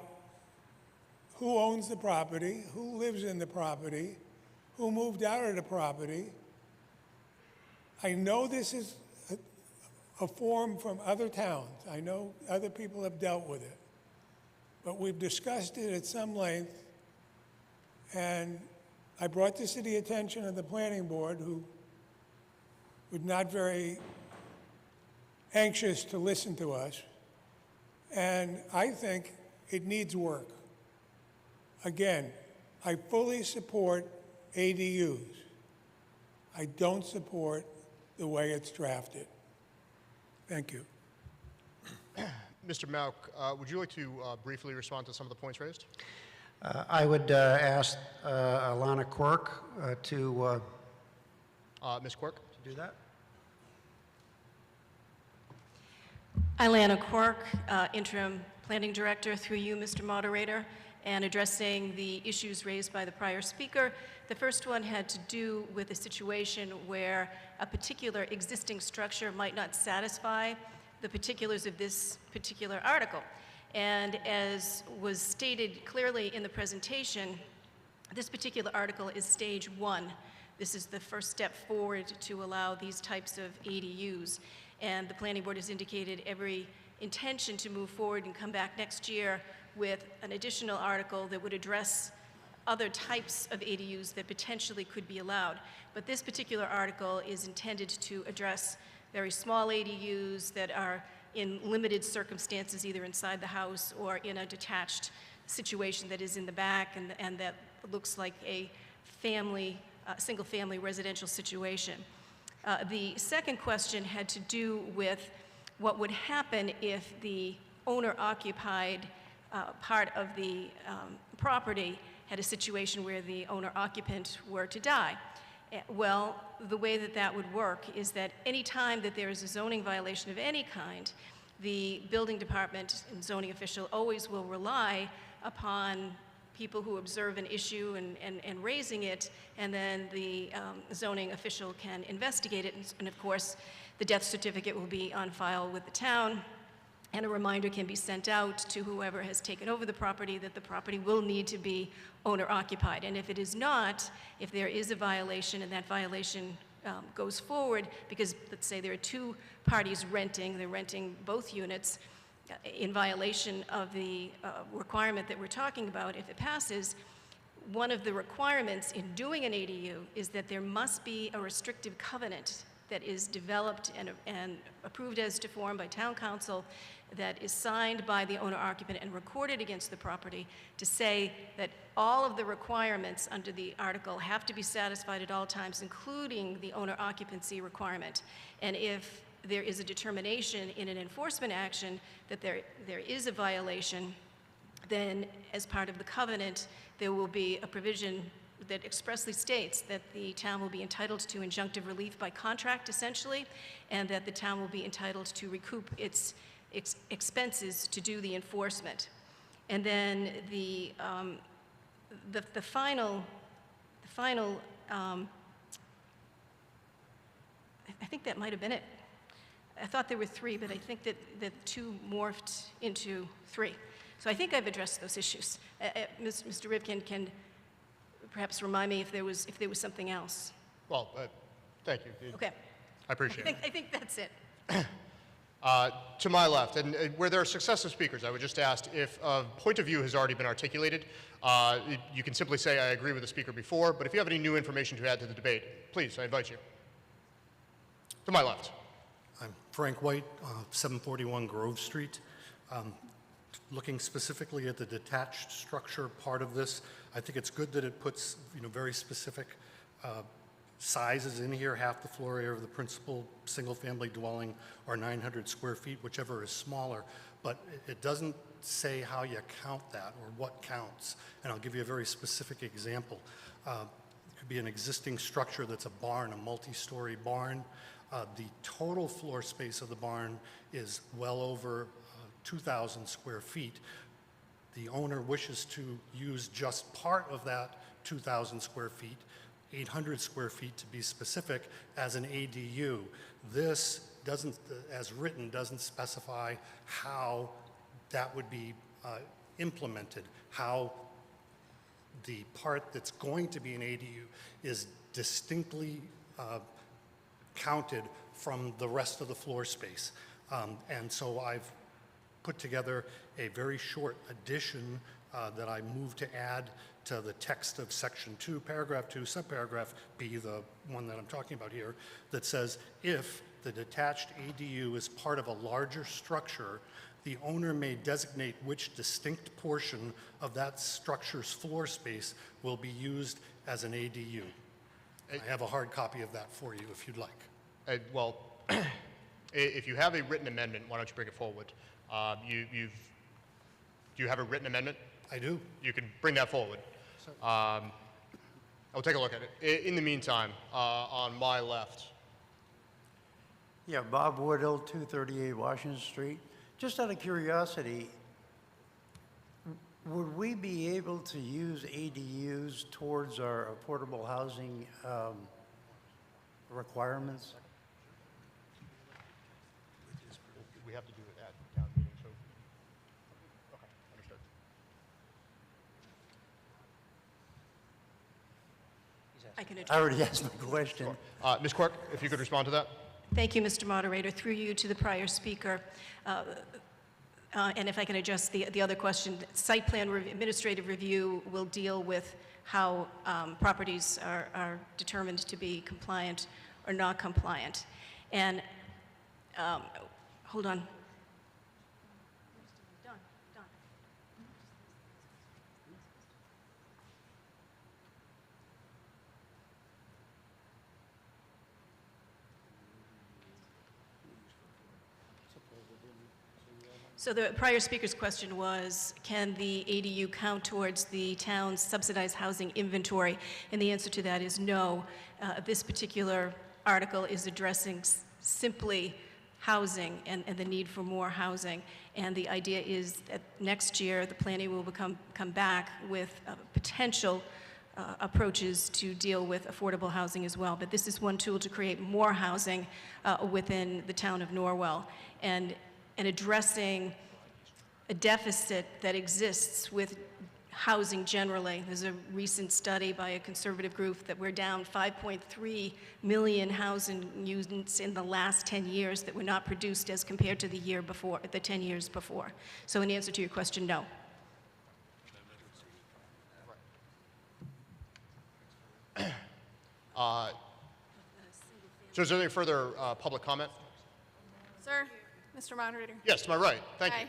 who owns the property, who lives in the property, who moved out of the property. I know this is a form from other towns. I know other people have dealt with it. But we've discussed it at some length, and I brought this to the attention of the planning board, who was not very anxious to listen to us. And I think it needs work. Again, I fully support ADUs. I don't support the way it's drafted. Thank you. Mr. Mauk, would you like to briefly respond to some of the points raised? I would ask Alana Quirk to... Ms. Quirk? To do that. Ilana Quirk, Interim Planning Director, through you, Mr. Moderator, and addressing the issues raised by the prior speaker. The first one had to do with a situation where a particular existing structure might not satisfy the particulars of this particular article. And as was stated clearly in the presentation, this particular article is stage one. This is the first step forward to allow these types of ADUs. And the planning board has indicated every intention to move forward and come back next year with an additional article that would address other types of ADUs that potentially could be allowed. But this particular article is intended to address very small ADUs that are in limited circumstances, either inside the house or in a detached situation that is in the back and that looks like a family, single-family residential situation. The second question had to do with what would happen if the owner-occupied part of the property had a situation where the owner-occupant were to die. Well, the way that that would work is that any time that there is a zoning violation of any kind, the building department and zoning official always will rely upon people who observe an issue and raising it, and then the zoning official can investigate it. And of course, the death certificate will be on file with the town, and a reminder can be sent out to whoever has taken over the property that the property will need to be owner-occupied. And if it is not, if there is a violation and that violation goes forward, because let's say there are two parties renting, they're renting both units in violation of the requirement that we're talking about, if it passes, one of the requirements in doing an ADU is that there must be a restrictive covenant that is developed and approved as to form by town council, that is signed by the owner-occupant and recorded against the property to say that all of the requirements under the article have to be satisfied at all times, including the owner-occupancy requirement. And if there is a determination in an enforcement action that there is a violation, then as part of the covenant, there will be a provision that expressly states that the town will be entitled to injunctive relief by contract, essentially, and that the town will be entitled to recoup its expenses to do the enforcement. And then the final, I think that might have been it. I thought there were three, but I think that two morphed into three. So I think I've addressed those issues. Mr. Rivkin can perhaps remind me if there was something else. Well, thank you. Okay. I appreciate it. I think that's it. To my left, and where there are successive speakers, I would just ask if a point of view has already been articulated, you can simply say, I agree with the speaker before, but if you have any new information to add to the debate, please, I invite you. To my left. I'm Frank White, 741 Grove Street. Looking specifically at the detached structure part of this, I think it's good that it puts very specific sizes in here. Half the floor area of the principal single-family dwelling or 900 square feet, whichever is smaller. But it doesn't say how you count that or what counts. And I'll give you a very specific example. It could be an existing structure that's a barn, a multi-story barn. The total floor space of the barn is well over 2,000 square feet. The owner wishes to use just part of that 2,000 square feet, 800 square feet to be specific, as an ADU. This doesn't, as written, doesn't specify how that would be implemented, how the part that's going to be an ADU is distinctly counted from the rest of the floor space. And so I've put together a very short addition that I moved to add to the text of Section 2, Paragraph 2, Subparagraph B, the one that I'm talking about here, that says if the detached ADU is part of a larger structure, the owner may designate which distinct portion of that structure's floor space will be used as an ADU. I have a hard copy of that for you if you'd like. Well, if you have a written amendment, why don't you bring it forward? Do you have a written amendment? I do. You can bring that forward. I'll take a look at it. In the meantime, on my left. Yeah, Bob Woodhill, 238 Washington Street. Just out of curiosity, would we be able to use ADUs towards our affordable housing requirements? We have to do it at town meeting, so, okay, understood. I already asked my question. Sure. Ms. Quirk, if you could respond to that. Thank you, Mr. Moderator. Through you to the prior speaker. And if I can address the other question, site plan administrative review will deal with how properties are determined to be compliant or not compliant. And hold on. So the prior speaker's question was, can the ADU count towards the town's subsidized housing inventory? And the answer to that is no. This particular article is addressing simply housing and the need for more housing. And the idea is that next year, the planning will come back with potential approaches to deal with affordable housing as well. But this is one tool to create more housing within the town of Norwell and addressing a deficit that exists with housing generally. There's a recent study by a conservative group that we're down 5.3 million housing units in the last 10 years that were not produced as compared to the 10 years before. So in answer to your question, no. So is there any further public comment? Sir, Mr. Moderator. Yes, to my right. Thank Hi. you.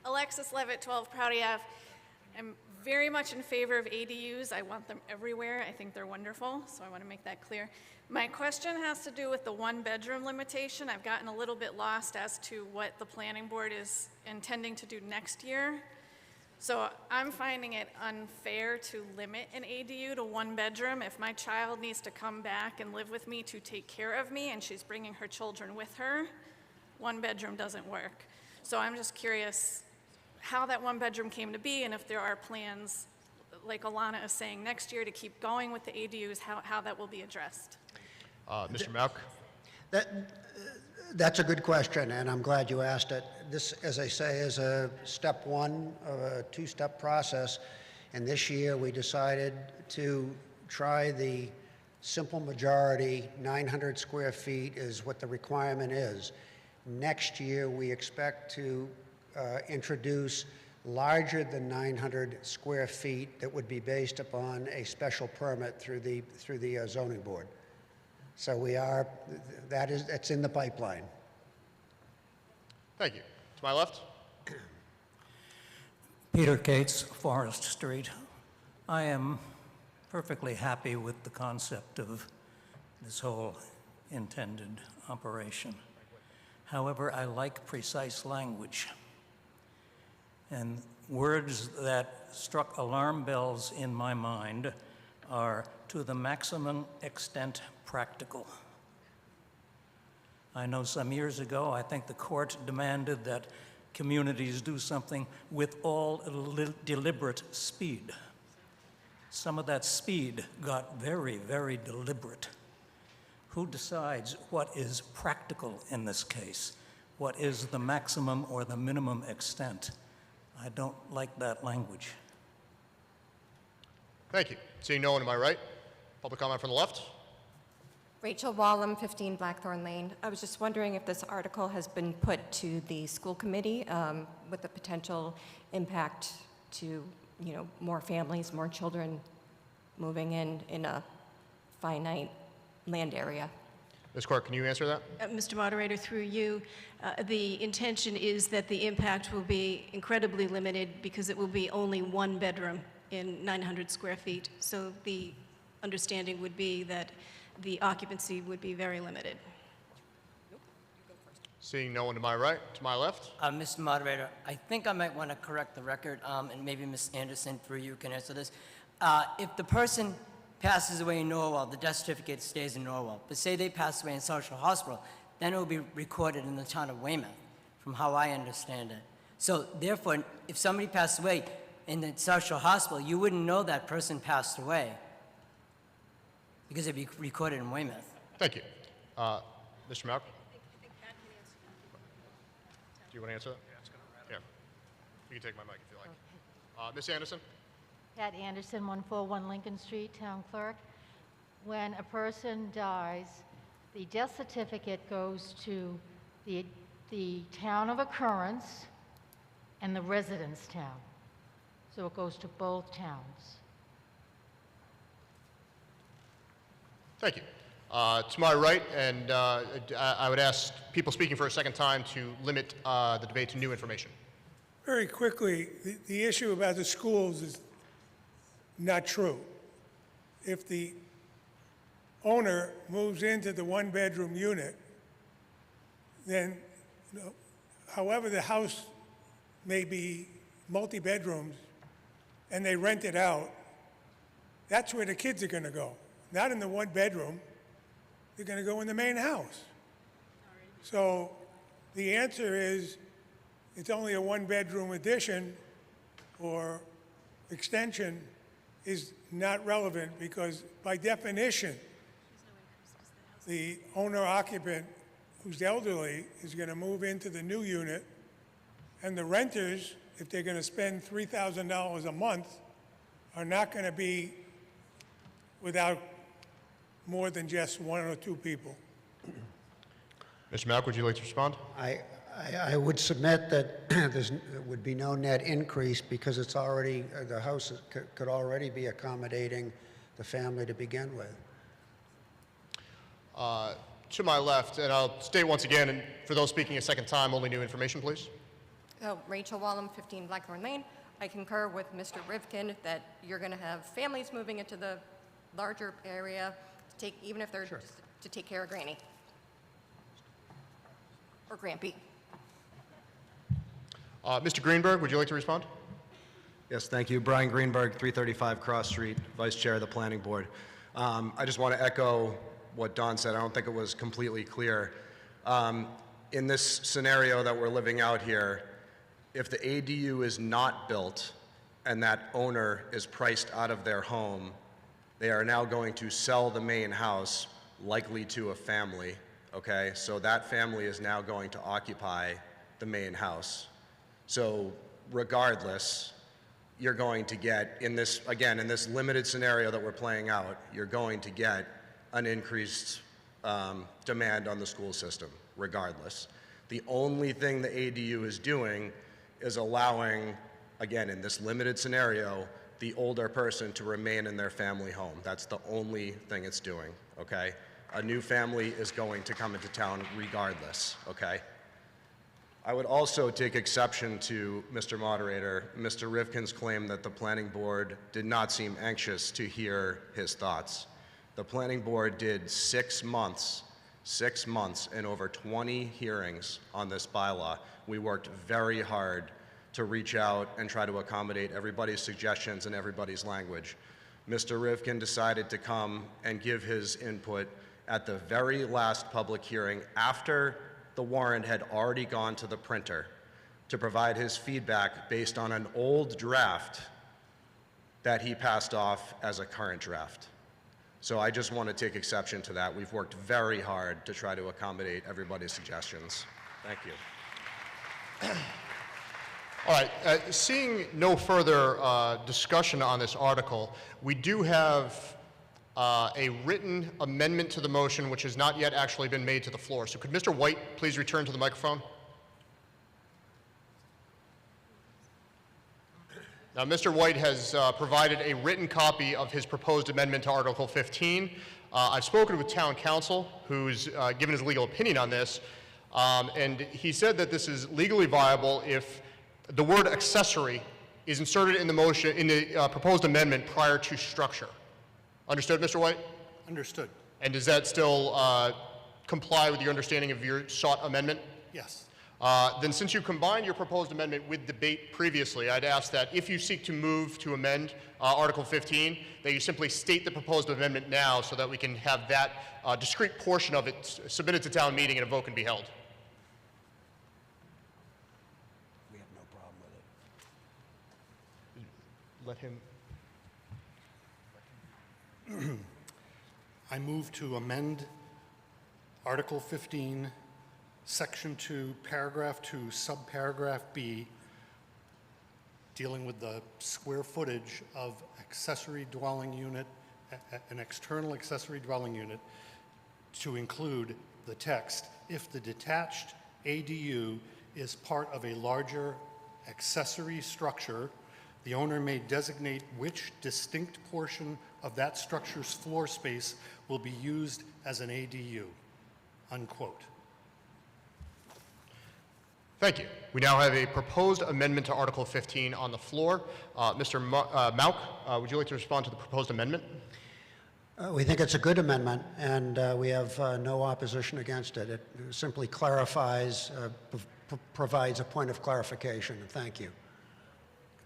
Alexis Levitt, 12 Prouty Ave. I'm very much in favor of ADUs. I want them everywhere. I think they're wonderful, so I want to make that clear. My question has to do with the one-bedroom limitation. I've gotten a little bit lost as to what the planning board is intending to do next year. So I'm finding it unfair to limit an ADU to one bedroom. If my child needs to come back and live with me to take care of me and she's bringing her children with her, one bedroom doesn't work. So I'm just curious how that one bedroom came to be and if there are plans, like Alana is saying, next year to keep going with the ADUs, how that will be addressed. Mr. Mauk? That's a good question, and I'm glad you asked it. This, as I say, is a step one of a two-step process, and this year we decided to try the simple majority. 900 square feet is what the requirement is. Next year, we expect to introduce larger than 900 square feet that would be based upon a special permit through the zoning board. So that's in the pipeline. Thank you. To my left? Peter Cates, Forest Street. I am perfectly happy with the concept of this whole intended operation. However, I like precise language. And words that struck alarm bells in my mind are to the maximum extent practical. I know some years ago, I think the court demanded that communities do something with all deliberate speed. Some of that speed got very, very deliberate. Who decides what is practical in this case? What is the maximum or the minimum extent? I don't like that language. Thank you. Seeing no one to my right. Public comment from the left. Rachel Wallem, 15 Blackthorn Lane. I was just wondering if this article has been put to the school committee with the potential impact to, more families, more children moving in a finite land area. Ms. Clark, can you answer that? Mr. Moderator, through you, the intention is that the impact will be incredibly limited because it will be only one bedroom in 900 square feet. So the understanding would be that the occupancy would be very limited. Seeing no one to my right, to my left. Mr. Moderator, I think I might want to correct the record, and maybe Ms. Anderson, through you, can answer this. If the person passes away in Norwell, the death certificate stays in Norwell. But say they pass away in Social Hospital, then it will be recorded in the town of Weymouth, from how I understand it. So therefore, if somebody passed away in the Social Hospital, you wouldn't know that person passed away because it'd be recorded in Weymouth. Thank you. Mr. Mauk? Do you want to answer that? Yeah. You can take my mic if you like. Ms. Anderson? Pat Anderson, 141 Lincoln Street, Town Clerk. When a person dies, the death certificate goes to the town of occurrence and the residence town. So it goes to both towns. Thank you. To my right, and I would ask people speaking for a second time to limit the debate to new information. Very quickly, the issue about the schools is not true. If the owner moves into the one-bedroom unit, then however the house may be multi-bedrooms and they rent it out, that's where the kids are going to go. Not in the one bedroom, they're going to go in the main house. So the answer is it's only a one-bedroom addition or extension is not relevant because by definition, the owner-occupant who's elderly is going to move into the new unit, and the renters, if they're going to spend $3,000 a month, are not going to be without more than just one or two people. Mr. Malk, would you like to respond? I would submit that there would be no net increase because it's already, the house could already be accommodating the family to begin with. To my left, and I'll state once again, and for those speaking a second time, only new information, please. Rachel Wallem, 15 Blackthorn Lane. I concur with Mr. Rivkin that you're going to have families moving into the larger area, to take, even if they're just to take care of Granny or Grampy. Mr. Greenberg, would you like to respond? Yes, thank you. Brian Greenberg, 335 Cross Street, Vice Chair of the Planning Board. I just want to echo what Don said. I don't think it was completely clear. In this scenario that we're living out here, if the ADU is not built and that owner is priced out of their home, they are now going to sell the main house, likely to a family, okay? So that family is now going to occupy the main house. So regardless, you're going to get, in this, again, in this limited scenario that we're playing out, you're going to get an increased demand on the school system, regardless. The only thing the ADU is doing is allowing, again, in this limited scenario, the older person to remain in their family home. That's the only thing it's doing, okay? A new family is going to come into town regardless, okay? I would also take exception to, Mr. Moderator, Mr. Rivkin's claim that the Planning Board did not seem anxious to hear his thoughts. The Planning Board did 6 months and over 20 hearings on this bylaw. We worked very hard to reach out and try to accommodate everybody's suggestions and everybody's language. Mr. Rivkin decided to come and give his input at the very last public hearing after the warrant had already gone to the printer to provide his feedback based on an old draft that he passed off as a current draft. So I just want to take exception to that. We've worked very hard to try to accommodate everybody's suggestions. Thank you. All right, seeing no further discussion on this article, we do have a written amendment to the motion which has not yet actually been made to the floor. So could Mr. White please return to the microphone? Now, Mr. White has provided a written copy of his proposed amendment to Article 15. I've spoken with town council, who's given his legal opinion on this, and he said that this is legally viable if the word accessory is inserted in the motion, in the proposed amendment prior to structure. Understood, Mr. White? Understood. And does that still comply with your understanding of your sought amendment? Yes. Then since you combined your proposed amendment with debate previously, I'd ask that if you seek to move to amend Article 15, that you simply state the proposed amendment now so that we can have that discrete portion of it submitted to town meeting and a vote can be held. We have no problem with it. Let him. I move to amend Article 15, Section 2, Paragraph 2, Subparagraph B, dealing with the square footage of accessory dwelling unit, an external accessory dwelling unit, to include the text, if the detached ADU is part of a larger accessory structure, the owner may designate which distinct portion of that structure's floor space will be used as an ADU, unquote. Thank you. We now have a proposed amendment to Article 15 on the floor. Mr. Malk, would you like to respond to the proposed amendment? We think it's a good amendment, and we have no opposition against it. It simply clarifies, provides a point of clarification. Thank you.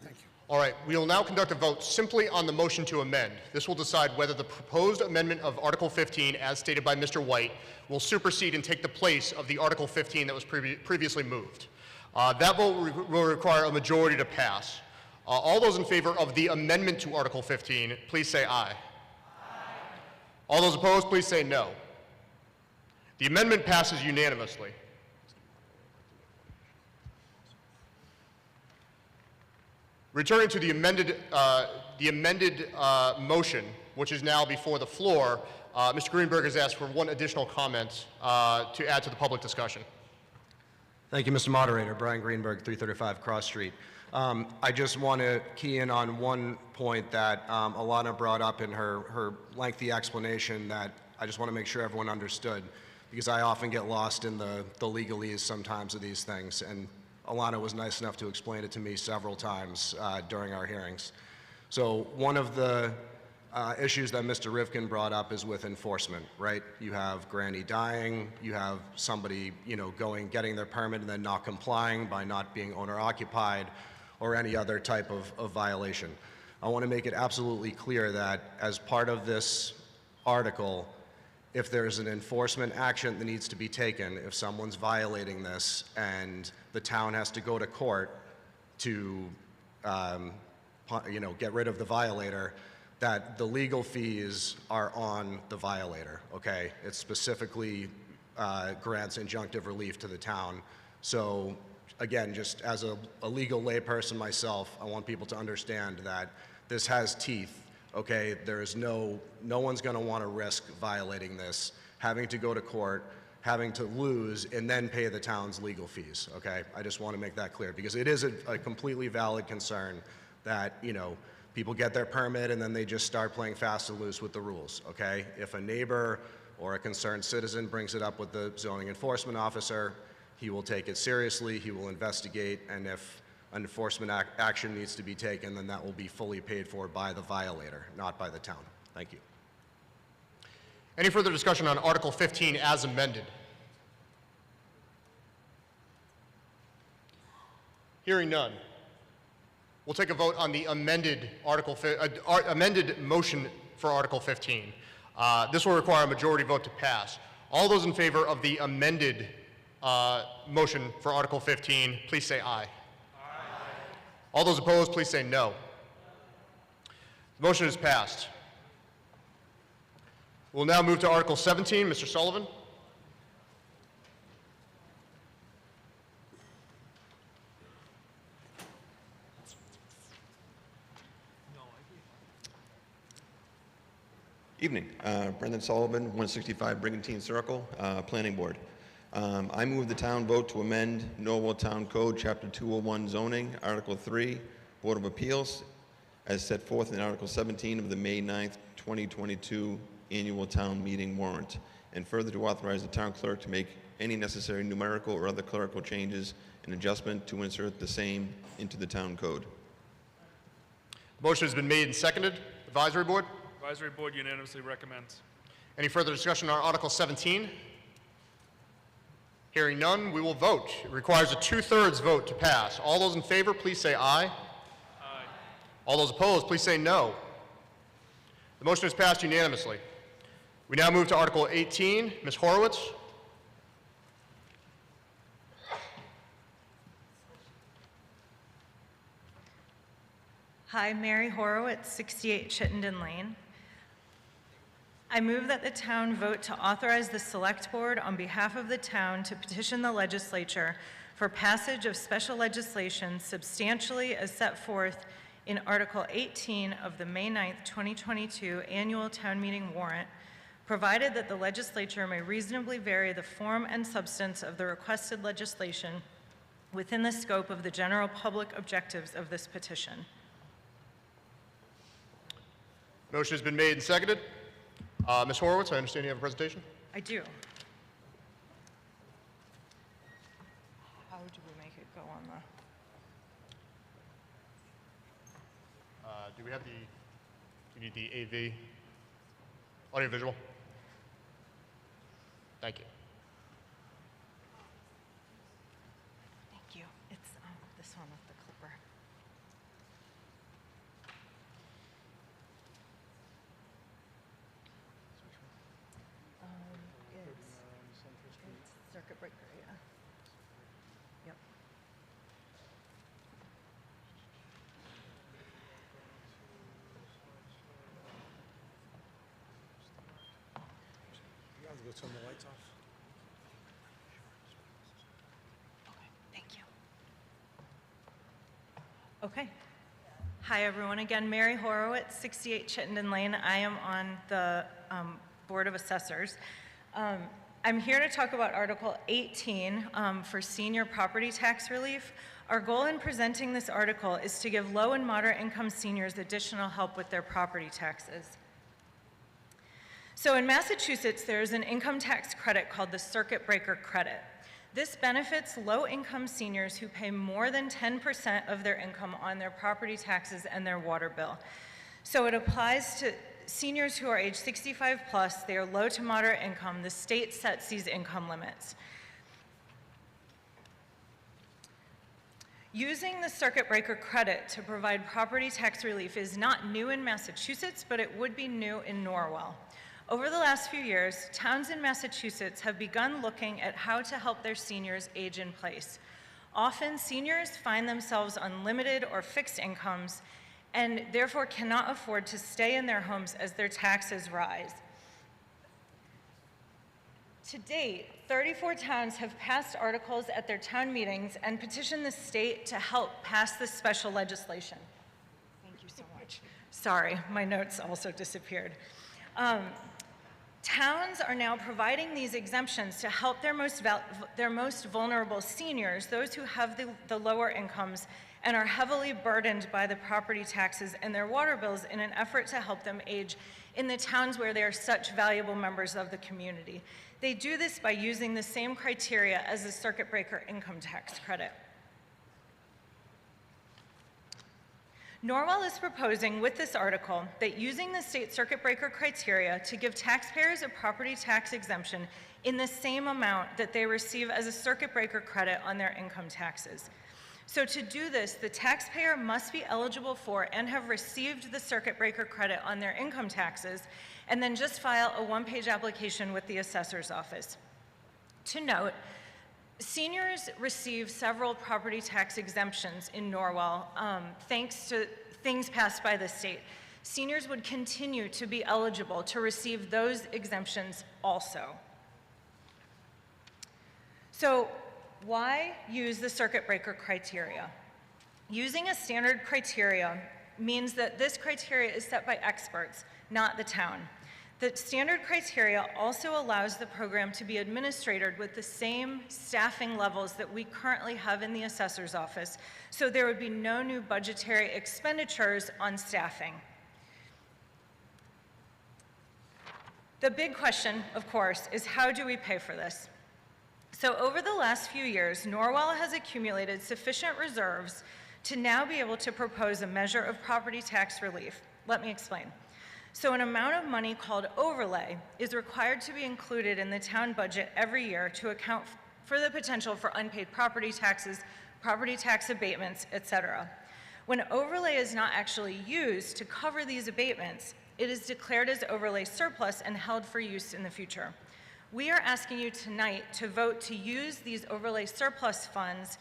Thank you. All right, we will now conduct a vote simply on the motion to amend. This will decide whether the proposed amendment of Article 15, as stated by Mr. White, will supersede and take the place of the Article 15 that was previously moved. That vote will require a majority to pass. All those in favor of the amendment to Article 15, please say aye. Aye. All those opposed, please say no. The amendment passes unanimously. Returning to the amended motion, which is now before the floor, Mr. Greenberg has asked for one additional comment to add to the public discussion. Thank you, Mr. Moderator. Brian Greenberg, 335 Cross Street. I just want to key in on one point that Alana brought up in her lengthy explanation that I just want to make sure everyone understood, because I often get lost in the legalese sometimes of these things, and Alana was nice enough to explain it to me several times during our hearings. So one of the issues that Mr. Rivkin brought up is with enforcement, right? You have granny dying, you have somebody, getting their permit and then not complying by not being owner occupied, or any other type of violation. I want to make it absolutely clear that as part of this article, if there's an enforcement action that needs to be taken, if someone's violating this and the town has to go to court to get rid of the violator, that the legal fees are on the violator, okay? It specifically grants injunctive relief to the town. So again, just as a legal layperson myself, I want people to understand that this has teeth, okay? There's no one's gonna wanna risk violating this, having to go to court, having to lose, and then pay the town's legal fees, okay? I just wanna make that clear, because it is a completely valid concern that, people get their permit and then they just start playing fast and loose with the rules, okay? If a neighbor or a concerned citizen brings it up with the zoning enforcement officer, he will take it seriously, he will investigate, and if an enforcement action needs to be taken, then that will be fully paid for by the violator, not by the town. Thank you. Any further discussion on Article 15 as amended? Hearing none. We'll take a vote on the amended amended motion for Article 15. This will require a majority vote to pass. All those in favor of the amended motion for Article 15, please say aye. Aye. All those opposed, please say no. The motion is passed. We'll now move to Article 17. Mr. Sullivan. Evening. Brendan Sullivan, 165 Brigantine Circle, Planning Board. I move the town vote to amend Norwell Town Code, Chapter 201 Zoning, Article 3, Board of Appeals, as set forth in Article 17 of the May 9th, 2022 Annual Town Meeting warrant, and further to authorize the town clerk to make any necessary numerical or other clerical changes and adjustment to insert the same into the town code. Motion has been made and seconded. Advisory Board? Advisory Board unanimously recommends. Any further discussion on Article 17? Hearing none, we will vote. It requires a 2/3 vote to pass. All those in favor, please say aye. Aye. All those opposed, please say no. The motion is passed unanimously. We now move to Article 18. Ms. Horowitz. Hi, Mary Horowitz, 68 Chittenden Lane. I move that the town vote to authorize the Select Board on behalf of the town to petition the legislature for passage of special legislation substantially as set forth in Article 18 of the May 9th, 2022 Annual Town Meeting warrant, provided that the legislature may reasonably vary the form and substance of the requested legislation within the scope of the general public objectives of this petition. Motion has been made and seconded. Ms. Horowitz, I understand you have a presentation? I do. How do we make it go on the... Do we have you need the AV? Audio-visual? Thank you. Thank you. It's this one with the clipper. go turn the lights off? Thank you. Okay. Hi, everyone. Again, Mary Horowitz, 68 Chittenden Lane. I am on the Board of Assessors. I'm here to talk about Article 18 for senior property tax relief. Our goal in presenting this article is to give low and moderate income seniors additional help with their property taxes. So in Massachusetts, there's an income tax credit called the Circuit Breaker Credit. This benefits low-income seniors who pay more than 10% of their income on their property taxes and their water bill. So it applies to seniors who are age 65 plus. They are low to moderate income. The state sets these income limits. Using the circuit breaker credit to provide property tax relief is not new in Massachusetts, but it would be new in Norwell. Over the last few years, towns in Massachusetts have begun looking at how to help their seniors age in place. Often, seniors find themselves on limited or fixed incomes and therefore cannot afford to stay in their homes as their taxes rise. To date, 34 towns have passed articles at their town meetings and petitioned the state to help pass this special legislation. Thank you so much. Sorry, my notes also disappeared. Towns are now providing these exemptions to help their most vulnerable seniors, those who have the lower incomes and are heavily burdened by the property taxes and their water bills, in an effort to help them age in the towns where they are such valuable members of the community. They do this by using the same criteria as the circuit breaker income tax credit. Norwell is proposing with this article that using the state circuit breaker criteria to give taxpayers a property tax exemption in the same amount that they receive as a circuit breaker credit on their income taxes. So to do this, the taxpayer must be eligible for and have received the circuit breaker credit on their income taxes, and then just file a one-page application with the assessor's office. To note, seniors receive several property tax exemptions in Norwell thanks to things passed by the state. Seniors would continue to be eligible to receive those exemptions also. So why use the circuit breaker criteria? Using a standard criteria means that this criteria is set by experts, not the town. The standard criteria also allows the program to be administered with the same staffing levels that we currently have in the assessor's office, so there would be no new budgetary expenditures on staffing. The big question, of course, is how do we pay for this? So over the last few years, Norwell has accumulated sufficient reserves to now be able to propose a measure of property tax relief. Let me explain. So an amount of money called overlay is required to be included in the town budget every year to account for the potential for unpaid property taxes, property tax abatements, etc. When overlay is not actually used to cover these abatements, it is declared as overlay surplus and held for use in the future. We are asking you tonight to vote to use these overlay surplus funds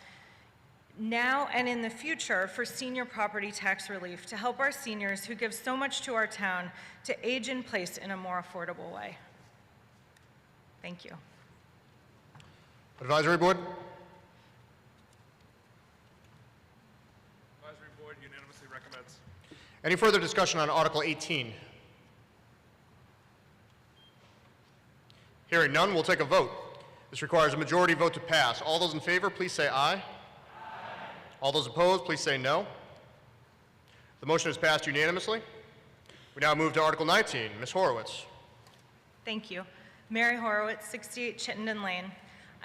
now and in the future for senior property tax relief to help our seniors who give so much to our town to age in place in a more affordable way. Thank you. Advisory Board? Advisory Board unanimously recommends. Any further discussion on Article 18? Hearing none, we'll take a vote. This requires a majority vote to pass. All those in favor, please say aye. All those opposed, please say no. The motion is passed unanimously. We now move to Article 19. Ms. Horowitz. Thank you. Mary Horowitz, 68 Chittenden Lane.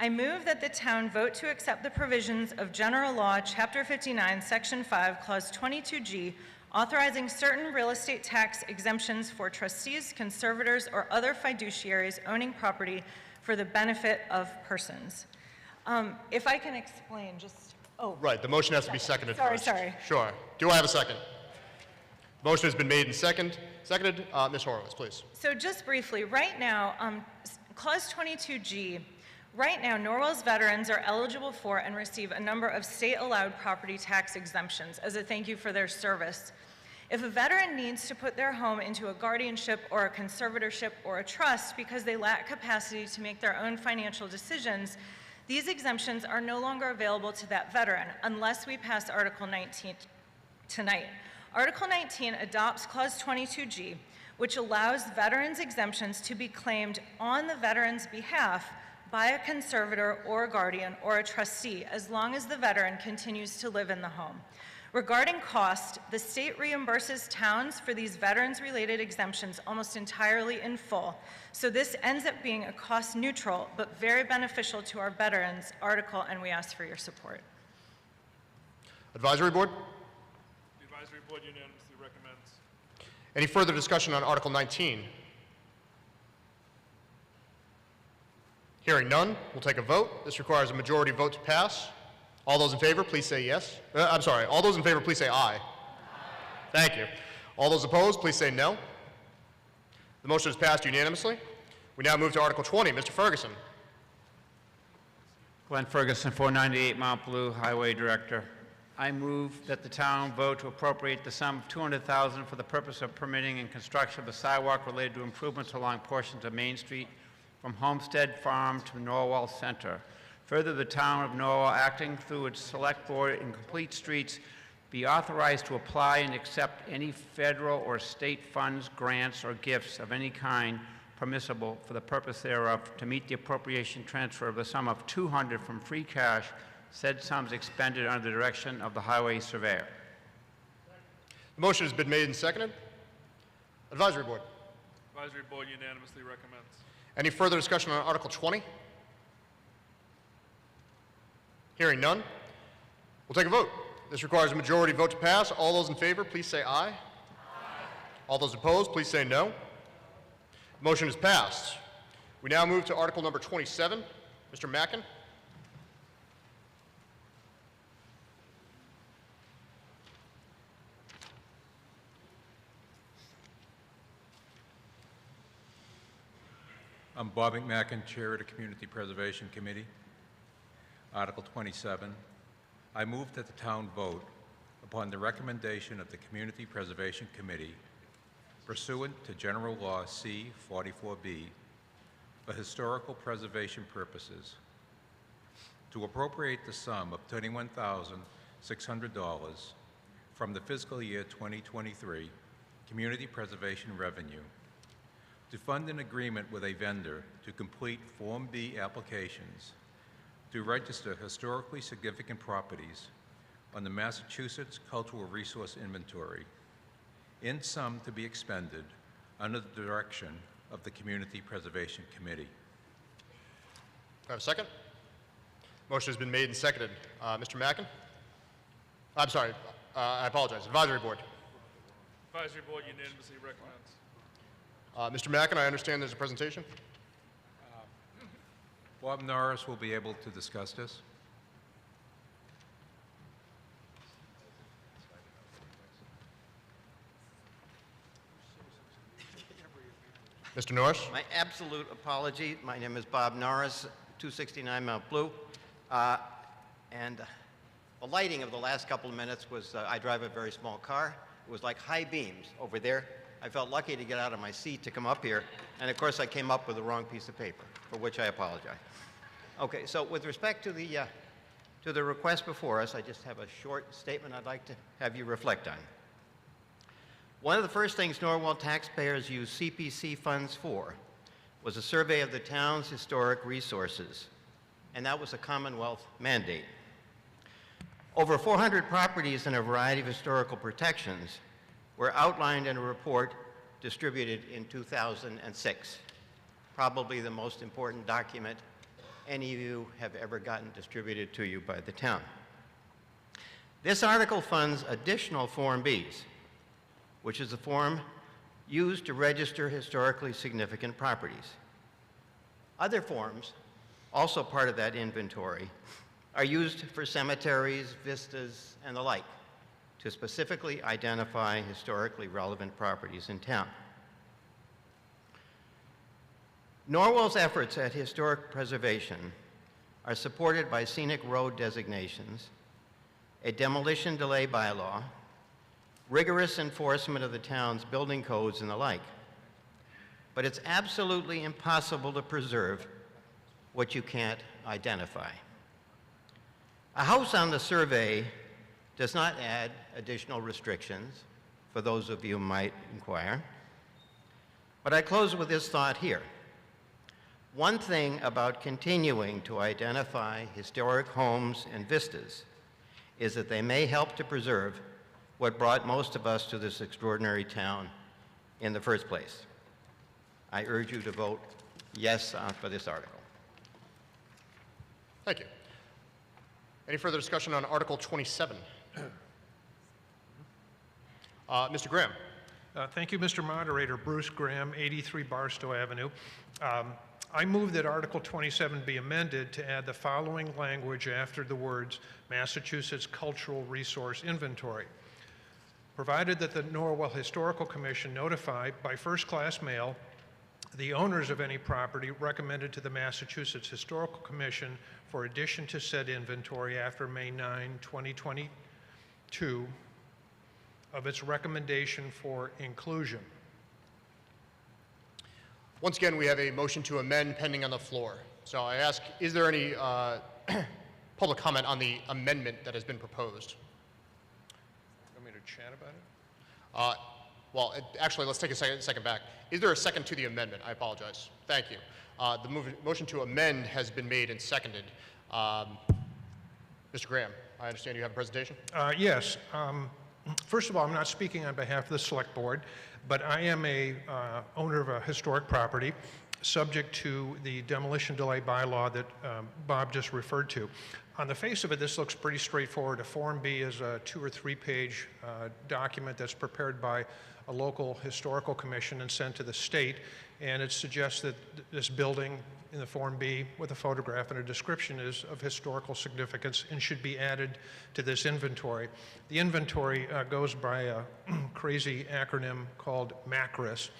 I move that the town vote to accept the provisions of General Law, Chapter 59, Section 5, Clause 22G, authorizing certain real estate tax exemptions for trustees, conservators, or other fiduciaries owning property for the benefit of persons. If I can explain, Right, the motion has to be seconded first. Sorry. Sure. Do I have a second? Motion has been made and seconded. Ms. Horowitz, please. So just briefly, right now, Clause 22G, right now, Norwell's veterans are eligible for and receive a number of state-allowed property tax exemptions as a thank you for their service. If a veteran needs to put their home into a guardianship or a conservatorship or a trust because they lack capacity to make their own financial decisions, these exemptions are no longer available to that veteran unless we pass Article 19 tonight. Article 19 adopts Clause 22G, which allows veterans' exemptions to be claimed on the veteran's behalf by a conservator or a guardian or a trustee, as long as the veteran continues to live in the home. Regarding cost, the state reimburses towns for these veterans-related exemptions almost entirely in full. So this ends up being a cost-neutral but very beneficial to our veterans article, and we ask for your support. Advisory Board? The Advisory Board unanimously recommends. Any further discussion on Article 19? Hearing none, we'll take a vote. This requires a majority vote to pass. All those in favor, please say yes. All those in favor, please say aye. Thank you. All those opposed, please say no. The motion is passed unanimously. We now move to Article 20. Mr. Ferguson. Glenn Ferguson, 498 Mount Blue, Highway Director. I move that the town vote to appropriate the sum of $200,000 for the purpose of permitting and construction of a sidewalk related to improvements along portions of Main Street from Homestead Farm to Norwell Center. Further, the town of Norwell, acting through its select board in complete streets, be authorized to apply and accept any federal or state funds, grants, or gifts of any kind permissible for the purpose thereof to meet the appropriation transfer of the sum of $200 from free cash, said sums expended under the direction of the highway surveyor. The motion has been made and seconded. Advisory Board. Advisory Board unanimously recommends. Any further discussion on Article 20? Hearing none, we'll take a vote. This requires a majority vote to pass. All those in favor, please say aye. Aye. All those opposed, please say no. The motion is passed. We now move to Article number 27. Mr. Mackin. I'm Bob McMackin, Chair of the Community Preservation Committee. Article 27. I move that the town vote upon the recommendation of the Community Preservation Committee pursuant to General Law C-44B for historical preservation purposes to appropriate the sum of $31,600 from the fiscal year 2023 community preservation revenue to fund an agreement with a vendor to complete Form B applications to register historically significant properties on the Massachusetts Cultural Resource Inventory, in sum to be expended under the direction of the Community Preservation Committee. Do I have a second? Motion has been made and seconded. Mr. Mackin? I'm sorry, I apologize. Advisory Board. Advisory Board unanimously recommends. Mr. Mackin, I understand there's a presentation. Bob Norris will be able to discuss this. Mr. Norris? My absolute apology. My name is Bob Norris, 269 Mount Blue. And the lighting of the last couple of minutes was, I drive a very small car. It was like high beams over there. I felt lucky to get out of my seat to come up here. And of course, I came up with the wrong piece of paper, for which I apologize. Okay, so with respect to the request before us, I just have a short statement I'd like to have you reflect on. One of the first things Norwell taxpayers used CPC funds for was a survey of the town's historic resources, and that was a Commonwealth mandate. Over 400 properties and a variety of historical protections were outlined in a report distributed in 2006, probably the most important document any of you have ever gotten distributed to you by the town. This article funds additional Form Bs, which is a form used to register historically significant properties. Other forms, also part of that inventory, are used for cemeteries, vistas, and the like, to specifically identify historically relevant properties in town. Norwell's efforts at historic preservation are supported by scenic road designations, a demolition delay bylaw, rigorous enforcement of the town's building codes and the like. But it's absolutely impossible to preserve what you can't identify. A house on the survey does not add additional restrictions, for those of you who might inquire. But I close with this thought here. One thing about continuing to identify historic homes and vistas is that they may help to preserve what brought most of us to this extraordinary town in the first place. I urge you to vote yes for this article. Thank you. Any further discussion on Article 27? Mr. Graham. Thank you, Mr. Moderator. Bruce Graham, 83 Barstow Avenue. I move that Article 27 be amended to add the following language after the words Massachusetts Cultural Resource Inventory. Provided that the Norwell Historical Commission notify by first-class mail the owners of any property recommended to the Massachusetts Historical Commission for addition to said inventory after May 9, 2022 of its recommendation for inclusion. Once again, we have a motion to amend pending on the floor. So I ask, is there any public comment on the amendment that has been proposed? Want me to chat about it? Actually, let's take a second back. Is there a second to the amendment? I apologize. Thank you. The motion to amend has been made and seconded. Mr. Graham, I understand you have a presentation? Yes. First of all, I'm not speaking on behalf of the Select Board, but I am a owner of a historic property subject to the demolition delay bylaw that Bob just referred to. On the face of it, this looks pretty straightforward. A Form B is a 2- or 3-page document that's prepared by a local historical commission and sent to the state, and it suggests that this building in the Form B with a photograph and a description is of historical significance and should be added to this inventory. The inventory goes by a crazy acronym called MACRIS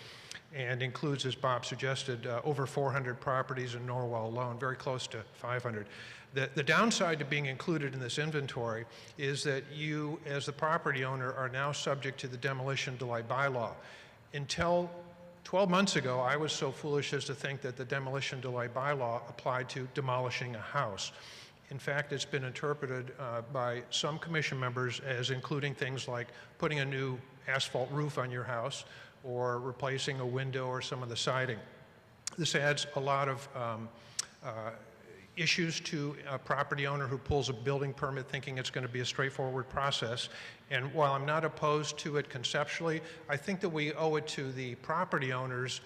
and includes, as Bob suggested, over 400 properties in Norwell alone, very close to 500. The downside to being included in this inventory is that you, as the property owner, are now subject to the demolition delay bylaw. Until 12 months ago, I was so foolish as to think that the demolition delay bylaw applied to demolishing a house. In fact, it's been interpreted by some commission members as including things like putting a new asphalt roof on your house or replacing a window or some of the siding. This adds a lot of issues to a property owner who pulls a building permit thinking it's going to be a straightforward process. And while I'm not opposed to it conceptually, I think that we owe it to the property owners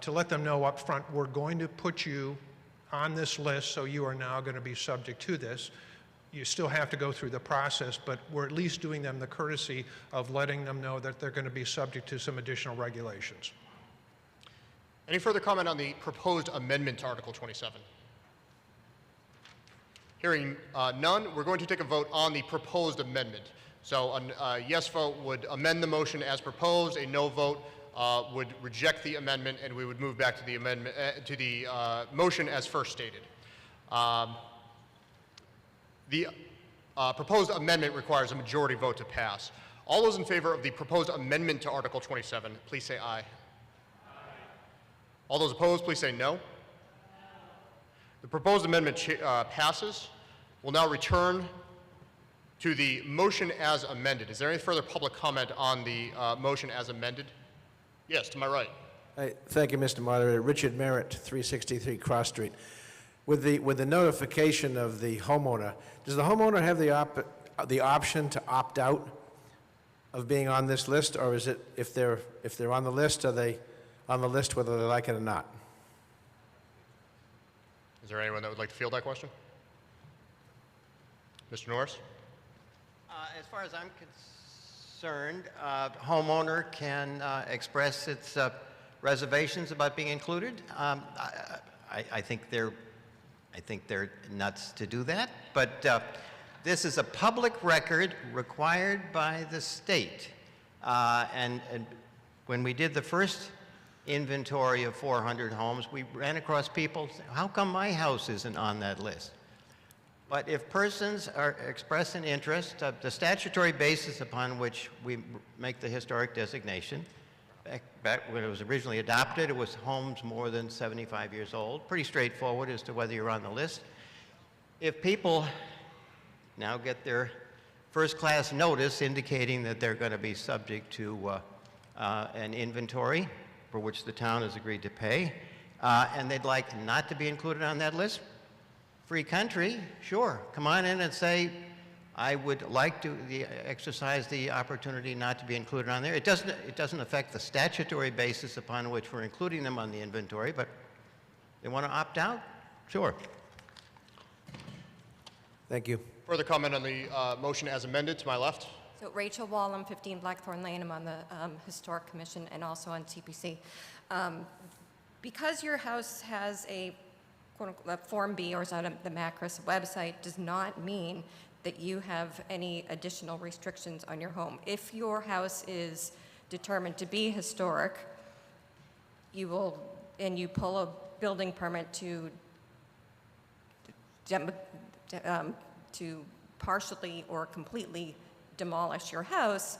to let them know up front, we're going to put you on this list, so you are now going to be subject to this. You still have to go through the process, but we're at least doing them the courtesy of letting them know that they're going to be subject to some additional regulations. Any further comment on the proposed amendment to Article 27? Hearing none, we're going to take a vote on the proposed amendment. So a yes vote would amend the motion as proposed, a no vote would reject the amendment, and we would move back to the amendment to the motion as first stated. The proposed amendment requires a majority vote to pass. All those in favor of the proposed amendment to Article 27, please say aye. Aye. All those opposed, please say no. The proposed amendment passes. We'll now return to the motion as amended. Is there any further public comment on the motion as amended? Yes, to my right. Thank you, Mr. Moderator. Richard Merritt, 363 Cross Street. With the notification of the homeowner, does the homeowner have the option to opt out of being on this list, or is it if they're on the list, are they on the list whether they like it or not? Is there anyone that would like to field that question? Mr. Norris? As far as I'm concerned, homeowner can express its reservations about being included. I think they're nuts to do that, but this is a public record required by the state. And when we did the first inventory of 400 homes, we ran across people saying, how come my house isn't on that list? But if persons are express an interest, the statutory basis upon which we make the historic designation, back when it was originally adopted, it was homes more than 75 years old. Pretty straightforward as to whether you're on the list. If people now get their first-class notice indicating that they're going to be subject to an inventory for which the town has agreed to pay, and they'd like not to be included on that list, free country, sure, come on in and say, I would like to exercise the opportunity not to be included on there. It doesn't affect the statutory basis upon which we're including them on the inventory, but they want to opt out, sure. Thank you. Further comment on the motion as amended to my left? So Rachel Wallem, 15 Blackthorn Lane. I'm on the Historic Commission and also on TPC. Because your house has a quote-unquote Form B or is on the Macris website does not mean that you have any additional restrictions on your home. If your house is determined to be historic, you will, and you pull a building permit to partially or completely demolish your house,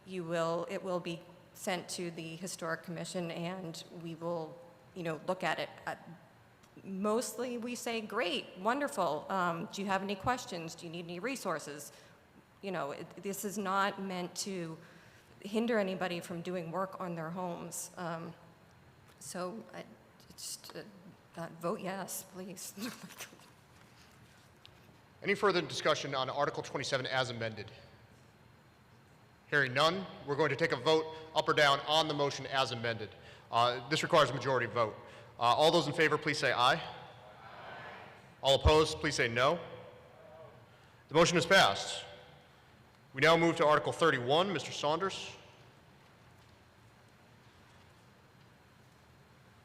it will be sent to the Historic Commission and we will, look at it. Mostly we say, great, wonderful. Do you have any questions? Do you need any resources? This is not meant to hinder anybody from doing work on their homes. So vote yes, please. Any further discussion on Article 27 as amended? Hearing none, we're going to take a vote up or down on the motion as amended. This requires a majority vote. All those in favor, please say aye. All opposed, please say no. The motion is passed. We now move to Article 31. Mr. Saunders.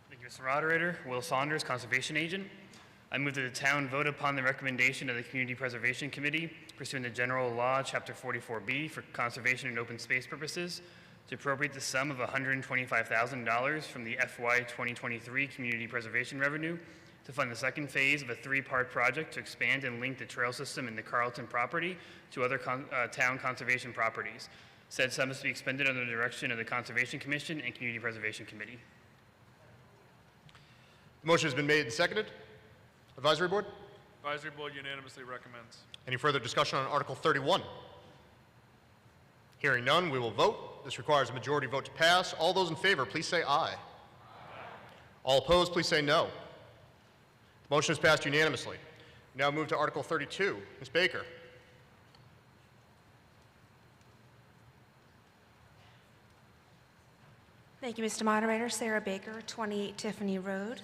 Thank you, Mr. Moderator. Will Saunders, Conservation Agent. I move that the town vote upon the recommendation of the Community Preservation Committee pursuant to General Law, Chapter 44B, for conservation and open space purposes, to appropriate the sum of $125,000 from the FY 2023 Community Preservation Revenue to fund the second phase of a three-part project to expand and link the trail system in the Carlton property to other town conservation properties. Said sum is to be expended under the direction of the Conservation Commission and Community Preservation Committee. The motion has been made and seconded. Advisory Board? Advisory Board unanimously recommends. Any further discussion on Article 31? Hearing none, we will vote. This requires a majority vote to pass. All those in favor, please say aye. Aye. All opposed, please say no. The motion is passed unanimously. We now move to Article 32. Ms. Baker. Thank you, Mr. Moderator. Sarah Baker, 28 Tiffany Road.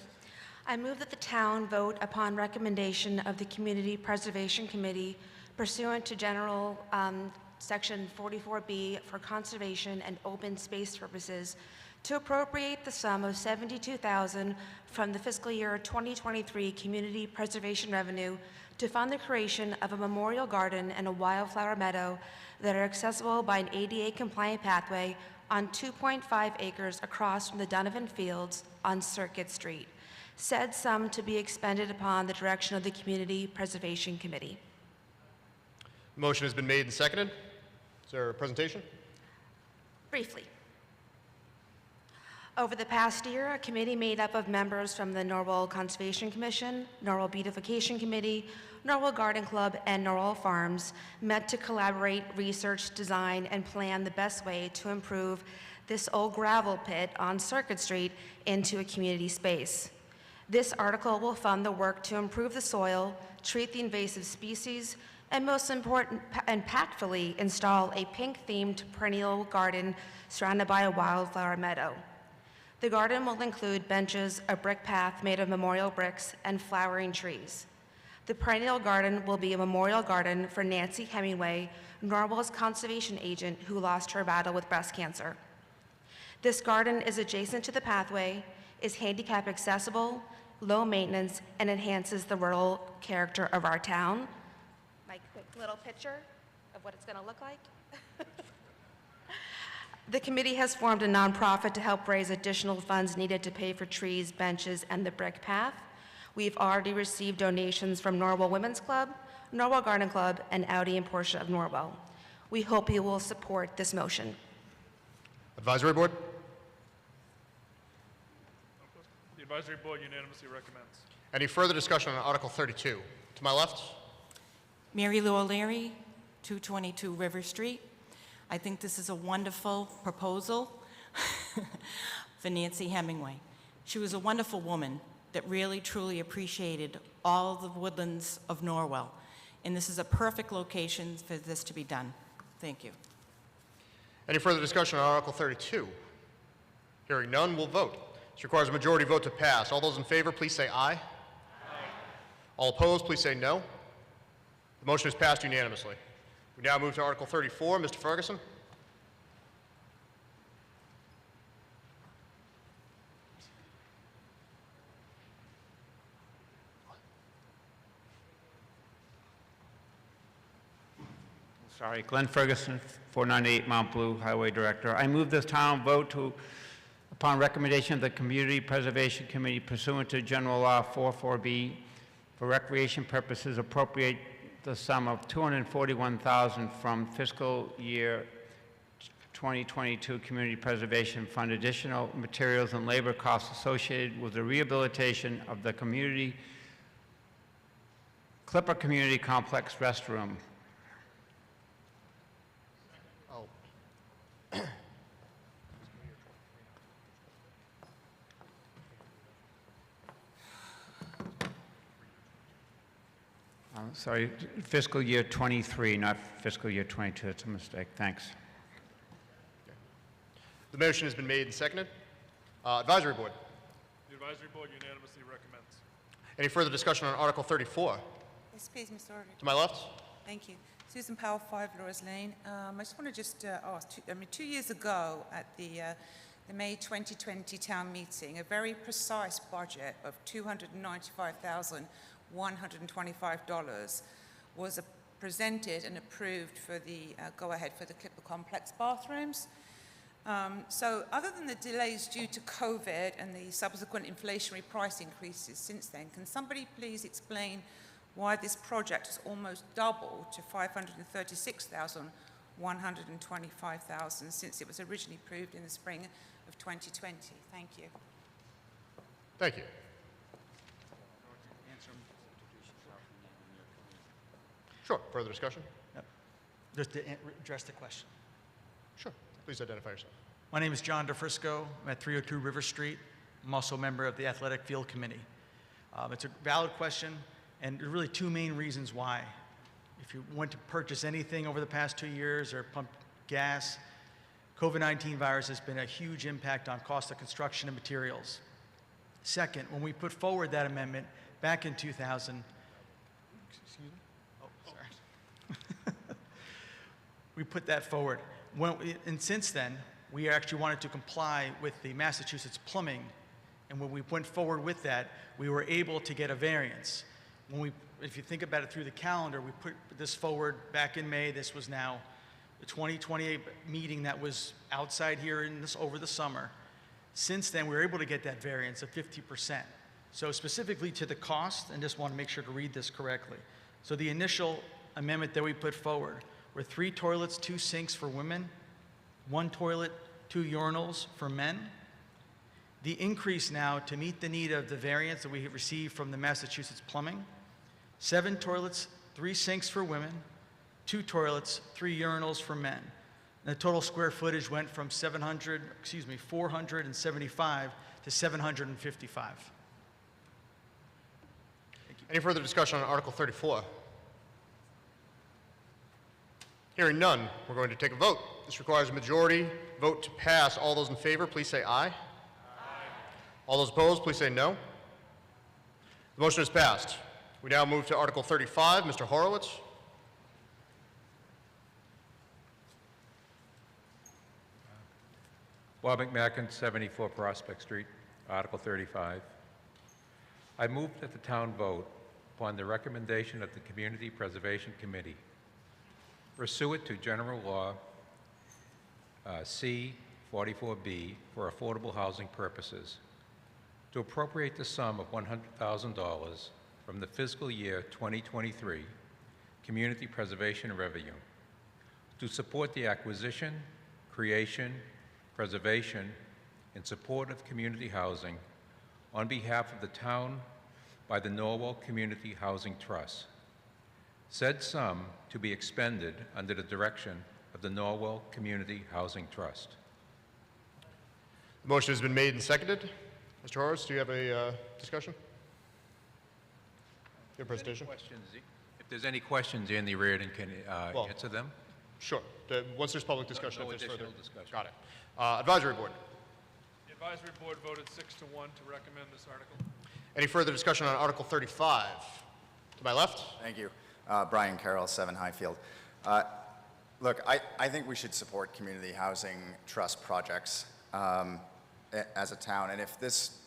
I move that the town vote upon recommendation of the Community Preservation Committee pursuant to General Section 44B for conservation and open space purposes to appropriate the sum of $72,000 from the fiscal year 2023 Community Preservation Revenue to fund the creation of a memorial garden and a wildflower meadow that are accessible by an ADA-compliant pathway on 2.5 acres across from the Donovan Fields on Circuit Street. Said sum to be expended upon the direction of the Community Preservation Committee. The motion has been made and seconded. Is there a presentation? Briefly. Over the past year, a committee made up of members from the Norwell Conservation Commission, Norwell Beautification Committee, Norwell Garden Club, and Norwell Farms met to collaborate, research, design, and plan the best way to improve this old gravel pit on Circuit Street into a community space. This article will fund the work to improve the soil, treat the invasive species, and most important, impactfully install a pink-themed perennial garden surrounded by a wildflower meadow. The garden will include benches, a brick path made of memorial bricks, and flowering trees. The perennial garden will be a memorial garden for Nancy Hemingway, Norwell's conservation agent who lost her battle with breast cancer. This garden is adjacent to the pathway, is handicap accessible, low maintenance, and enhances the rural character of our town. My quick little picture of what it's going to look like. The committee has formed a nonprofit to help raise additional funds needed to pay for trees, benches, and the brick path. We've already received donations from Norwell Women's Club, Norwell Garden Club, and Audi and Porsche of Norwell. We hope you will support this motion. Advisory Board? The advisory board unanimously recommends. Any further discussion on Article 32? To my left? Mary Lou O'Leary, 222 River Street. I think this is a wonderful proposal for Nancy Hemingway. She was a wonderful woman that really, truly appreciated all the woodlands of Norwell. And this is a perfect location for this to be done. Thank you. Any further discussion on Article 32? Hearing none, we'll vote. This requires a majority vote to pass. All those in favor, please say aye. Aye. All opposed, please say no. The motion is passed unanimously. We now move to Article 34. Mr. Ferguson? Sorry, Glenn Ferguson, 498 Mount Blue, Highway Director. I move this town vote to, upon recommendation of the Community Preservation Committee pursuant to General Law 44B, for recreation purposes, appropriate the sum of $241,000 from fiscal year 2022 Community Preservation Fund, additional materials and labor costs associated with the rehabilitation of the Clipper Community Complex restroom. Sorry, fiscal year 23, not fiscal year 22. That's a mistake. Thanks. The motion has been made and seconded. Advisory Board. The advisory board unanimously recommends. Any further discussion on Article 34? Yes, please, Mr. Auditor. To my left? Thank you. Susan Powell, 5 Laura's Lane. I just want to ask, 2 years ago at the May 2020 town meeting, a very precise budget of $295,125 was presented and approved for the go-ahead for the Clipper Complex bathrooms. So other than the delays due to COVID and the subsequent inflationary price increases since then, can somebody please explain why this project has almost doubled to $536,125,000 since it was originally approved in the spring of 2020? Thank you. Thank you. Sure. Further discussion? Yep. Just to address the question. Sure. Please identify yourself. My name is John DeFrisco. I'm at 302 River Street. I'm also a member of the Athletic Field Committee. It's a valid question, and there are really two main reasons why. If you went to purchase anything over the past 2 years or pump gas, COVID-19 virus has been a huge impact on cost of construction and materials. Second, when we put forward that amendment back in 2000, we put that forward. And since then, we actually wanted to comply with the Massachusetts plumbing. And when we went forward with that, we were able to get a variance. If you think about it through the calendar, we put this forward back in May. This was now the 2028 meeting that was outside here over the summer. Since then, we were able to get that variance of 50%. So specifically to the cost, and just want to make sure to read this correctly. So the initial amendment that we put forward were 3 toilets, 2 sinks for women, 1 toilet, 2 urinals for men. The increase now to meet the need of the variance that we have received from the Massachusetts plumbing, 7 toilets, 3 sinks for women, 2 toilets, 3 urinals for men. And the total square footage went from 475 to 755. Any further discussion on Article 34? Hearing none, we're going to take a vote. This requires a majority vote to pass. All those in favor, please say aye. Aye. All those opposed, please say no. The motion is passed. We now move to Article 35. Mr. Horowitz. Bob McMacken, 74 Prospect Street, Article 35. I move that the town vote upon the recommendation of the Community Preservation Committee, pursuant to General Law C-44B for affordable housing purposes, to appropriate the sum of $100,000 from the fiscal year 2023 community preservation revenue, to support the acquisition, creation, preservation, and support of community housing on behalf of the town by the Norwell Community Housing Trust. Said sum to be expended under the direction of the Norwell Community Housing Trust. The motion has been made and seconded. Mr. Horace, do you have a discussion? Your presentation? If there's any questions, Andy Reardon can answer them. Sure. Once there's public discussion, No if there's further additional discussion. Got it. Advisory board. The advisory board voted 6-1 to recommend this article. Any further discussion on Article 35? To my left. Thank you. Brian Carroll, 7 Highfield. Look, I think we should support community housing trust projects as a town. And if this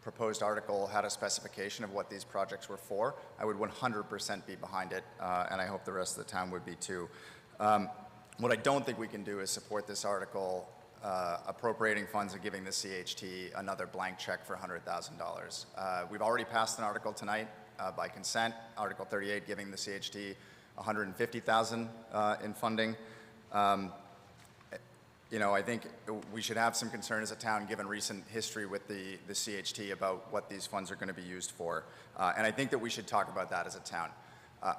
proposed article had a specification of what these projects were for, I would 100% be behind it, and I hope the rest of the town would be too. What I don't think we can do is support this article appropriating funds and giving the CHT another blank check for $100,000. We've already passed an article tonight by consent, Article 38, giving the CHT $150,000 in funding. You know, I think we should have some concern as a town, given recent history with the CHT, about what these funds are going to be used for. And I think that we should talk about that as a town.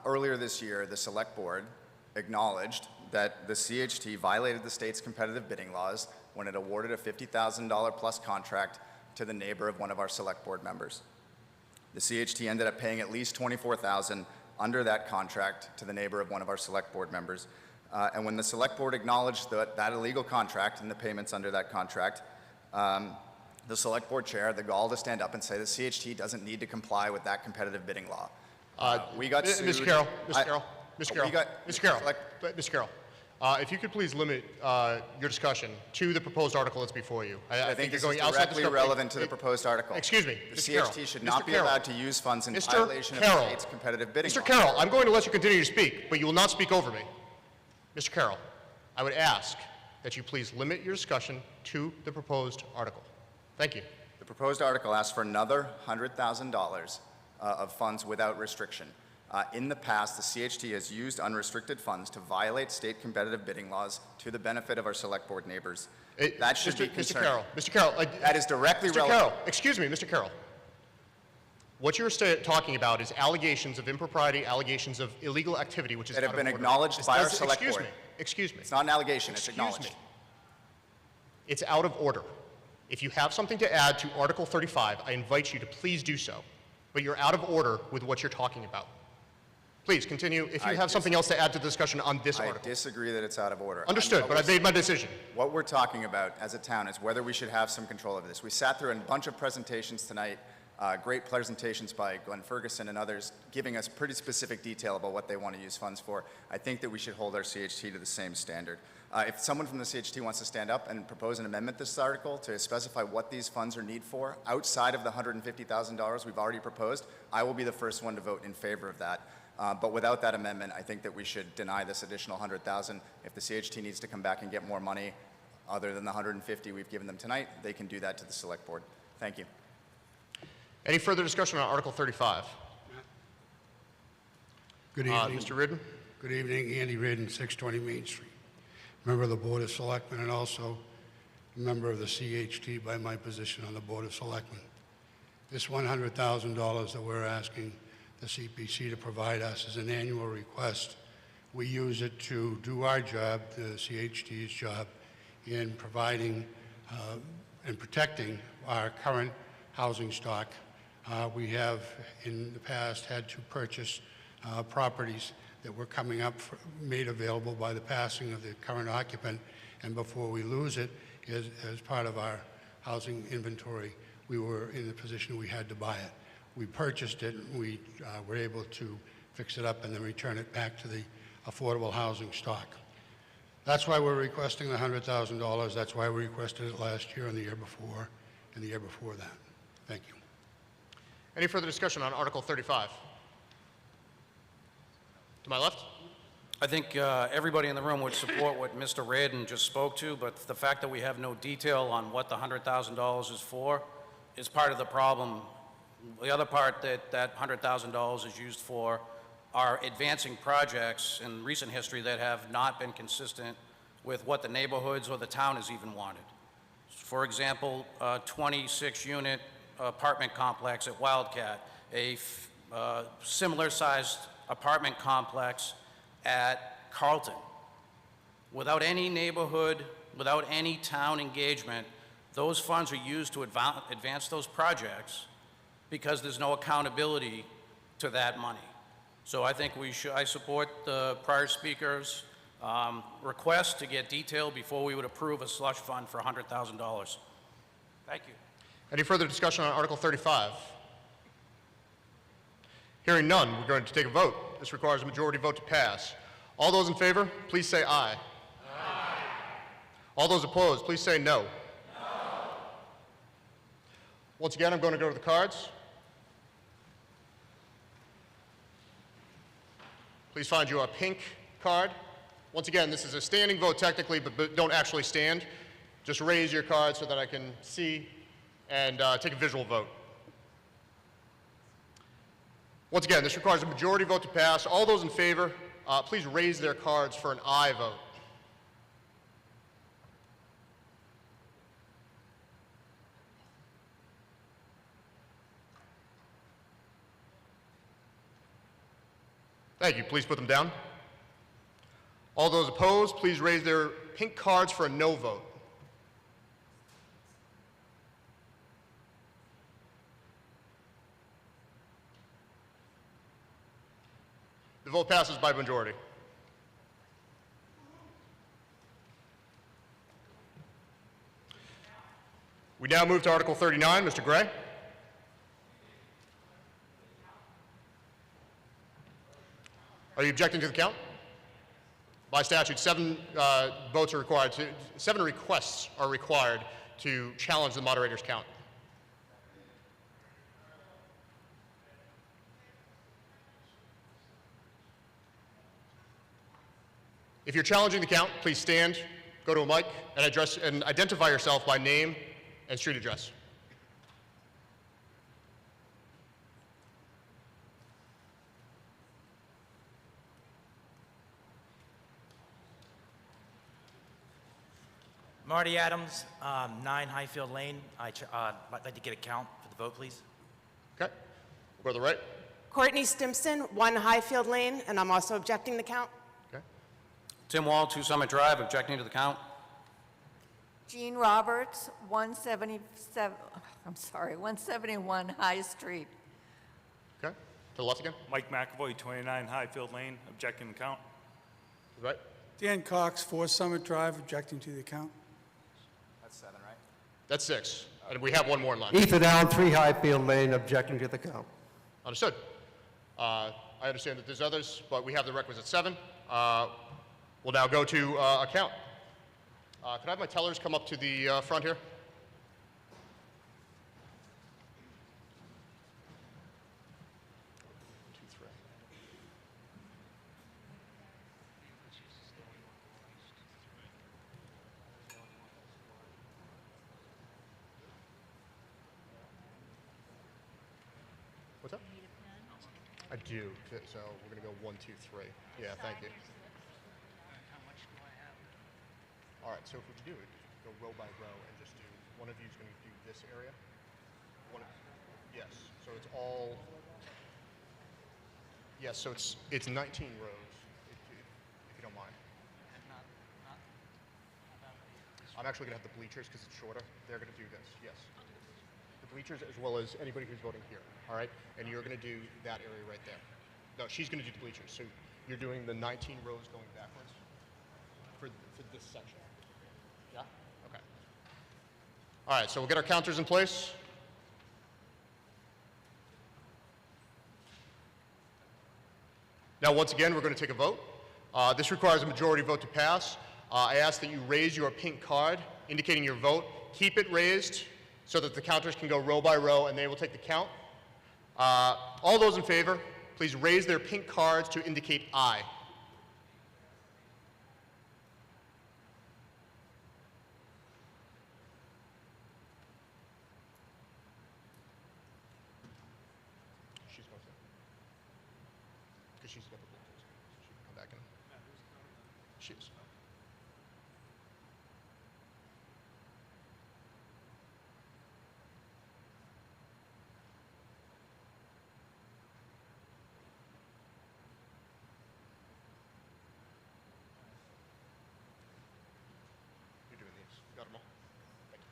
Earlier this year, the Select Board acknowledged that the CHT violated the state's competitive bidding laws when it awarded a $50,000 plus contract to the neighbor of one of our Select Board members. The CHT ended up paying at least $24,000 under that contract to the neighbor of one of our Select Board members. And when the Select Board acknowledged that illegal contract and the payments under that contract, the Select Board chair had the gall to stand up and say the CHT doesn't need to comply with that competitive bidding law. We got sued. Mr. Carroll, Mr. Carroll, if you could please limit your discussion to the proposed article that's before you. I think you're this going is outside the directly scope. relevant to the proposed article. Excuse me, The Mr. CHT Carroll. should Mr. not be Carroll. allowed to use funds in Mr. violation of the Carroll. state's competitive bidding Mr. law. Carroll, I'm going to let you continue to speak, but you will not speak over me. Mr. Carroll, I would ask that you please limit your discussion to the proposed article. Thank you. The proposed article asks for another $100,000 of funds without restriction. In the past, the CHT has used unrestricted funds to violate state competitive bidding laws to the benefit of our Select Board neighbors. That should be concerning. Mr. Carroll, that is directly relevant. Carroll, excuse me, Mr. Carroll. What you're talking about is allegations of impropriety, allegations of illegal activity, which is that have out been of order. acknowledged by our Select Excuse Board. me. Excuse me. It's not an allegation, it's Excuse acknowledged. me. It's out of order. If you have something to add to Article 35, I invite you to please do so. But you're out of order with what you're talking about. Please continue if you have something else to add to the discussion on this article. I disagree that it's out of order. Understood, but I've made my decision. What we're talking about as a town is whether we should have some control over this. We sat through a bunch of presentations tonight, great presentations by Glenn Ferguson and others, giving us pretty specific detail about what they want to use funds for. I think that we should hold our CHT to the same standard. If someone from the CHT wants to stand up and propose an amendment to this article to specify what these funds are needed for, outside of the $150,000 we've already proposed, I will be the first one to vote in favor of that. But without that amendment, I think that we should deny this additional $100,000. If the CHT needs to come back and get more money other than the $150,000 we've given them tonight, they can do that to the Select Board. Thank you. Any further discussion on Article 35? Good evening. Mr. Reardon. Good evening, Andy Reardon, 620 Main Street. Member of the Board of Selectmen and also a member of the CHT by my position on the Board of Selectmen. This $100,000 that we're asking the CPC to provide us is an annual request. We use it to do our job, the CHT's job, in providing and protecting our current housing stock. We have in the past had to purchase properties that were coming up made available by the passing of the current occupant, and before we lose it, as part of our housing inventory, we were in the position we had to buy it. We purchased it, and we were able to fix it up and then return it back to the affordable housing stock. That's why we're requesting the $100,000. That's why we requested it last year and the year before and the year before that. Thank you. Any further discussion on Article 35? To my left? I think everybody in the room would support what Mr. Reardon just spoke to, but the fact that we have no detail on what the $100,000 is for is part of the problem. The other part that $100,000 is used for are advancing projects in recent history that have not been consistent with what the neighborhoods or the town has even wanted. For example, a 26-unit apartment complex at Wildcat, a similar-sized apartment complex at Carlton. Without any neighborhood, without any town engagement, those funds are used to advance those projects because there's no accountability to that money. So I think I support the prior speaker's request to get detail before we would approve a slush fund for $100,000. Thank you. Any further discussion on Article 35? Hearing none, we're going to take a vote. This requires a majority vote to pass. All those in favor, please say aye. Aye. All those opposed, please say no. No. Once again, I'm going to go to the cards. Please find you a pink card. Once again, this is a standing vote technically, but don't actually stand. Just raise your card so that I can see and take a visual vote. Once again, this requires a majority vote to pass. All those in favor, please raise their cards for an aye vote. Thank you. Please put them down. All those opposed, please raise their pink cards for a no vote. The vote passes by majority. We now move to Article 39. Mr. Gray. Are you objecting to the count? By statute, 7 requests are required to challenge the moderator's count. If you're challenging the count, please stand, go to a mic, and identify yourself by name and street address. Marty Adams, 9 Highfield Lane. I'd like to get a count for the vote, please. Okay. We'll go to the right. Courtney Stimson, 1 Highfield Lane, and I'm also objecting the count. Okay. Tim Wall, 2 Summit Drive, objecting to the count. Jean Roberts, 171 High Street. Okay. To the left again. Mike McAvoy, 29 Highfield Lane, objecting the count. To the right. Dan Cox, 4 Summit Drive, objecting to the account. That's 7, right? That's 6. And we have one more in line. Ethan Allen, 3 Highfield Lane, objecting to the count. Understood. I understand that there's others, but we have the requisite 7. We'll now go to a count. Could I have my tellers come up to the front here? What's up? I do. So we're going to go 1, 2, 3. Yeah, thank you. All right, so if we do it, go row by row and just do, one of you is going to do this area. Yes, so it's all, yes, so it's 19 rows, if you don't mind. I'm actually going to have the bleachers because it's shorter. They're going to do this, yes. The bleachers as well as anybody who's voting here, all right? And you're going to do that area right there. No, she's going to do the bleachers. So you're doing the 19 rows going backwards for this section. Yeah? Okay. All right, so we'll get our counters in place. Now, once again, we're going to take a vote. This requires a majority vote to pass. I ask that you raise your pink card indicating your vote. Keep it raised so that the counters can go row by row and they will take the count. All those in favor, please raise their pink cards to indicate aye. because she's got the Bluetooth. She can come back in. She is. You're doing these. You got them all? Thank you.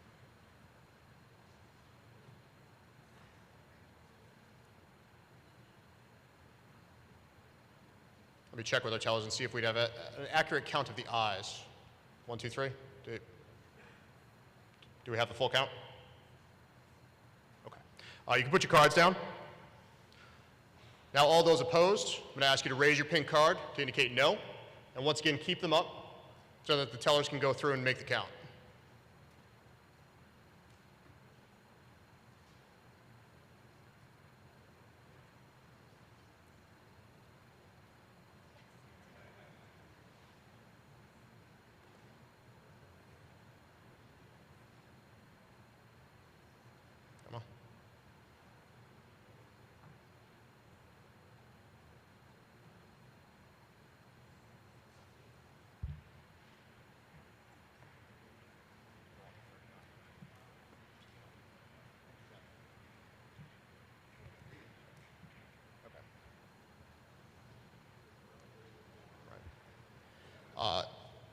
Let me check with our tellers and see if we'd have an accurate count of the ayes. 1, 2, 3. Do we have the full count? Okay. You can put your cards down. Now, all those opposed, I'm going to ask you to raise your pink card to indicate no. And once again, keep them up so that the tellers can go through and make the count. Come on.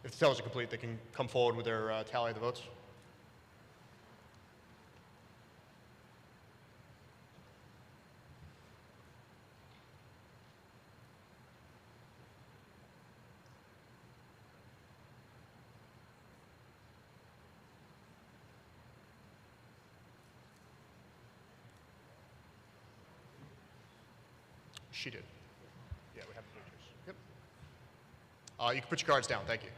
If the tellers are complete, they can come forward with their tally of the votes. She did. Yeah, we have the pictures. Yep. You can put your cards down. Thank you.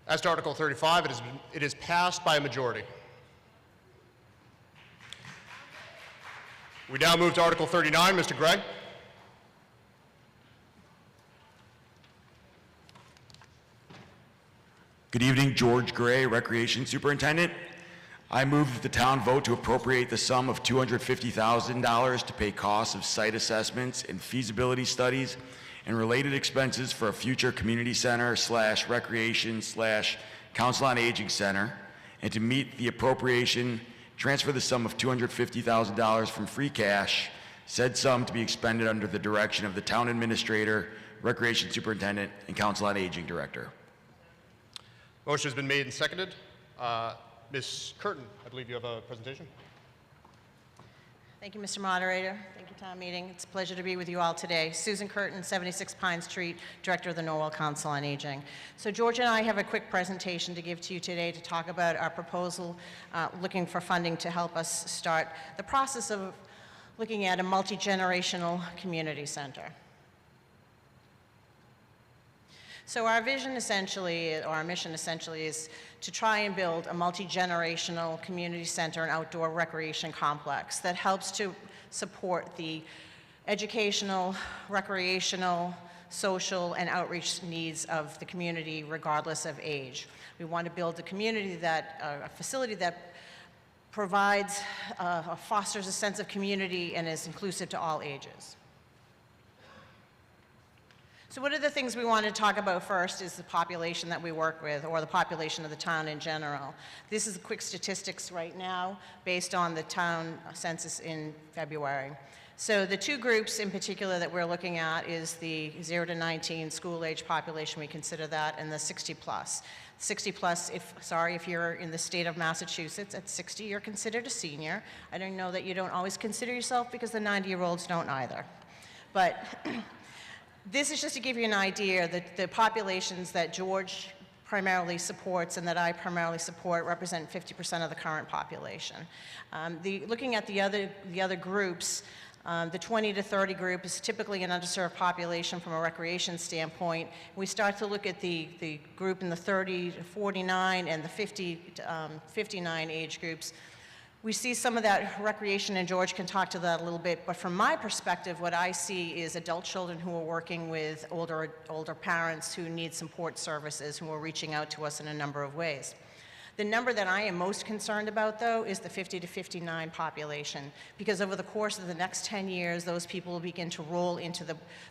As to Article 35, it is passed by a majority. We now move to Article 39. Mr. Gray. Good evening, George Gray, Recreation Superintendent. I move that the town vote to appropriate the sum of $250,000 to pay costs of site assessments and feasibility studies and related expenses for a future community center / recreation / council on aging center, and to meet the appropriation, transfer the sum of $250,000 from free cash, said sum to be expended under the direction of the town administrator, recreation superintendent, and council on aging director. Motion has been made and seconded. Ms. Curtin, I believe you have a presentation. Thank you, Mr. Moderator. Thank you, town meeting. It's a pleasure to be with you all today. Susan Curtin, 76 Pine Street, Director of the Norwell Council on Aging. So George and I have a quick presentation to give to you today to talk about our proposal looking for funding to help us start the process of looking at a multi-generational community center. So our vision essentially, or our mission essentially, is to try and build a multi-generational community center and outdoor recreation complex that helps to support the educational, recreational, social, and outreach needs of the community regardless of age. We want to build a community that, a facility that provides, fosters a sense of community and is inclusive to all ages. So one of the things we want to talk about first is the population that we work with, or the population of the town in general. This is quick statistics right now based on the town census in February. So the two groups in particular that we're looking at is the 0 to 19 school-age population, we consider that, and the 60 plus. 60 plus, if you're in the state of Massachusetts, at 60 you're considered a senior. I don't know that you don't always consider yourself, because the 90-year-olds don't either. But this is just to give you an idea that the populations that George primarily supports and that I primarily support represent 50% of the current population. Looking at the other groups, the 20 to 30 group is typically an underserved population from a recreation standpoint. We start to look at the group in the 30 to 49 and the 50 to 59 age groups. We see some of that recreation, and George can talk to that a little bit, but from my perspective, what I see is adult children who are working with older parents who need support services, who are reaching out to us in a number of ways. The number that I am most concerned about, though, is the 50 to 59 population, because over the course of the next 10 years, those people will begin to roll into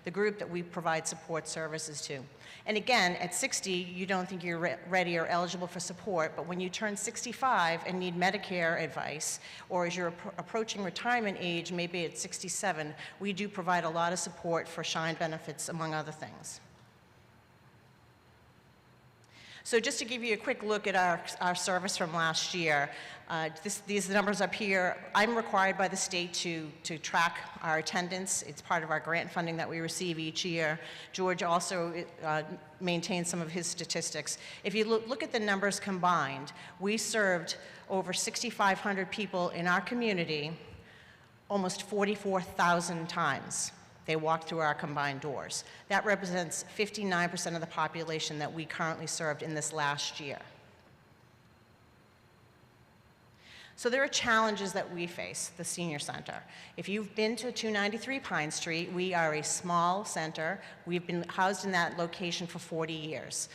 the group that we provide support services to. And again, at 60, you don't think you're ready or eligible for support, but when you turn 65 and need Medicare advice, or as you're approaching retirement age, maybe at 67, we do provide a lot of support for SHINE benefits, among other things. So just to give you a quick look at our service from last year, these numbers up here, I'm required by the state to track our attendance. It's part of our grant funding that we receive each year. George also maintains some of his statistics. If you look at the numbers combined, we served over 6,500 people in our community almost 44,000 times. They walked through our combined doors. That represents 59% of the population that we currently served in this last year. So there are challenges that we face, the senior center. If you've been to 293 Pine Street, we are a small center. We've been housed in that location for 40 years.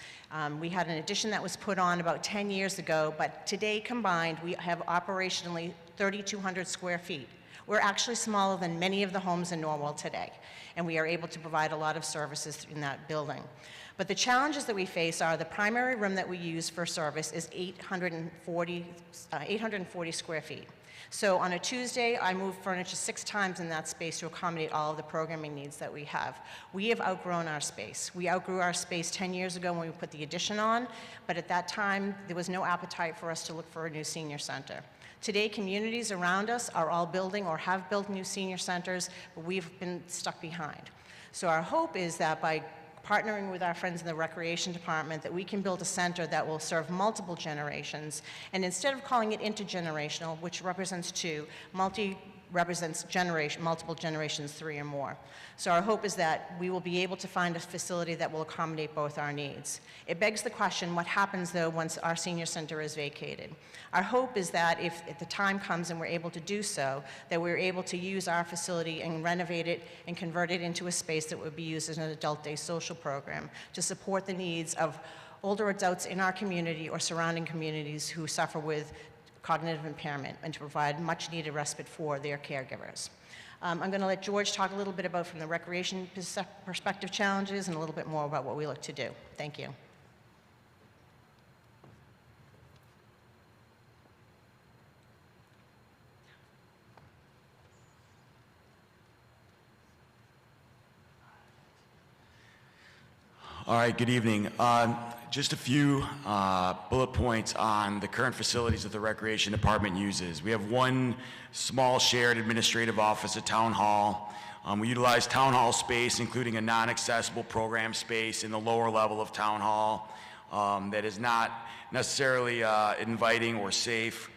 We had an addition that was put on about 10 years ago, but today combined, we have operationally 3,200 square feet. We're actually smaller than many of the homes in Norwell today, and we are able to provide a lot of services in that building. But the challenges that we face are the primary room that we use for service is 840 square feet. So on a Tuesday, I move furniture 6 times in that space to accommodate all of the programming needs that we have. We have outgrown our space. We outgrew our space 10 years ago when we put the addition on, but at that time, there was no appetite for us to look for a new senior center. Today, communities around us are all building or have built new senior centers, but we've been stuck behind. So our hope is that by partnering with our friends in the recreation department, that we can build a center that will serve multiple generations, and instead of calling it intergenerational, which represents 2, multi represents multiple generations, 3 or more. So our hope is that we will be able to find a facility that will accommodate both our needs. It begs the question, what happens though once our senior center is vacated? Our hope is that if the time comes and we're able to do so, that we're able to use our facility and renovate it and convert it into a space that would be used as an adult day social program to support the needs of older adults in our community or surrounding communities who suffer with cognitive impairment, and to provide much needed respite for their caregivers. I'm going to let George talk a little bit about from the recreation perspective challenges and a little bit more about what we look to do. Thank you. All right, good evening. Just a few bullet points on the current facilities that the Recreation Department uses. We have one small shared administrative office at Town Hall. We utilize Town Hall space, including a non-accessible program space in the lower level of Town Hall that is not necessarily inviting or safe.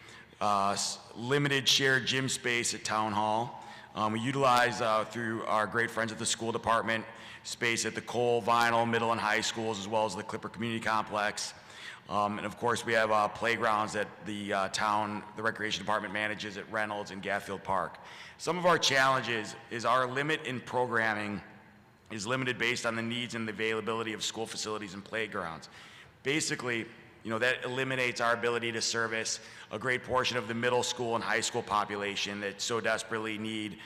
Limited shared gym space at Town Hall. We utilize, through our great friends at the school department, space at the Cole, Vinyl, middle and high schools, as well as the Clipper Community Complex. And of course, we have playgrounds that the Recreation Department manages at Reynolds and Gatfield Park. Some of our challenges is our limit in programming is limited based on the needs and the availability of school facilities and playgrounds. Basically, that eliminates our ability to service a great portion of the middle school and high school population that so desperately need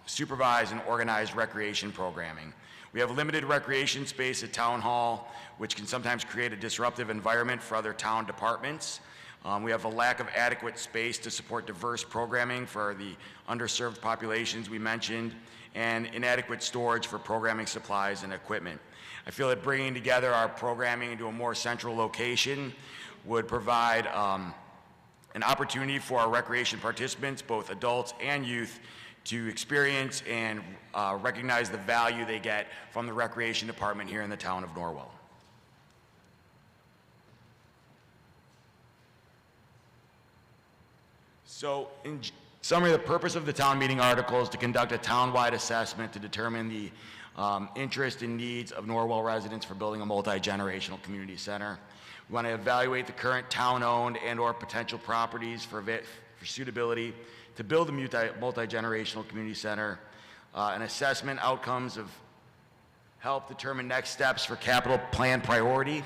supervise and organize recreation programming. We have limited recreation space at Town Hall, which can sometimes create a disruptive environment for other town departments. We have a lack of adequate space to support diverse programming for the underserved populations we mentioned, and inadequate storage for programming supplies and equipment. I feel that bringing together our programming into a more central location would provide an opportunity for our recreation participants, both adults and youth, to experience and recognize the value they get from the recreation department here in the town of Norwell. So in summary, the purpose of the town meeting article is to conduct a town-wide assessment to determine the interest and needs of Norwell residents for building a multi-generational community center. We want to evaluate the current town-owned and/or potential properties for suitability to build a multi-generational community center. An assessment outcomes of help determine next steps for capital plan priority,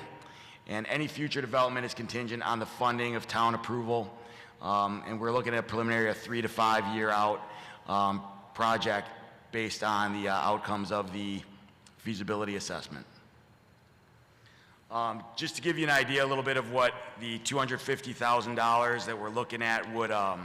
and any future development is contingent on the funding of town approval. And we're looking at a preliminary 3 to 5 year out project based on the outcomes of the feasibility assessment. Just to give you an idea a little bit of what the $250,000 that we're looking at would a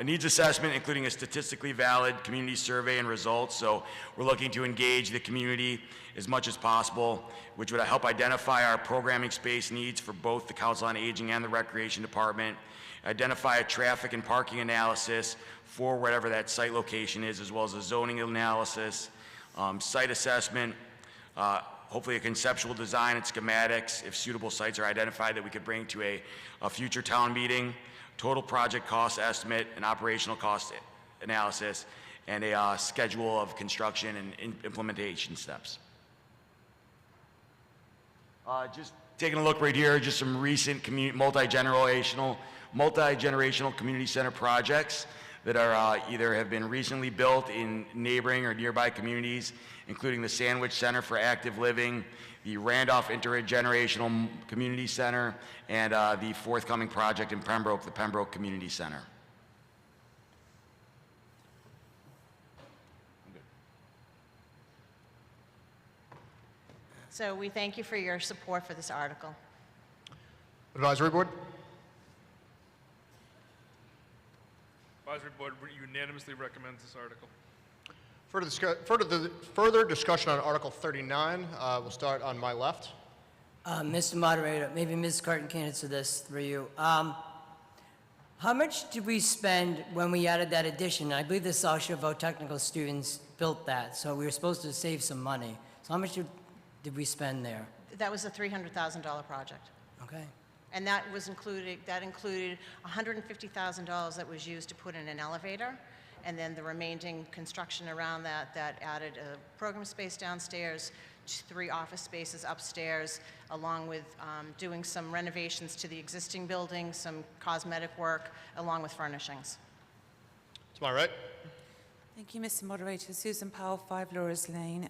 needs assessment including a statistically valid community survey and results. So we're looking to engage the community as much as possible, which would help identify our programming space needs for both the Council on Aging and the Recreation Department, identify a traffic and parking analysis for whatever that site location is, as well as a zoning analysis, site assessment, hopefully a conceptual design and schematics if suitable sites are identified that we could bring to a future town meeting, total project cost estimate, an operational cost analysis, and a schedule of construction and implementation steps. Just taking a look right here, just some recent multi-generational community center projects that are either have been recently built in neighboring or nearby communities, including the Sandwich Center for Active Living, the Randolph Intergenerational Community Center, and the forthcoming project in Pembroke, the Pembroke Community Center. So we thank you for your support for this article. Advisory Board? Advisory Board unanimously recommends this article. Further discussion on Article 39. We'll start on my left. Mr. Moderator, maybe Ms. Curtin can answer this through you. How much did we spend when we added that addition? I believe the South Shore technical students built that, so we were supposed to save some money. So how much did we spend there? That was a $300,000 project. Okay. And that included $150,000 that was used to put in an elevator, and then the remaining construction around that added a program space downstairs, 3 office spaces upstairs, along with doing some renovations to the existing building, some cosmetic work, along with furnishings. To my right. Thank you, Mr. Moderator. Susan Powell, 5 Laura's Lane.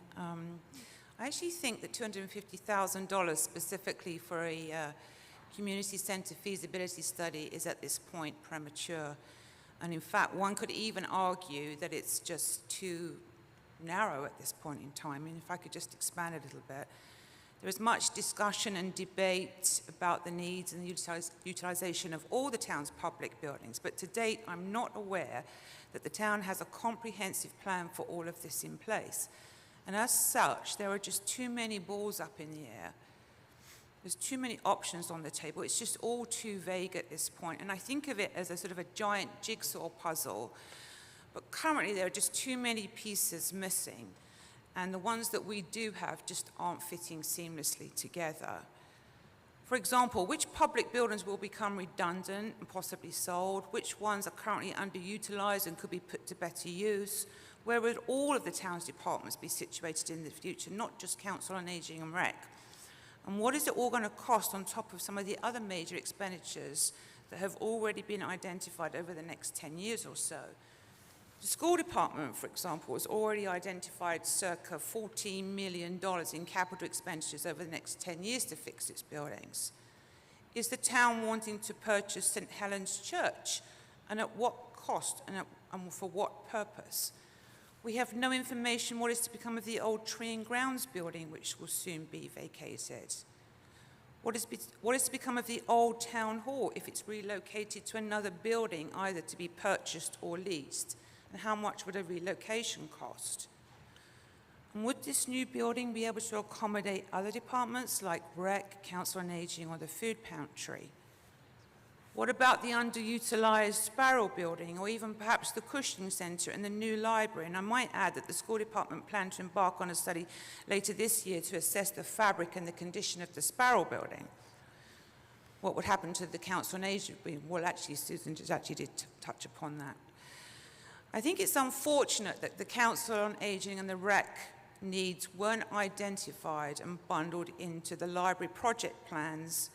I actually think that $250,000 specifically for a community center feasibility study is at this point premature. And in fact, one could even argue that it's just too narrow at this point in time. And if I could just expand a little bit. There is much discussion and debate about the needs and the utilization of all the town's public buildings. But to date, I'm not aware that the town has a comprehensive plan for all of this in place. And as such, there are just too many balls up in the air. There's too many options on the table. It's just all too vague at this point. And I think of it as a sort of a giant jigsaw puzzle. But currently, there are just too many pieces missing. And the ones that we do have just aren't fitting seamlessly together. For example, which public buildings will become redundant and possibly sold? Which ones are currently underutilized and could be put to better use? Where would all of the town's departments be situated in the future, not just Council on Aging and Rec? And what is it all going to cost on top of some of the other major expenditures that have already been identified over the next 10 years or so? The school department, for example, has already identified circa $14 million in capital expenditures over the next 10 years to fix its buildings. Is the town wanting to purchase St. Helens Church, and at what cost and for what purpose? We have no information what is to become of the old Tree and Grounds building, which will soon be vacated. What is to become of the old town hall if it's relocated to another building, either to be purchased or leased? And how much would a relocation cost? And would this new building be able to accommodate other departments like Rec, Council on Aging, or the food pantry? What about the underutilized Sparrow building, or even perhaps the Cushing Centre and the new library? And I might add that the school department planned to embark on a study later this year to assess the fabric and the condition of the Sparrow building. What would happen to the Council on Aging? Well, actually, Susan did touch upon that. I think it's unfortunate that the Council on Aging and the Rec needs weren't identified and bundled into the library project plans,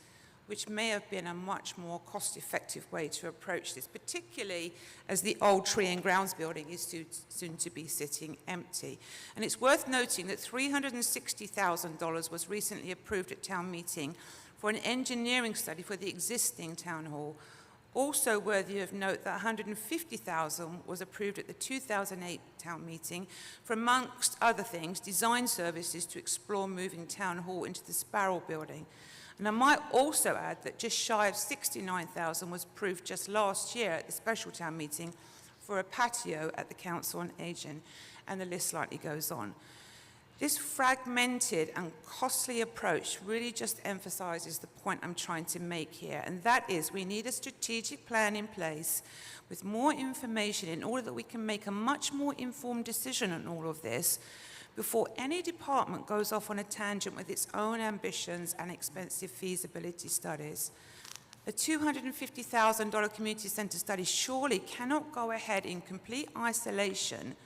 which may have been a much more cost-effective way to approach this, particularly as the old Tree and Grounds building is soon to be sitting empty. And it's worth noting that $360,000 was recently approved at town meeting for an engineering study for the existing town hall. Also worthy of note that $150,000 was approved at the 2008 town meeting for, amongst other things, design services to explore moving town hall into the Sparrow building. And I might also add that just shy of $69,000 was approved just last year at the special town meeting for a patio at the Council on Aging, and the list slightly goes on. This fragmented and costly approach really just emphasizes the point I'm trying to make here, and that is we need a strategic plan in place with more information in order that we can make a much more informed decision on all of this before any department goes off on a tangent with its own ambitions and expensive feasibility studies. A $250,000 community centre study surely cannot go ahead in complete isolation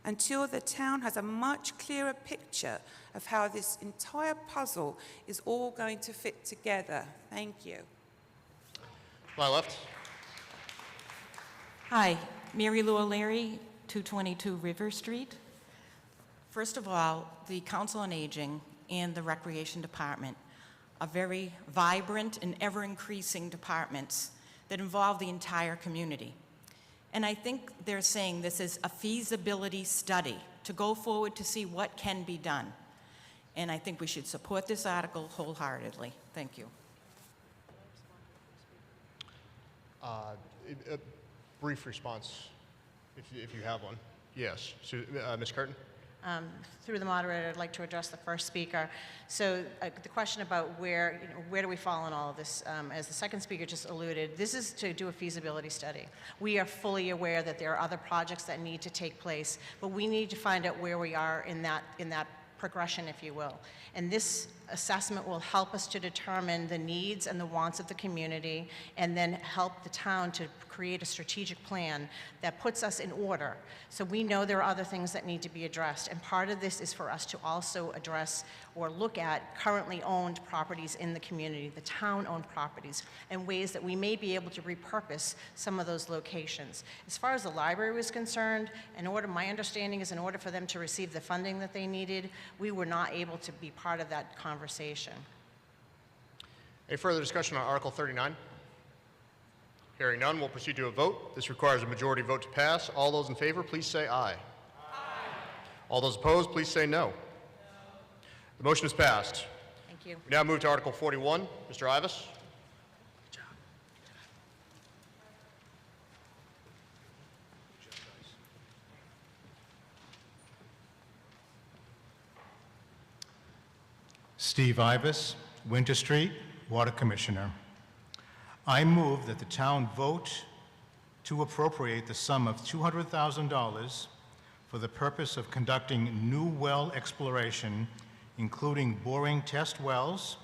until the town has a much clearer picture of how this entire puzzle is all going to fit together. Thank you. My left. Hi, Mary Lou O'Leary, 222 River Street. First of all, the Council on Aging and the Recreation Department are very vibrant and ever-increasing departments that involve the entire community. And I think they're saying this is a feasibility study to go forward to see what can be done. And I think we should support this article wholeheartedly. Thank you. A brief response, if you have one. Yes. Ms. Curtin? Through the moderator, I'd like to address the first speaker. So the question about where do we fall in all of this, as the second speaker just alluded, this is to do a feasibility study. We are fully aware that there are other projects that need to take place, but we need to find out where we are in that progression, if you will. And this assessment will help us to determine the needs and the wants of the community, and then help the town to create a strategic plan that puts us in order. So we know there are other things that need to be addressed, and part of this is for us to also address or look at currently owned properties in the community, the town-owned properties, and ways that we may be able to repurpose some of those locations. As far as the library was concerned, my understanding is in order for them to receive the funding that they needed, we were not able to be part of that conversation. Any further discussion on Article 39? Hearing none, we'll proceed to a vote. This requires a majority vote to pass. All those in favor, please say aye. Aye. All those opposed, please say no. The motion is passed. Thank you. We now move to Article 41. Mr. Ivas. Steve Ivas, Winter Street, Water Commissioner. I move that the town vote to appropriate the sum of $200,000 for the purpose of conducting new well exploration, including boring test wells,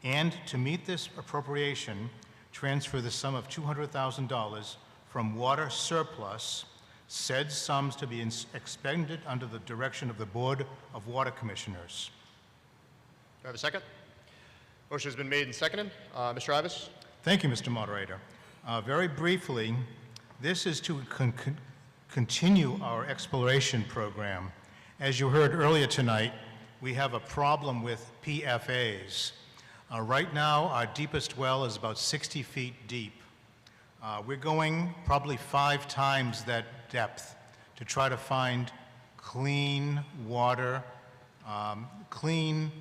and to meet this appropriation, transfer the sum of $200,000 from water surplus, said sums to be expended under the direction of the Board of Water Commissioners. Do I have a second? Motion has been made and seconded. Mr. Ivas? Thank you, Mr. Moderator. Very briefly, this is to continue our exploration program. As you heard earlier tonight, we have a problem with PFAs. Right now, our deepest well is about 60 feet deep. We're going probably 5 times that depth to try to find clean water, clean,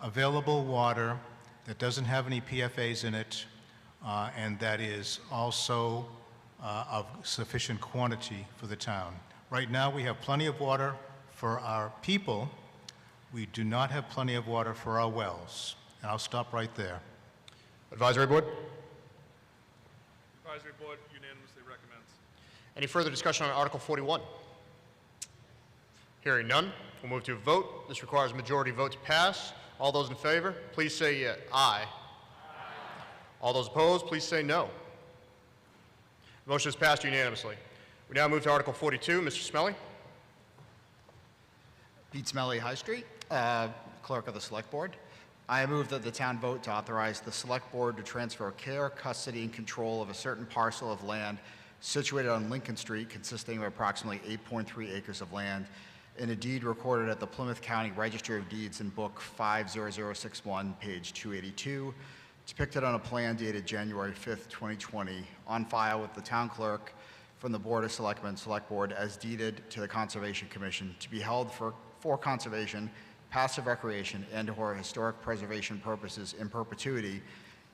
available water that doesn't have any PFAs in it, and that is also of sufficient quantity for the town. Right now, we have plenty of water for our people. We do not have plenty of water for our wells. And I'll stop right there. Advisory Board? Advisory Board unanimously recommends. Any further discussion on Article 41? Hearing none, we'll move to a vote. This requires a majority vote to pass. All those in favor, please say aye. All those opposed, please say no. The motion is passed unanimously. We now move to Article 42. Mr. Smelly. Pete Smelly, High Street, Clerk of the Select Board. I move that the town vote to authorize the Select Board to transfer care, custody, and control of a certain parcel of land situated on Lincoln Street consisting of approximately 8.3 acres of land in a deed recorded at the Plymouth County Registry of Deeds in Book 50061, page 282, depicted on a plan dated January 5th, 2020, on file with the town clerk from the Board of Selectmen Select Board as deeded to the Conservation Commission to be held for conservation, passive recreation, and/or historic preservation purposes in perpetuity,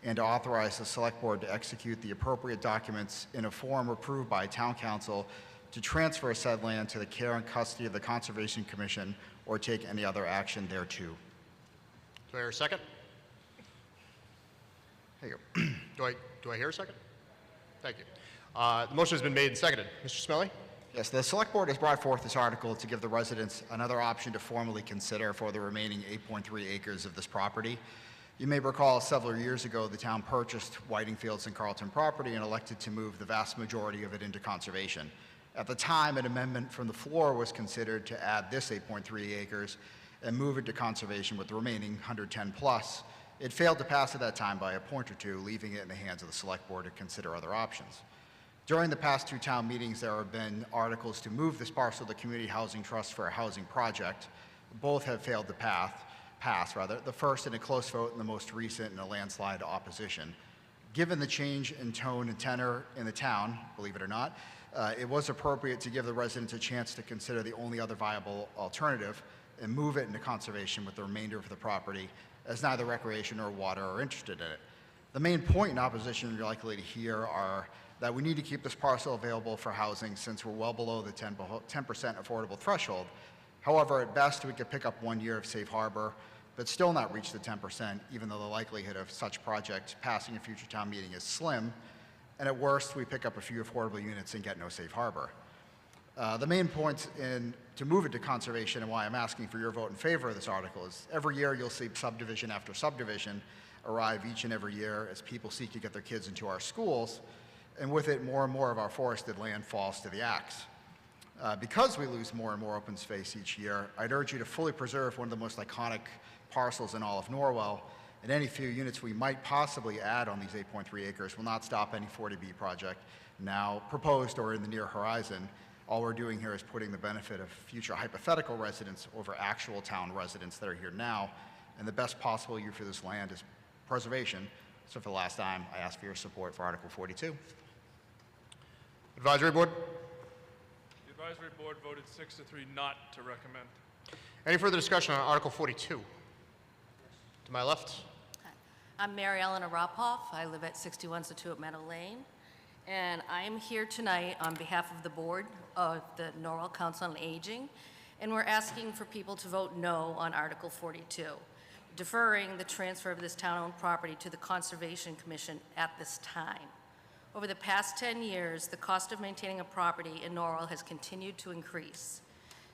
and to authorize the Select Board to execute the appropriate documents in a form approved by Town Council to transfer said land to the care and custody of the Conservation Commission or take any other action thereto. Do I hear a second? There you go. Do I hear a second? Thank you. The motion has been made and seconded. Mr. Smelly? Yes, the Select Board has brought forth this article to give the residents another option to formally consider for the remaining 8.3 acres of this property. You may recall several years ago the town purchased Whitingfields and Carlton property and elected to move the vast majority of it into conservation. At the time, an amendment from the floor was considered to add this 8.3 acres and move it to conservation with the remaining 110 plus. It failed to pass at that time by a point or two, leaving it in the hands of the Select Board to consider other options. During the past 2 town meetings, there have been articles to move this parcel to Community Housing Trust for a housing project. Both have failed to pass, the first in a close vote and the most recent in a landslide opposition. Given the change in tone and tenor in the town, believe it or not, it was appropriate to give the residents a chance to consider the only other viable alternative and move it into conservation with the remainder of the property, as neither recreation or water are interested in it. The main point in opposition you're likely to hear are that we need to keep this parcel available for housing since we're well below the 10% affordable threshold. However, at best, we could pick up 1 year of safe harbor, but still not reach the 10%, even though the likelihood of such project passing a future town meeting is slim. And at worst, we pick up a few affordable units and get no safe harbor. The main point to move it to conservation and why I'm asking for your vote in favor of this article is every year you'll see subdivision after subdivision arrive each and every year as people seek to get their kids into our schools, and with it, more and more of our forested land falls to the axe. Because we lose more and more open space each year, I'd urge you to fully preserve one of the most iconic parcels in all of Norwell, and any few units we might possibly add on these 8.3 acres will not stop any 40B project now proposed or in the near horizon. All we're doing here is putting the benefit of future hypothetical residents over actual town residents that are here now, and the best possible use for this land is preservation. So for the last time, I ask for your support for Article 42. Advisory Board? The Advisory Board voted 6-3 not to recommend. Any further discussion on Article 42? To my left. I'm Mary Ellen Arapoff. I live at 61 Situate Meadow Lane. And I am here tonight on behalf of the board of the Norwell Council on Aging. And we're asking for people to vote no on Article 42, deferring the transfer of this town-owned property to the Conservation Commission at this time. Over the past 10 years, the cost of maintaining a property in Norwell has continued to increase.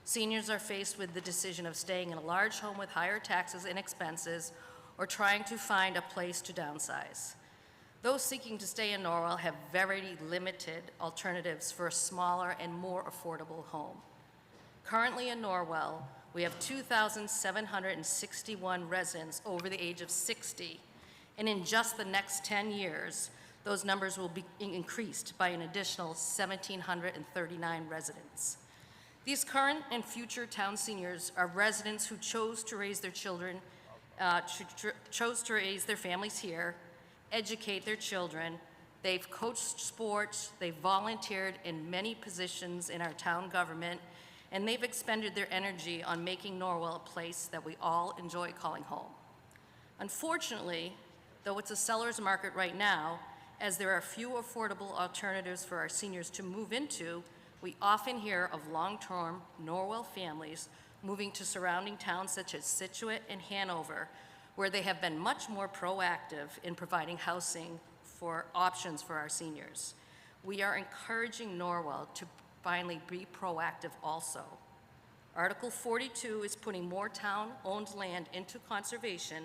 Seniors are faced with the decision of staying in a large home with higher taxes and expenses or trying to find a place to downsize. Those seeking to stay in Norwell have very limited alternatives for a smaller and more affordable home. Currently in Norwell, we have 2,761 residents over the age of 60, and in just the next 10 years, Those numbers will be increased by an additional 1,739 residents. These current and future town seniors are residents who chose to raise their children, chose to raise their families here, educate their children. They've coached sports, they've volunteered in many positions in our town government, and they've expended their energy on making Norwell a place that we all enjoy calling home. Unfortunately, though it's a seller's market right now, as there are few affordable alternatives for our seniors to move into, we often hear of long-term Norwell families moving to surrounding towns such as Scituate and Hanover, where they have been much more proactive in providing housing for options for our seniors. We are encouraging Norwell to finally be proactive also. Article 42 is putting more town-owned land into conservation,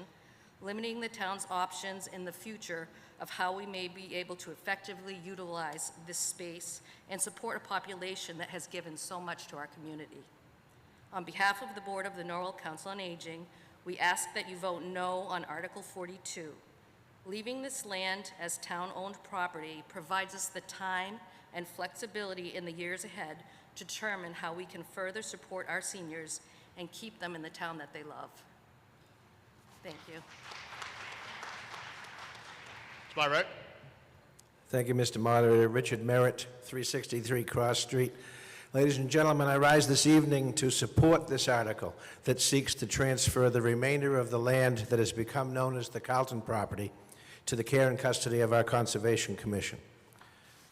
limiting the town's options in the future of how we may be able to effectively utilize this space and support a population that has given so much to our community. On behalf of the Board of the Norwell Council on Aging, we ask that you vote no on Article 42. Leaving this land as town-owned property provides us the time and flexibility in the years ahead to determine how we can further support our seniors and keep them in the town that they love. Thank you. To my right. Thank you, Mr. Moderator. Richard Merritt, 363 Cross Street. Ladies and gentlemen, I rise this evening to support this article that seeks to transfer the remainder of the land that has become known as the Carlton property to the care and custody of our Conservation Commission.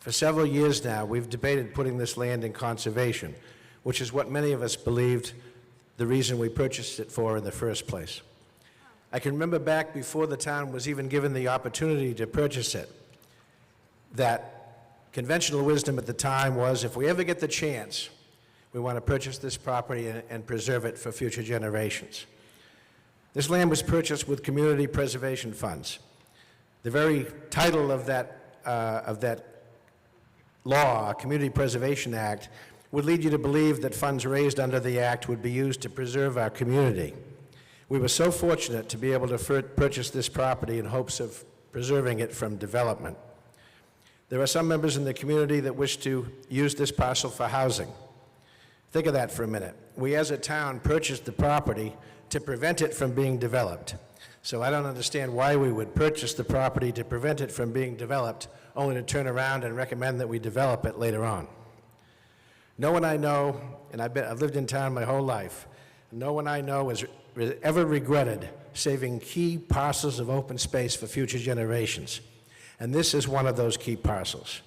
For several years now, we've debated putting this land in conservation, which is what many of us believed the reason we purchased it for in the first place. I can remember back before the town was even given the opportunity to purchase it, that conventional wisdom at the time was, if we ever get the chance, we want to purchase this property and preserve it for future generations. This land was purchased with community preservation funds. The very title of that law, Community Preservation Act, would lead you to believe that funds raised under the act would be used to preserve our community. We were so fortunate to be able to purchase this property in hopes of preserving it from development. There are some members in the community that wish to use this parcel for housing. Think of that for a minute. We as a town purchased the property to prevent it from being developed. So I don't understand why we would purchase the property to prevent it from being developed, only to turn around and recommend that we develop it later on. No one I know, and I've lived in town my whole life, no one I know has ever regretted saving key parcels of open space for future generations. And this is one of those key parcels.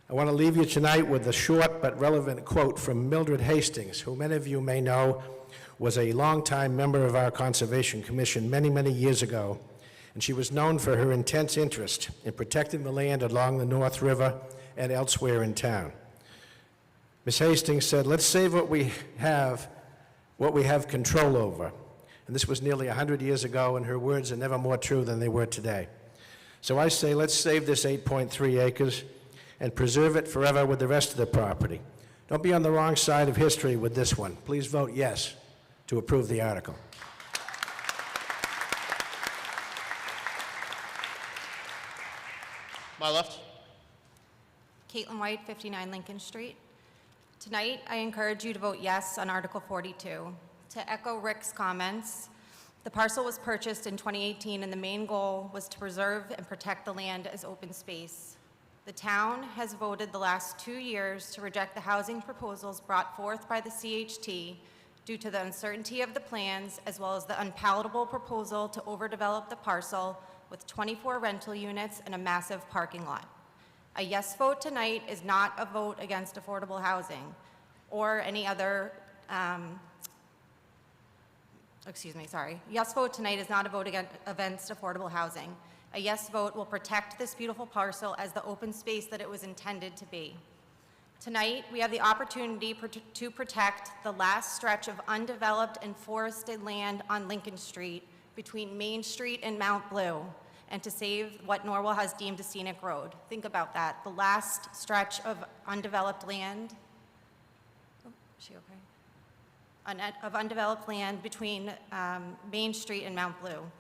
I want to leave you tonight with a short but relevant quote from Mildred Hastings, who many of you may know was a longtime member of our Conservation Commission many, many years ago, and she was known for her intense interest in protecting the land along the North River and elsewhere in town. Ms. Hastings said, "Let's save what we have control over." And this was nearly 100 years ago, and her words are never more true than they were today. So I say, let's save this 8.3 acres and preserve it forever with the rest of the property. Don't be on the wrong side of history with this one. Please vote yes to approve the article. My left. Caitlin White, 59 Lincoln Street. Tonight, I encourage you to vote yes on Article 42. To echo Rick's comments, the parcel was purchased in 2018 and the main goal was to preserve and protect the land as open space. The town has voted the last 2 years to reject the housing proposals brought forth by the CHT due to the uncertainty of the plans as well as the unpalatable proposal to overdevelop the parcel with 24 rental units and a massive parking lot. A yes vote tonight is not a vote against affordable housing or any other, Yes vote tonight is not a vote against affordable housing. A yes vote will protect this beautiful parcel as the open space that it was intended to be. Tonight, we have the opportunity to protect the last stretch of undeveloped and forested land on Lincoln Street between Main Street and Mount Blue, and to save what Norwell has deemed a scenic road. Think about that, the last stretch of undeveloped land. Oh, is she okay? Of undeveloped land between Main Street and Mount Blue.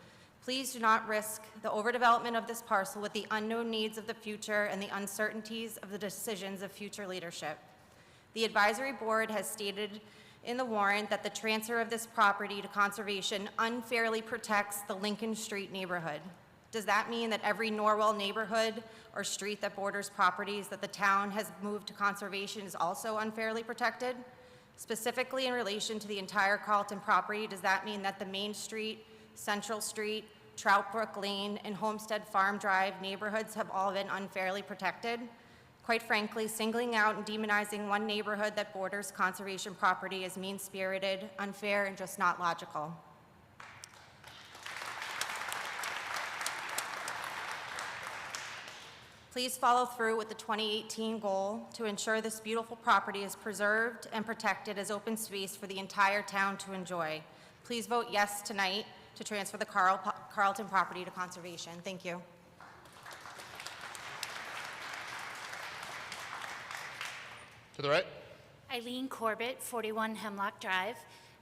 Please do not risk the overdevelopment of this parcel with the unknown needs of the future and the uncertainties of the decisions of future leadership. The advisory board has stated in the warrant that the transfer of this property to conservation unfairly protects the Lincoln Street neighborhood. Does that mean that every Norwell neighborhood or street that borders properties that the town has moved to conservation is also unfairly protected? Specifically in relation to the entire Carlton property, does that mean that the Main Street, Central Street, Troutbrook Lane, and Homestead Farm Drive neighborhoods have all been unfairly protected? Quite frankly, singling out and demonizing one neighborhood that borders conservation property is mean-spirited, unfair, and just not logical. Please follow through with the 2018 goal to ensure this beautiful property is preserved and protected as open space for the entire town to enjoy. Please vote yes tonight to transfer the Carlton property to conservation. Thank you. To the right. Eileen Corbett, 41 Hemlock Drive,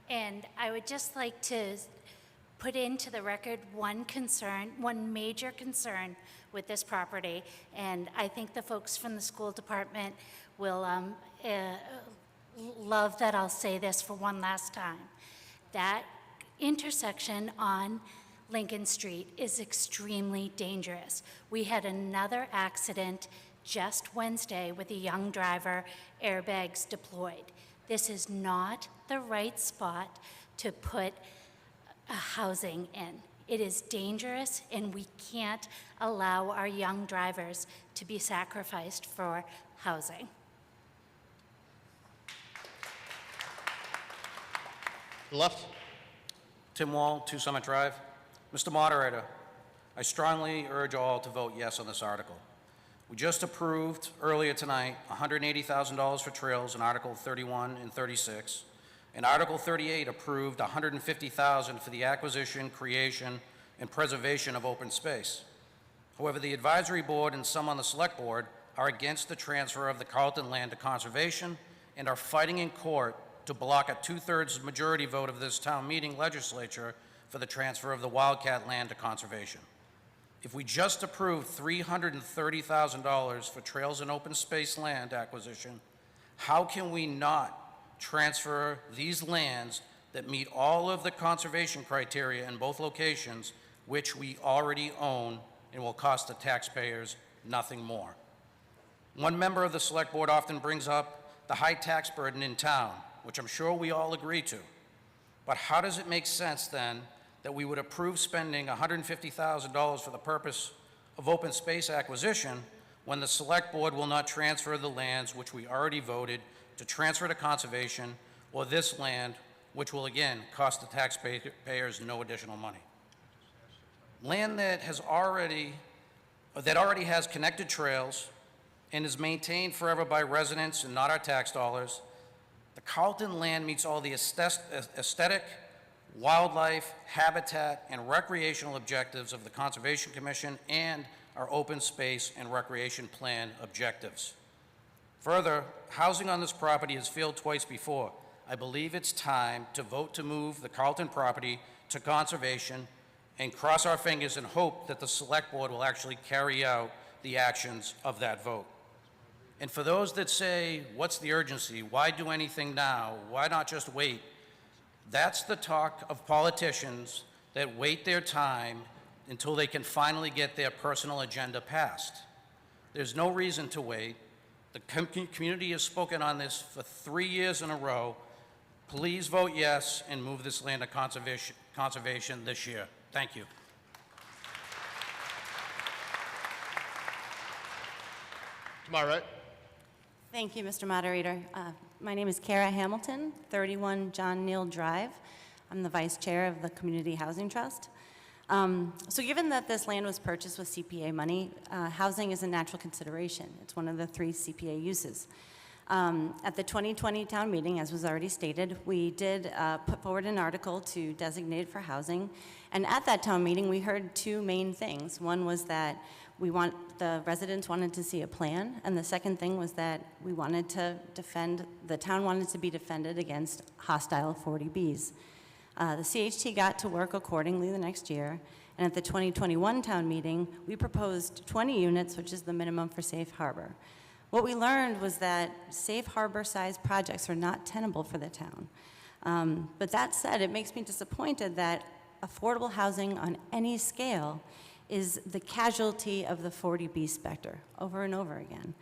and I would just like to put into the record one major concern with this property, and I think the folks from the school department will love that I'll say this for one last time. That intersection on Lincoln Street is extremely dangerous. We had another accident just Wednesday with a young driver, airbags deployed. This is not the right spot to put a housing in. It is dangerous, and we can't allow our young drivers to be sacrificed for housing. Left. Tim Wall, 2 Summit Drive. Mr. Moderator, I strongly urge all to vote yes on this article. We just approved earlier tonight $180,000 for trails in Article 31 and 36, and Article 38 approved $150,000 for the acquisition, creation, and preservation of open space. However, the advisory board and some on the select board are against the transfer of the Carlton land to conservation and are fighting in court to block a 2/3 majority vote of this town meeting legislature for the transfer of the Wildcat land to conservation. If we just approved $330,000 for trails and open space land acquisition, how can we not transfer these lands that meet all of the conservation criteria in both locations, which we already own and will cost the taxpayers nothing more? One member of the select board often brings up the high tax burden in town, which I'm sure we all agree to. But how does it make sense then that we would approve spending $150,000 for the purpose of open space acquisition when the select board will not transfer the lands which we already voted to transfer to conservation, or this land, which will again cost the taxpayers no additional money? Land that already has connected trails and is maintained forever by residents and not our tax dollars. The Carlton land meets all the aesthetic, wildlife, habitat, and recreational objectives of the Conservation Commission and our open space and recreation plan objectives. Further, housing on this property has failed twice before. I believe it's time to vote to move the Carlton property to conservation and cross our fingers and hope that the select board will actually carry out the actions of that vote. And for those that say, what's the urgency? Why do anything now? Why not just wait? That's the talk of politicians that wait their time until they can finally get their personal agenda passed. There's no reason to wait. The community has spoken on this for 3 years in a row. Please vote yes and move this land to conservation this year. Thank you. To my right. Thank you, Mr. Moderator. My name is Kara Hamilton, 31 John Neal Drive. I'm the Vice Chair of the Community Housing Trust. So given that this land was purchased with CPA money, housing is a natural consideration. It's one of the 3 CPA uses. At the 2020 town meeting, as was already stated, we did put forward an article to designate for housing. And at that town meeting, we heard 2 main things. One was that the residents wanted to see a plan, and the second thing was that we wanted to the town wanted to be defended against hostile 40Bs. The CHT got to work accordingly the next year, and at the 2021 town meeting, we proposed 20 units, which is the minimum for safe harbor. What we learned was that safe harbor-sized projects are not tenable for the town. But that said, it makes me disappointed that affordable housing on any scale is the casualty of the 40B specter over and over again.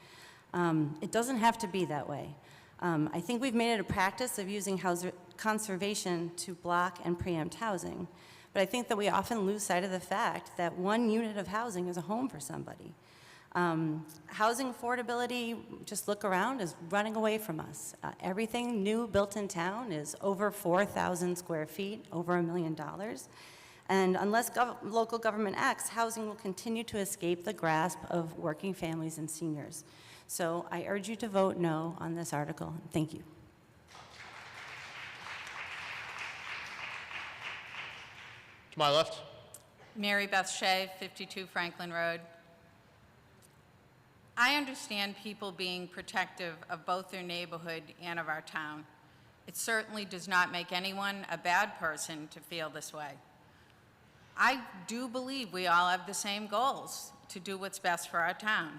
It doesn't have to be that way. I think we've made it a practice of using conservation to block and preempt housing, but I think that we often lose sight of the fact that one unit of housing is a home for somebody. Housing affordability, just look around, is running away from us. Everything new built in town is over 4,000 square feet, over $1 million. And unless local government acts, housing will continue to escape the grasp of working families and seniors. So I urge you to vote no on this article. Thank you. To my left. Mary Beth Shea, 52 Franklin Road. I understand people being protective of both their neighborhood and of our town. It certainly does not make anyone a bad person to feel this way. I do believe we all have the same goals, to do what's best for our town.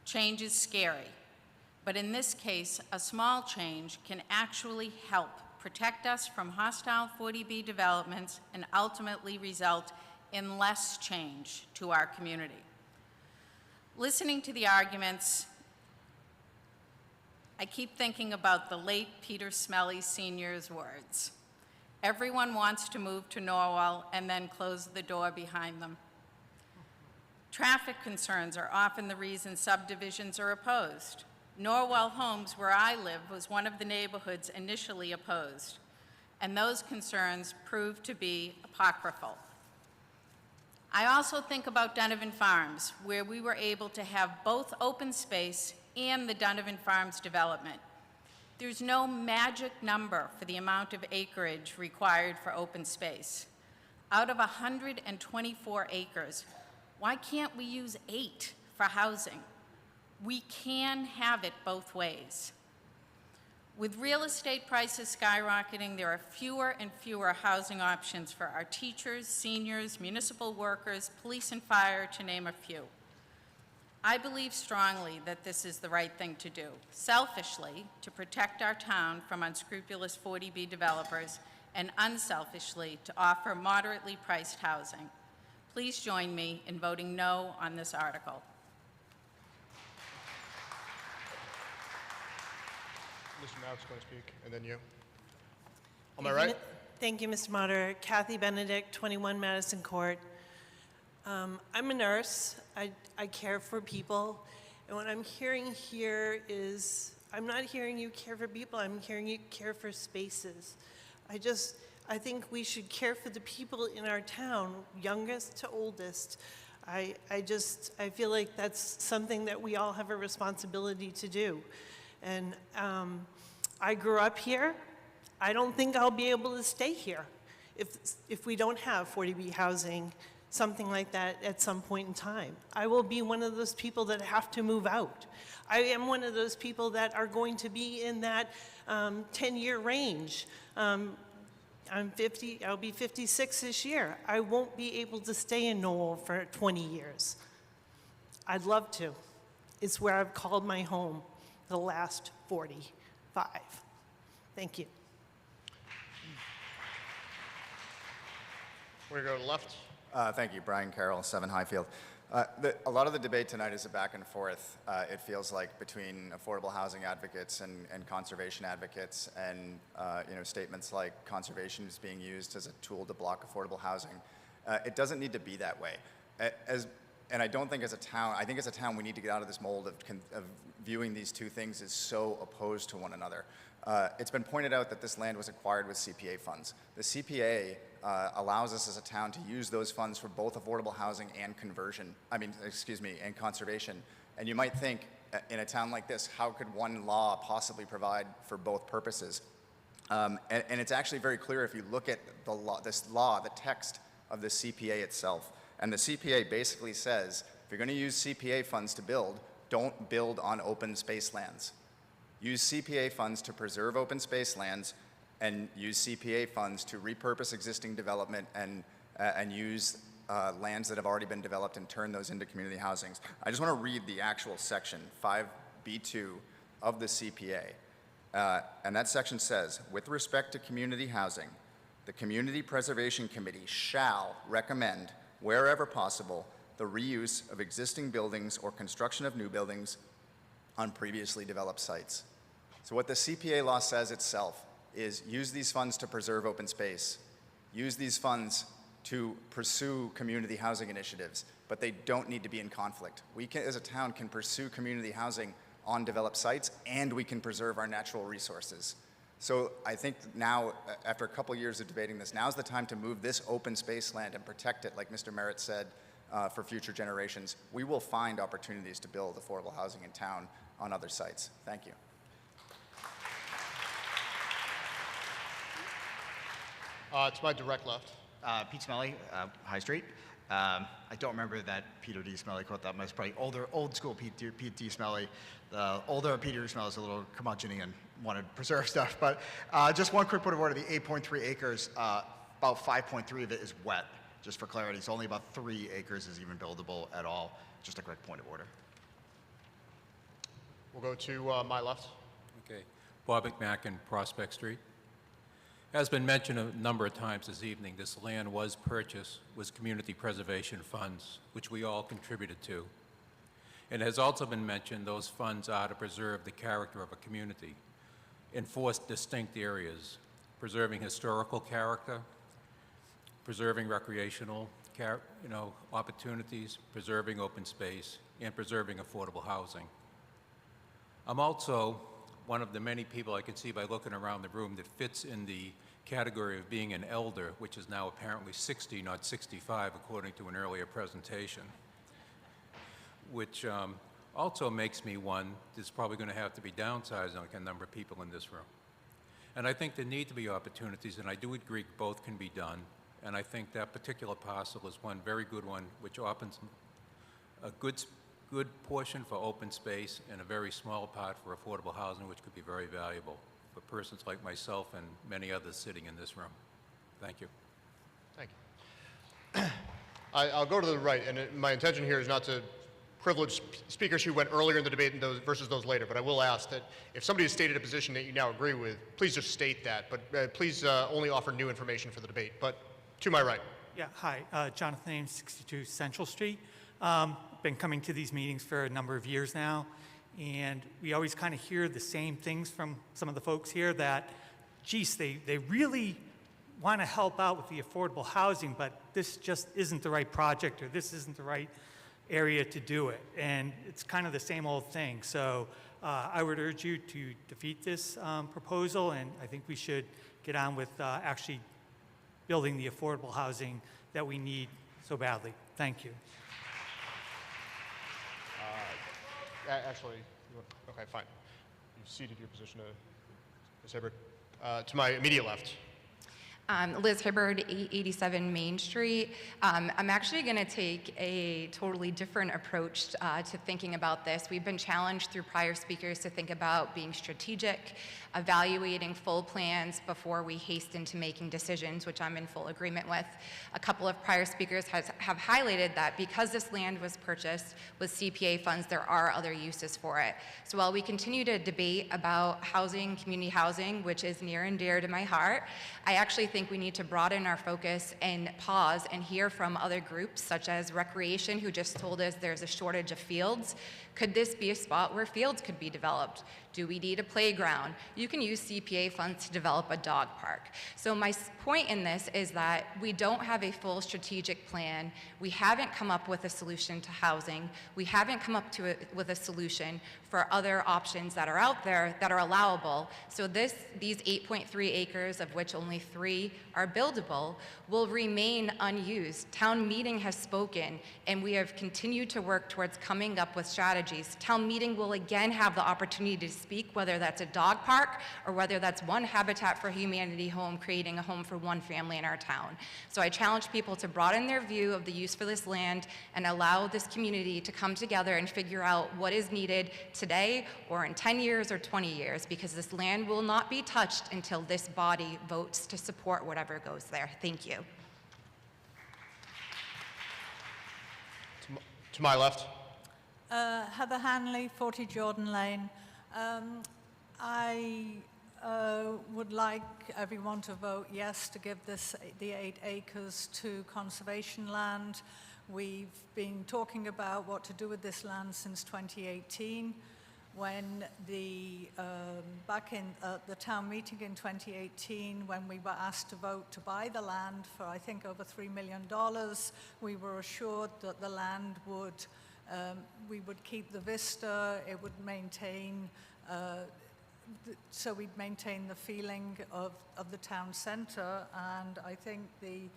Change is scary, but in this case, a small change can actually help protect us from hostile 40B developments and ultimately result in less change to our community. Listening to the arguments, I keep thinking about the late Peter Smelly Sr.'s words. Everyone wants to move to Norwell and then close the door behind them. Traffic concerns are often the reason subdivisions are opposed. Norwell Homes, where I live, was one of the neighborhoods initially opposed, and those concerns proved to be apocryphal. I also think about Donovan Farms, where we were able to have both open space and the Donovan Farms development. There's no magic number for the amount of acreage required for open space. Out of 124 acres, why can't we use 8 for housing? We can have it both ways. With real estate prices skyrocketing, there are fewer and fewer housing options for our teachers, seniors, municipal workers, police and fire, to name a few. I believe strongly that this is the right thing to do, selfishly, to protect our town from unscrupulous 40B developers, and unselfishly, to offer moderately priced housing. Please join me in voting no on this article. Mr. Mount's going to speak, and then you. On my right. Thank you, Mr. Moderator. Kathy Benedict, 21 Madison Court. I'm a nurse. I care for people. And what I'm hearing here is, I'm not hearing you care for people, I'm hearing you care for spaces. I think we should care for the people in our town, youngest to oldest. I feel like that's something that we all have a responsibility to do. And I grew up here. I don't think I'll be able to stay here if we don't have 40B housing, something like that at some point in time. I will be one of those people that have to move out. I am one of those people that are going to be in that 10-year range. I'm 50, I'll be 56 this year. I won't be able to stay in Norwell for 20 years. I'd love to. It's where I've called my home the last 45. Thank you. We're going to go to the left. Thank you, Brian Carroll, 7 Highfield. A lot of the debate tonight is a back and forth, it feels like, between affordable housing advocates and conservation advocates, and statements like conservation is being used as a tool to block affordable housing. It doesn't need to be that way. And I don't think as a town, I think as a town we need to get out of this mold of viewing these two things as so opposed to one another. It's been pointed out that this land was acquired with CPA funds. The CPA allows us as a town to use those funds for both affordable housing and and conservation. And you might think, in a town like this, how could one law possibly provide for both purposes? And it's actually very clear if you look at the text of the CPA itself. And the CPA basically says, if you're going to use CPA funds to build, don't build on open space lands. Use CPA funds to preserve open space lands and use CPA funds to repurpose existing development and use lands that have already been developed and turn those into community housings. I just want to read the actual section, 5B2 of the CPA. And that section says, with respect to community housing, the Community Preservation Committee shall recommend, wherever possible, the reuse of existing buildings or construction of new buildings on previously developed sites. So what the CPA law says itself is use these funds to preserve open space, use these funds to pursue community housing initiatives, but they don't need to be in conflict. We can, as a town, can pursue community housing on developed sites, and we can preserve our natural resources. So I think now, after a couple years of debating this, now's the time to move this open space land and protect it, like Mr. Merritt said, for future generations. We will find opportunities to build affordable housing in town on other sites. Thank you. To my direct left. Pete Smelly, High Street. I don't remember that Peter D. Smelly quote that much. Probably old school Pete D. Smelly. The older Peter D. Smelly is a little curmudgeon-y and wanted to preserve stuff. But just one quick point of order. The 8.3 acres, about 5.3 of it is wet. Just for clarity, it's only about 3 acres is even buildable at all. Just a quick point of order. We'll go to my left. Okay. Bob McMacken, Prospect Street. As been mentioned a number of times this evening, this land was purchased with community preservation funds, which we all contributed to. And it has also been mentioned those funds are to preserve the character of a community in 4 distinct areas: preserving historical character, preserving recreational opportunities, preserving open space, and preserving affordable housing. I'm also one of the many people I can see by looking around the room that fits in the category of being an elder, which is now apparently 60, not 65, according to an earlier presentation, which also makes me one that's probably going to have to be downsized like a number of people in this room. And I think there need to be opportunities, and I do agree both can be done, and I think that particular parcel is one very good one, which opens a good portion for open space and a very small part for affordable housing, which could be very valuable for persons like myself and many others sitting in this room. Thank you. Thank you. I'll go to the right, and my intention here is not to privilege speakers who went earlier in the debate and those versus those later, but I will ask that if somebody has stated a position that you now agree with, please just state that, but please only offer new information for the debate. But to my right. Yeah, hi, Jonathan Ames, 62 Central Street. Been coming to these meetings for a number of years now, and we always kind of hear the same things from some of the folks here that, geez, they really want to help out with the affordable housing, but this just isn't the right project, or this isn't the right area to do it. And it's kind of the same old thing. So I would urge you to defeat this proposal, and I think we should get on with actually building the affordable housing that we need so badly. Thank you. Actually, okay, fine. You've ceded your position to Ms. Hibbard. To my immediate left. Liz Hibbard, 887 Main Street. I'm actually going to take a totally different approach to thinking about this. We've been challenged through prior speakers to think about being strategic, evaluating full plans before we hasten to making decisions, which I'm in full agreement with. A couple of prior speakers have highlighted that because this land was purchased with CPA funds, there are other uses for it. So while we continue to debate about housing, community housing, which is near and dear to my heart, I actually think we need to broaden our focus and pause and hear from other groups, such as Recreation, who just told us there's a shortage of fields. Could this be a spot where fields could be developed? Do we need a playground? You can use CPA funds to develop a dog park. So my point in this is that we don't have a full strategic plan. We haven't come up with a solution to housing. We haven't come up with a solution for other options that are out there that are allowable. So these 8.3 acres, of which only 3 are buildable, will remain unused. Town meeting has spoken, and we have continued to work towards coming up with strategies. Town meeting will again have the opportunity to speak, whether that's a dog park or whether that's one Habitat for Humanity home creating a home for one family in our town. So I challenge people to broaden their view of the use for this land and allow this community to come together and figure out what is needed today or in 10 years or 20 years, because this land will not be touched until this body votes to support whatever goes there. Thank you. To my left. Heather Hanley, 40 Jordan Lane. I would like everyone to vote yes to give the 8 acres to conservation land. We've been talking about what to do with this land since 2018. When back in the town meeting in 2018, when we were asked to vote to buy the land for, I think, over $3 million, we were assured that the land would, we would keep the vista, it would maintain, so we'd maintain the feeling of the town center. And I think the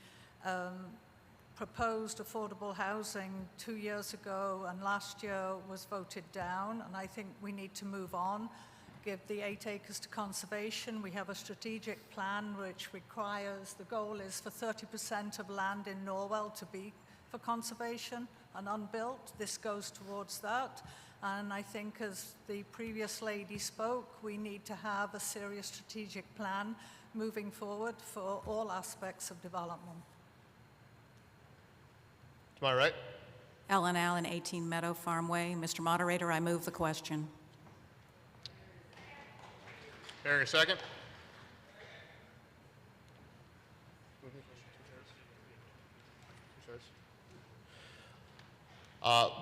proposed affordable housing 2 years ago and last year was voted down, and I think we need to move on, give the 8 acres to conservation. We have a strategic plan which requires, the goal is for 30% of land in Norwell to be for conservation and unbuilt. This goes towards that, and I think, as the previous lady spoke, we need to have a serious strategic plan moving forward for all aspects of development. To my right. Ellen Allen, 18 Meadow Farm Way. Mr. Moderator, I move the question. Hearing a second.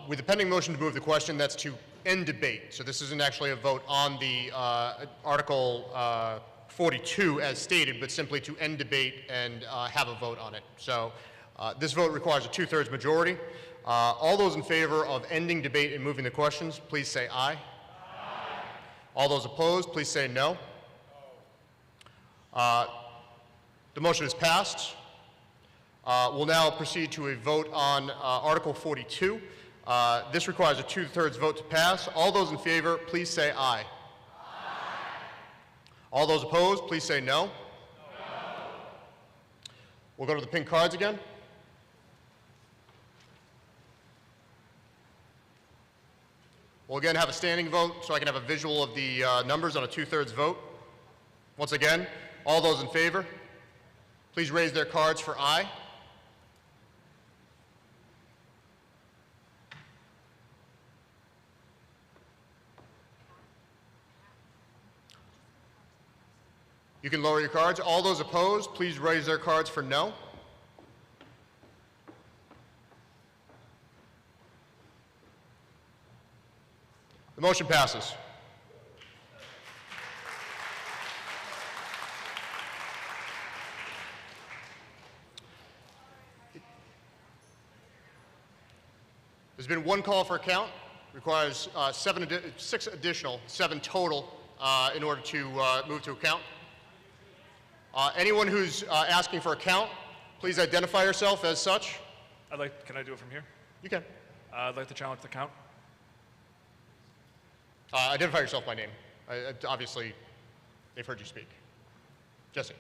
With the pending motion to move the question, that's to end debate. So this isn't actually a vote on the Article 42 as stated, but simply to end debate and have a vote on it. So this vote requires a 2/3 majority. All those in favor of ending debate and moving the questions, please say aye. Aye. All those opposed, please say no. The motion is passed. We'll now proceed to a vote on Article 42. This requires a 2/3 vote to pass. All those in favor, please say aye. Aye. All those opposed, please say no. No. We'll go to the pink cards again. We'll again have a standing vote so I can have a visual of the numbers on a 2/3 vote. Once again, all those in favor, please raise their cards for aye. You can lower your cards. All those opposed, please raise their cards for no. The motion passes. There's been one call for account. Requires 7 total in order to move to account. Anyone who's asking for account, please identify yourself as such. Can I do it from here? You can. I'd like to challenge the count. Identify yourself by name. Obviously, they've heard you speak. Jesse,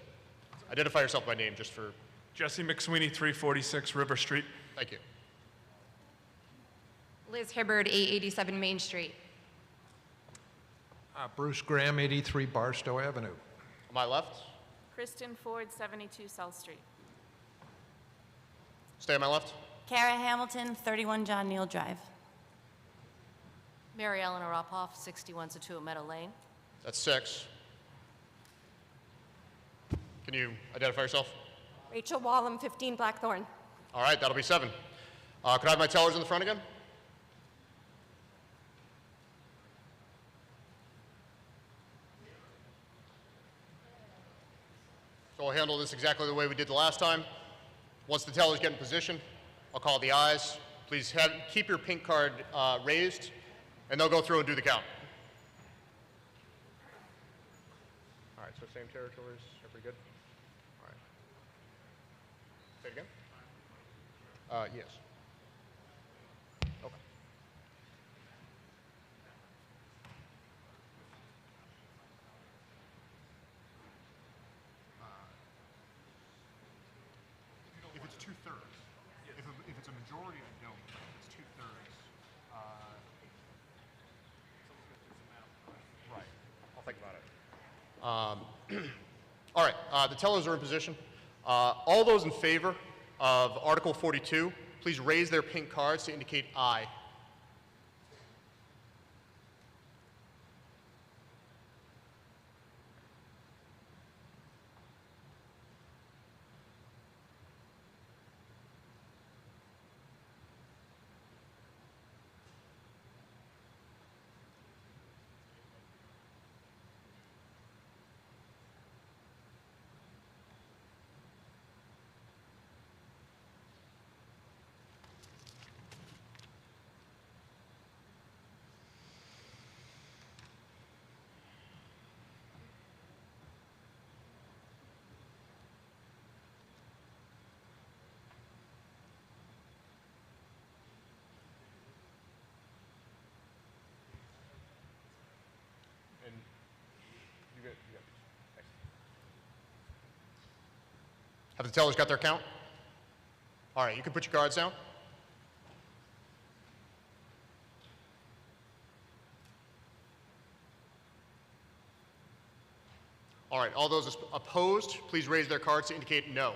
identify yourself by name just for... Jesse McSweeney, 346 River Street. Thank you. Liz Hibbard, 887 Main Street. Bruce Graham, 83 Barstow Avenue. On my left. Kristen Ford, 72 South Street. Stay on my left. Kara Hamilton, 31 John Neal Drive. Mary Ellen Arapoff, 61 Situate Meadow Lane. That's 6. Can you identify yourself? Rachel Wallem, 15 Blackthorn. All right, that'll be 7. Could I have my tellers in the front again? So we'll handle this exactly the way we did the last time. Once the tellers get in position, I'll call the ayes. Please keep your pink card raised, and they'll go through and do the count. All right, so same territories, every good? All right. Say it again? Yes. Okay. majority, I don't. I think it's 2/3. Right. I'll think about it. All right. The tellers are in position. All those in favor of Article 42, please raise their pink cards to indicate aye. And you got. Thanks. Have the tellers got their count? All right, you can put your cards down. All right, all those opposed, please raise their cards to indicate no.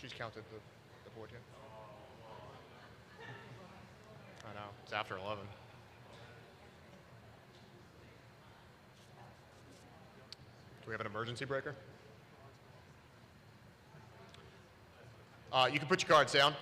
She's counted the board here. I know, it's after 11. Do we have an emergency breaker? You can put your cards down.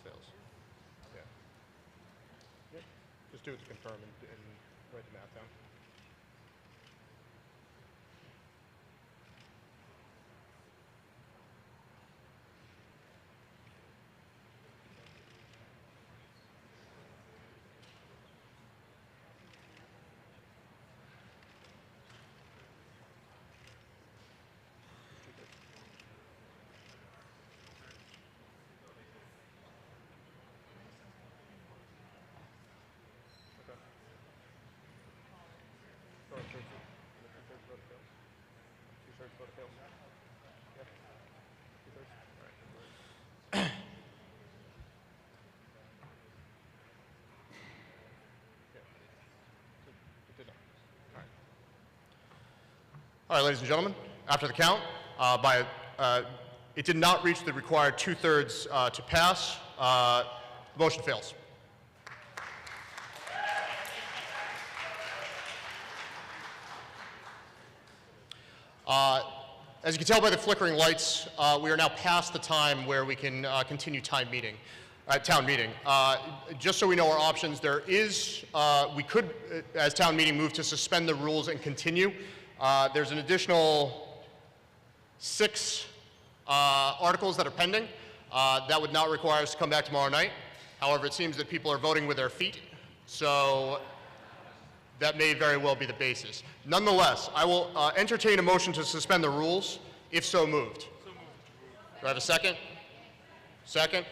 Fails. Yeah. Yep. Just do it to confirm and write the math down. Two-thirds vote fails. Yeah. Two-thirds. All right. Yeah. It did not. All right. All right, ladies and gentlemen, after the count, it did not reach the required 2/3 to pass. The motion fails. As you can tell by the flickering lights, we are now past the time where we can continue town meeting. Just so we know our options, we could, as town meeting, move to suspend the rules and continue. There's an additional 6 articles that are pending. That would not require us to come back tomorrow night. However, it seems that people are voting with their feet, so that may very well be the basis. Nonetheless, I will entertain a motion to suspend the rules, if so moved. Do I have a second? Second?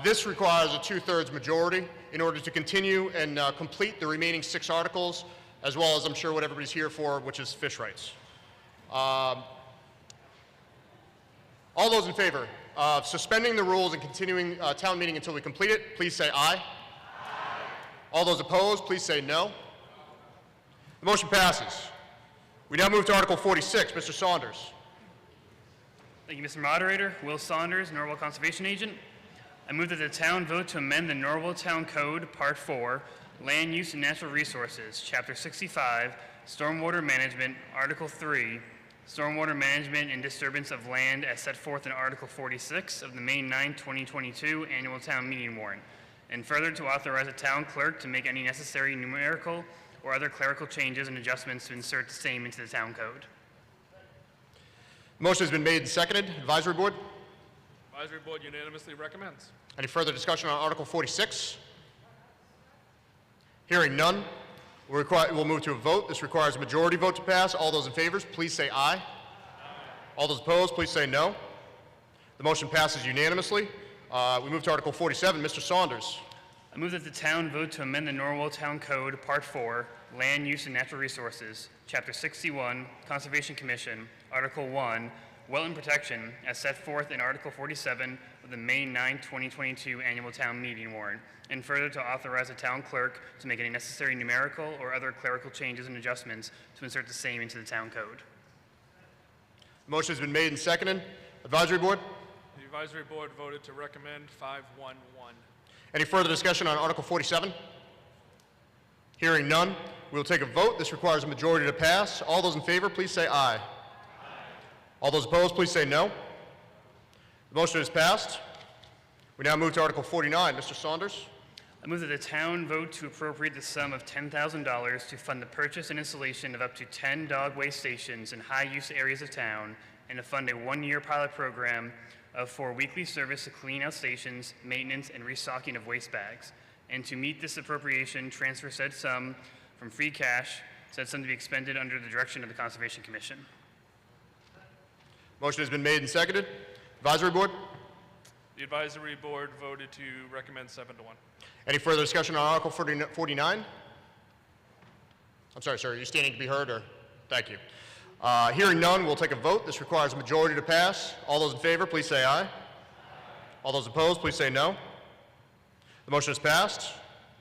This requires a 2/3 majority in order to continue and complete the remaining 6 articles, as well as I'm sure what everybody's here for, which is fish rights. All those in favor of suspending the rules and continuing town meeting until we complete it, please say aye. Aye. All those opposed, please say no. The motion passes. We now move to Article 46. Mr. Saunders. Thank you, Mr. Moderator. Will Saunders, Norwell Conservation Agent. I move that the town vote to amend the Norwell Town Code, Part 4, Land Use and Natural Resources, Chapter 65, Stormwater Management, Article 3, Stormwater Management and Disturbance of Land as set forth in Article 46 of the May 9, 2022 Annual Town Meeting Warrant, and further to authorize the town clerk to make any necessary numerical or other clerical changes and adjustments to insert the same into the town code. Motion has been made and seconded. Advisory Board. Advisory Board unanimously recommends. Any further discussion on Article 46? Hearing none, we'll move to a vote. This requires a majority vote to pass. All those in favor, please say aye. Aye. All those opposed, please say no. The motion passes unanimously. We move to Article 47. Mr. Saunders. I move that the town vote to amend the Norwell Town Code, Part 4, Land Use and Natural Resources, Chapter 61, Conservation Commission, Article 1, Wetland Protection, as set forth in Article 47 of the May 9, 2022 Annual Town Meeting Warrant, and further to authorize the town clerk to make any necessary numerical or other clerical changes and adjustments to insert the same into the town code. Motion has been made and seconded. Advisory Board. The Advisory Board voted to recommend 5-1-1. Any further discussion on Article 47? Hearing none, we will take a vote. This requires a majority to pass. All those in favor, please say aye. Aye. All those opposed, please say no. The motion is passed. We now move to Article 49. Mr. Saunders. I move that the town vote to appropriate the sum of $10,000 to fund the purchase and installation of up to 10 dog waste stations in high-use areas of town, and to fund a 1-year pilot program for weekly service to clean out stations, maintenance, and restocking of waste bags. And to meet this appropriation, transfer said sum from free cash, said sum to be expended under the direction of the Conservation Commission. Motion has been made and seconded. Advisory Board. The Advisory Board voted to recommend 7-1. Any further discussion on Article 49? I'm sorry, sir. Are you standing to be heard, or? Thank you. Hearing none, we'll take a vote. This requires a majority to pass. All those in favor, please say aye. Aye. All those opposed, please say no. The motion is passed.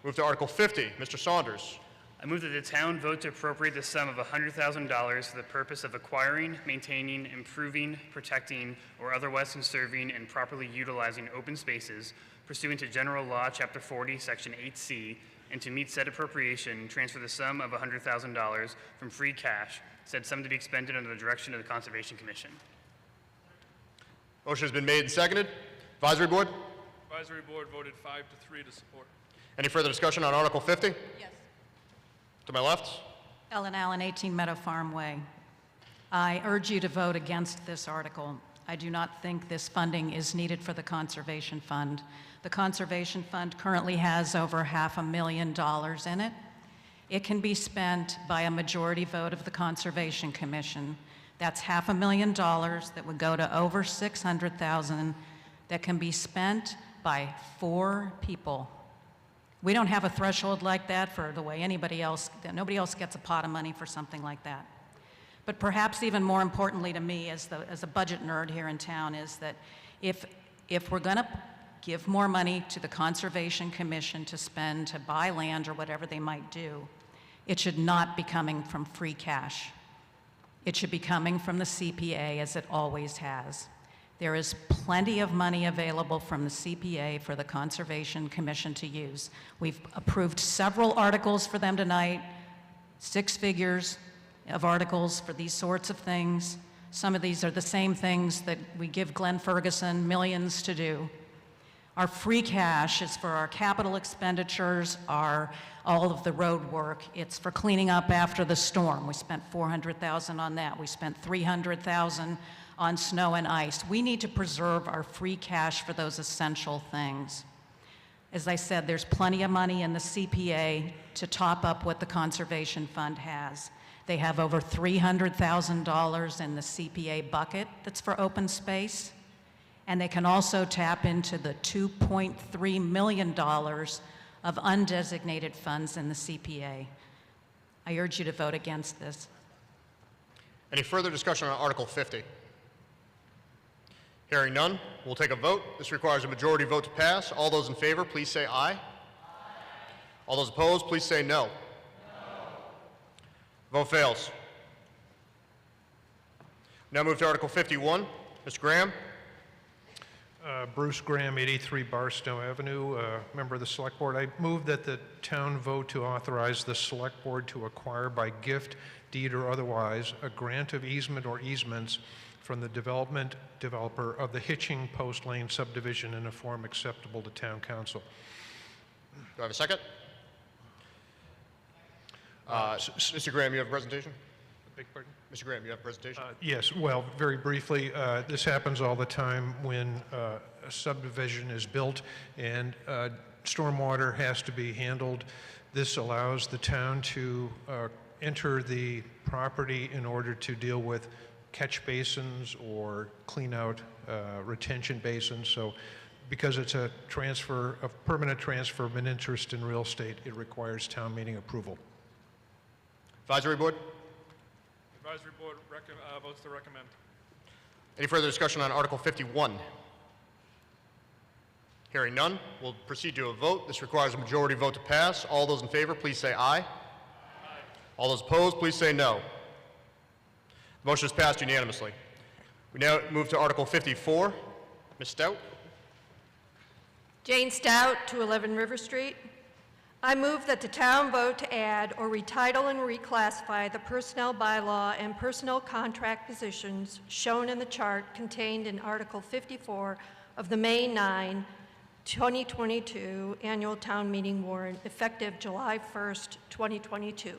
Move to Article 50. Mr. Saunders. I move that the town vote to appropriate the sum of $100,000 for the purpose of acquiring, maintaining, improving, protecting, or otherwise conserving and properly utilizing open spaces pursuant to General Law, Chapter 40, Section 8C, and to meet said appropriation, transfer the sum of $100,000 from free cash, said sum to be expended under the direction of the Conservation Commission. Motion has been made and seconded. Advisory Board. Advisory Board voted 5-3 to support. Any further discussion on Article 50? Yes. To my left. Ellen Allen, 18 Meadow Farm Way. I urge you to vote against this article. I do not think this funding is needed for the Conservation Fund. The Conservation Fund currently has over $500,000 in it. It can be spent by a majority vote of the Conservation Commission. That's $500,000 that would go to over $600,000 that can be spent by 4 people. We don't have a threshold like that for the way anybody else, nobody else gets a pot of money for something like that. But perhaps even more importantly to me as a budget nerd here in town is that if we're gonna give more money to the Conservation Commission to spend, to buy land or whatever they might do, it should not be coming from free cash. It should be coming from the CPA as it always has. There is plenty of money available from the CPA for the Conservation Commission to use. We've approved several articles for them tonight, 6 figures of articles for these sorts of things. Some of these are the same things that we give Glenn Ferguson millions to do. Our free cash is for our capital expenditures, all of the road work. It's for cleaning up after the storm. We spent $400,000 on that. We spent $300,000 on snow and ice. We need to preserve our free cash for those essential things. As I said, there's plenty of money in the CPA to top up what the Conservation Fund has. They have over $300,000 in the CPA bucket that's for open space. And they can also tap into the $2.3 million of undesignated funds in the CPA. I urge you to vote against this. Any further discussion on Article 50? Hearing none, we'll take a vote. This requires a majority vote to pass. All those in favor, please say aye. Aye. All those opposed, please say no. No. Vote fails. Now move to Article 51. Mr. Graham. Bruce Graham, 83 Barstow Avenue, member of the Select Board. I move that the town vote to authorize the Select Board to acquire by gift, deed, or otherwise a grant of easement or easements from the developer of the Hitching Post Lane subdivision in a form acceptable to Town Council. Do I have a second? Mr. Graham, you have a presentation? Beg pardon? Mr. Graham, you have a presentation? Yes, well, very briefly, this happens all the time when a subdivision is built and stormwater has to be handled. This allows the town to enter the property in order to deal with catch basins or clean out retention basins. So because it's a permanent transfer of an interest in real estate, it requires town meeting approval. Advisory Board? Advisory Board votes to recommend. Any further discussion on Article 51? Hearing none, we'll proceed to a vote. This requires a majority vote to pass. All those in favor, please say aye. Aye. All those opposed, please say no. The motion is passed unanimously. We now move to Article 54. Ms. Stout. Jane Stout, 211 River Street. I move that the town vote to add or retitle and reclassify the personnel bylaw and personnel contract positions shown in the chart contained in Article 54 of the May 9, 2022 annual town meeting warrant, effective July 1st, 2022.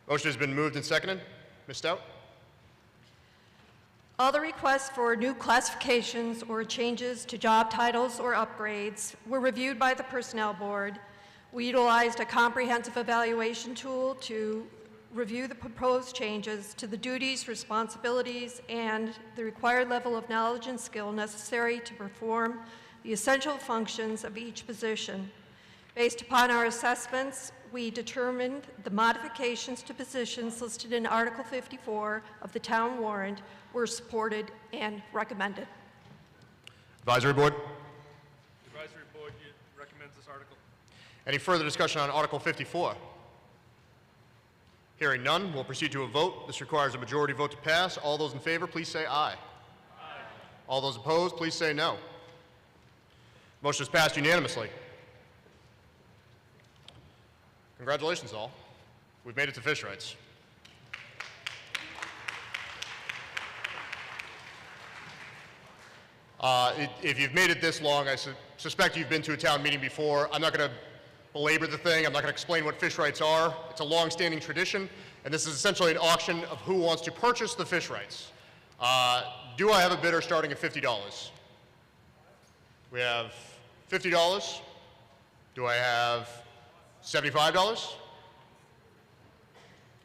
Motion has been moved and seconded. Ms. Stout. All the requests for new classifications or changes to job titles or upgrades were reviewed by the Personnel Board. We utilized a comprehensive evaluation tool to review the proposed changes to the duties, responsibilities, and the required level of knowledge and skill necessary to perform the essential functions of each position. Based upon our assessments, we determined the modifications to positions listed in Article 54 of the town warrant were supported and recommended. Advisory Board. The Advisory Board recommends this article. Any further discussion on Article 54? Hearing none, we'll proceed to a vote. This requires a majority vote to pass. All those in favor, please say aye. Aye. All those opposed, please say no. Motion is passed unanimously. Congratulations, all. We've made it to fish rights. If you've made it this long, I suspect you've been to a town meeting before. I'm not going to belabor the thing. I'm not going to explain what fish rights are. It's a long-standing tradition, and this is essentially an auction of who wants to purchase the fish rights. Do I have a bidder starting at $50? We have $50. Do I have $75?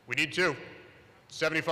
We need two. $75?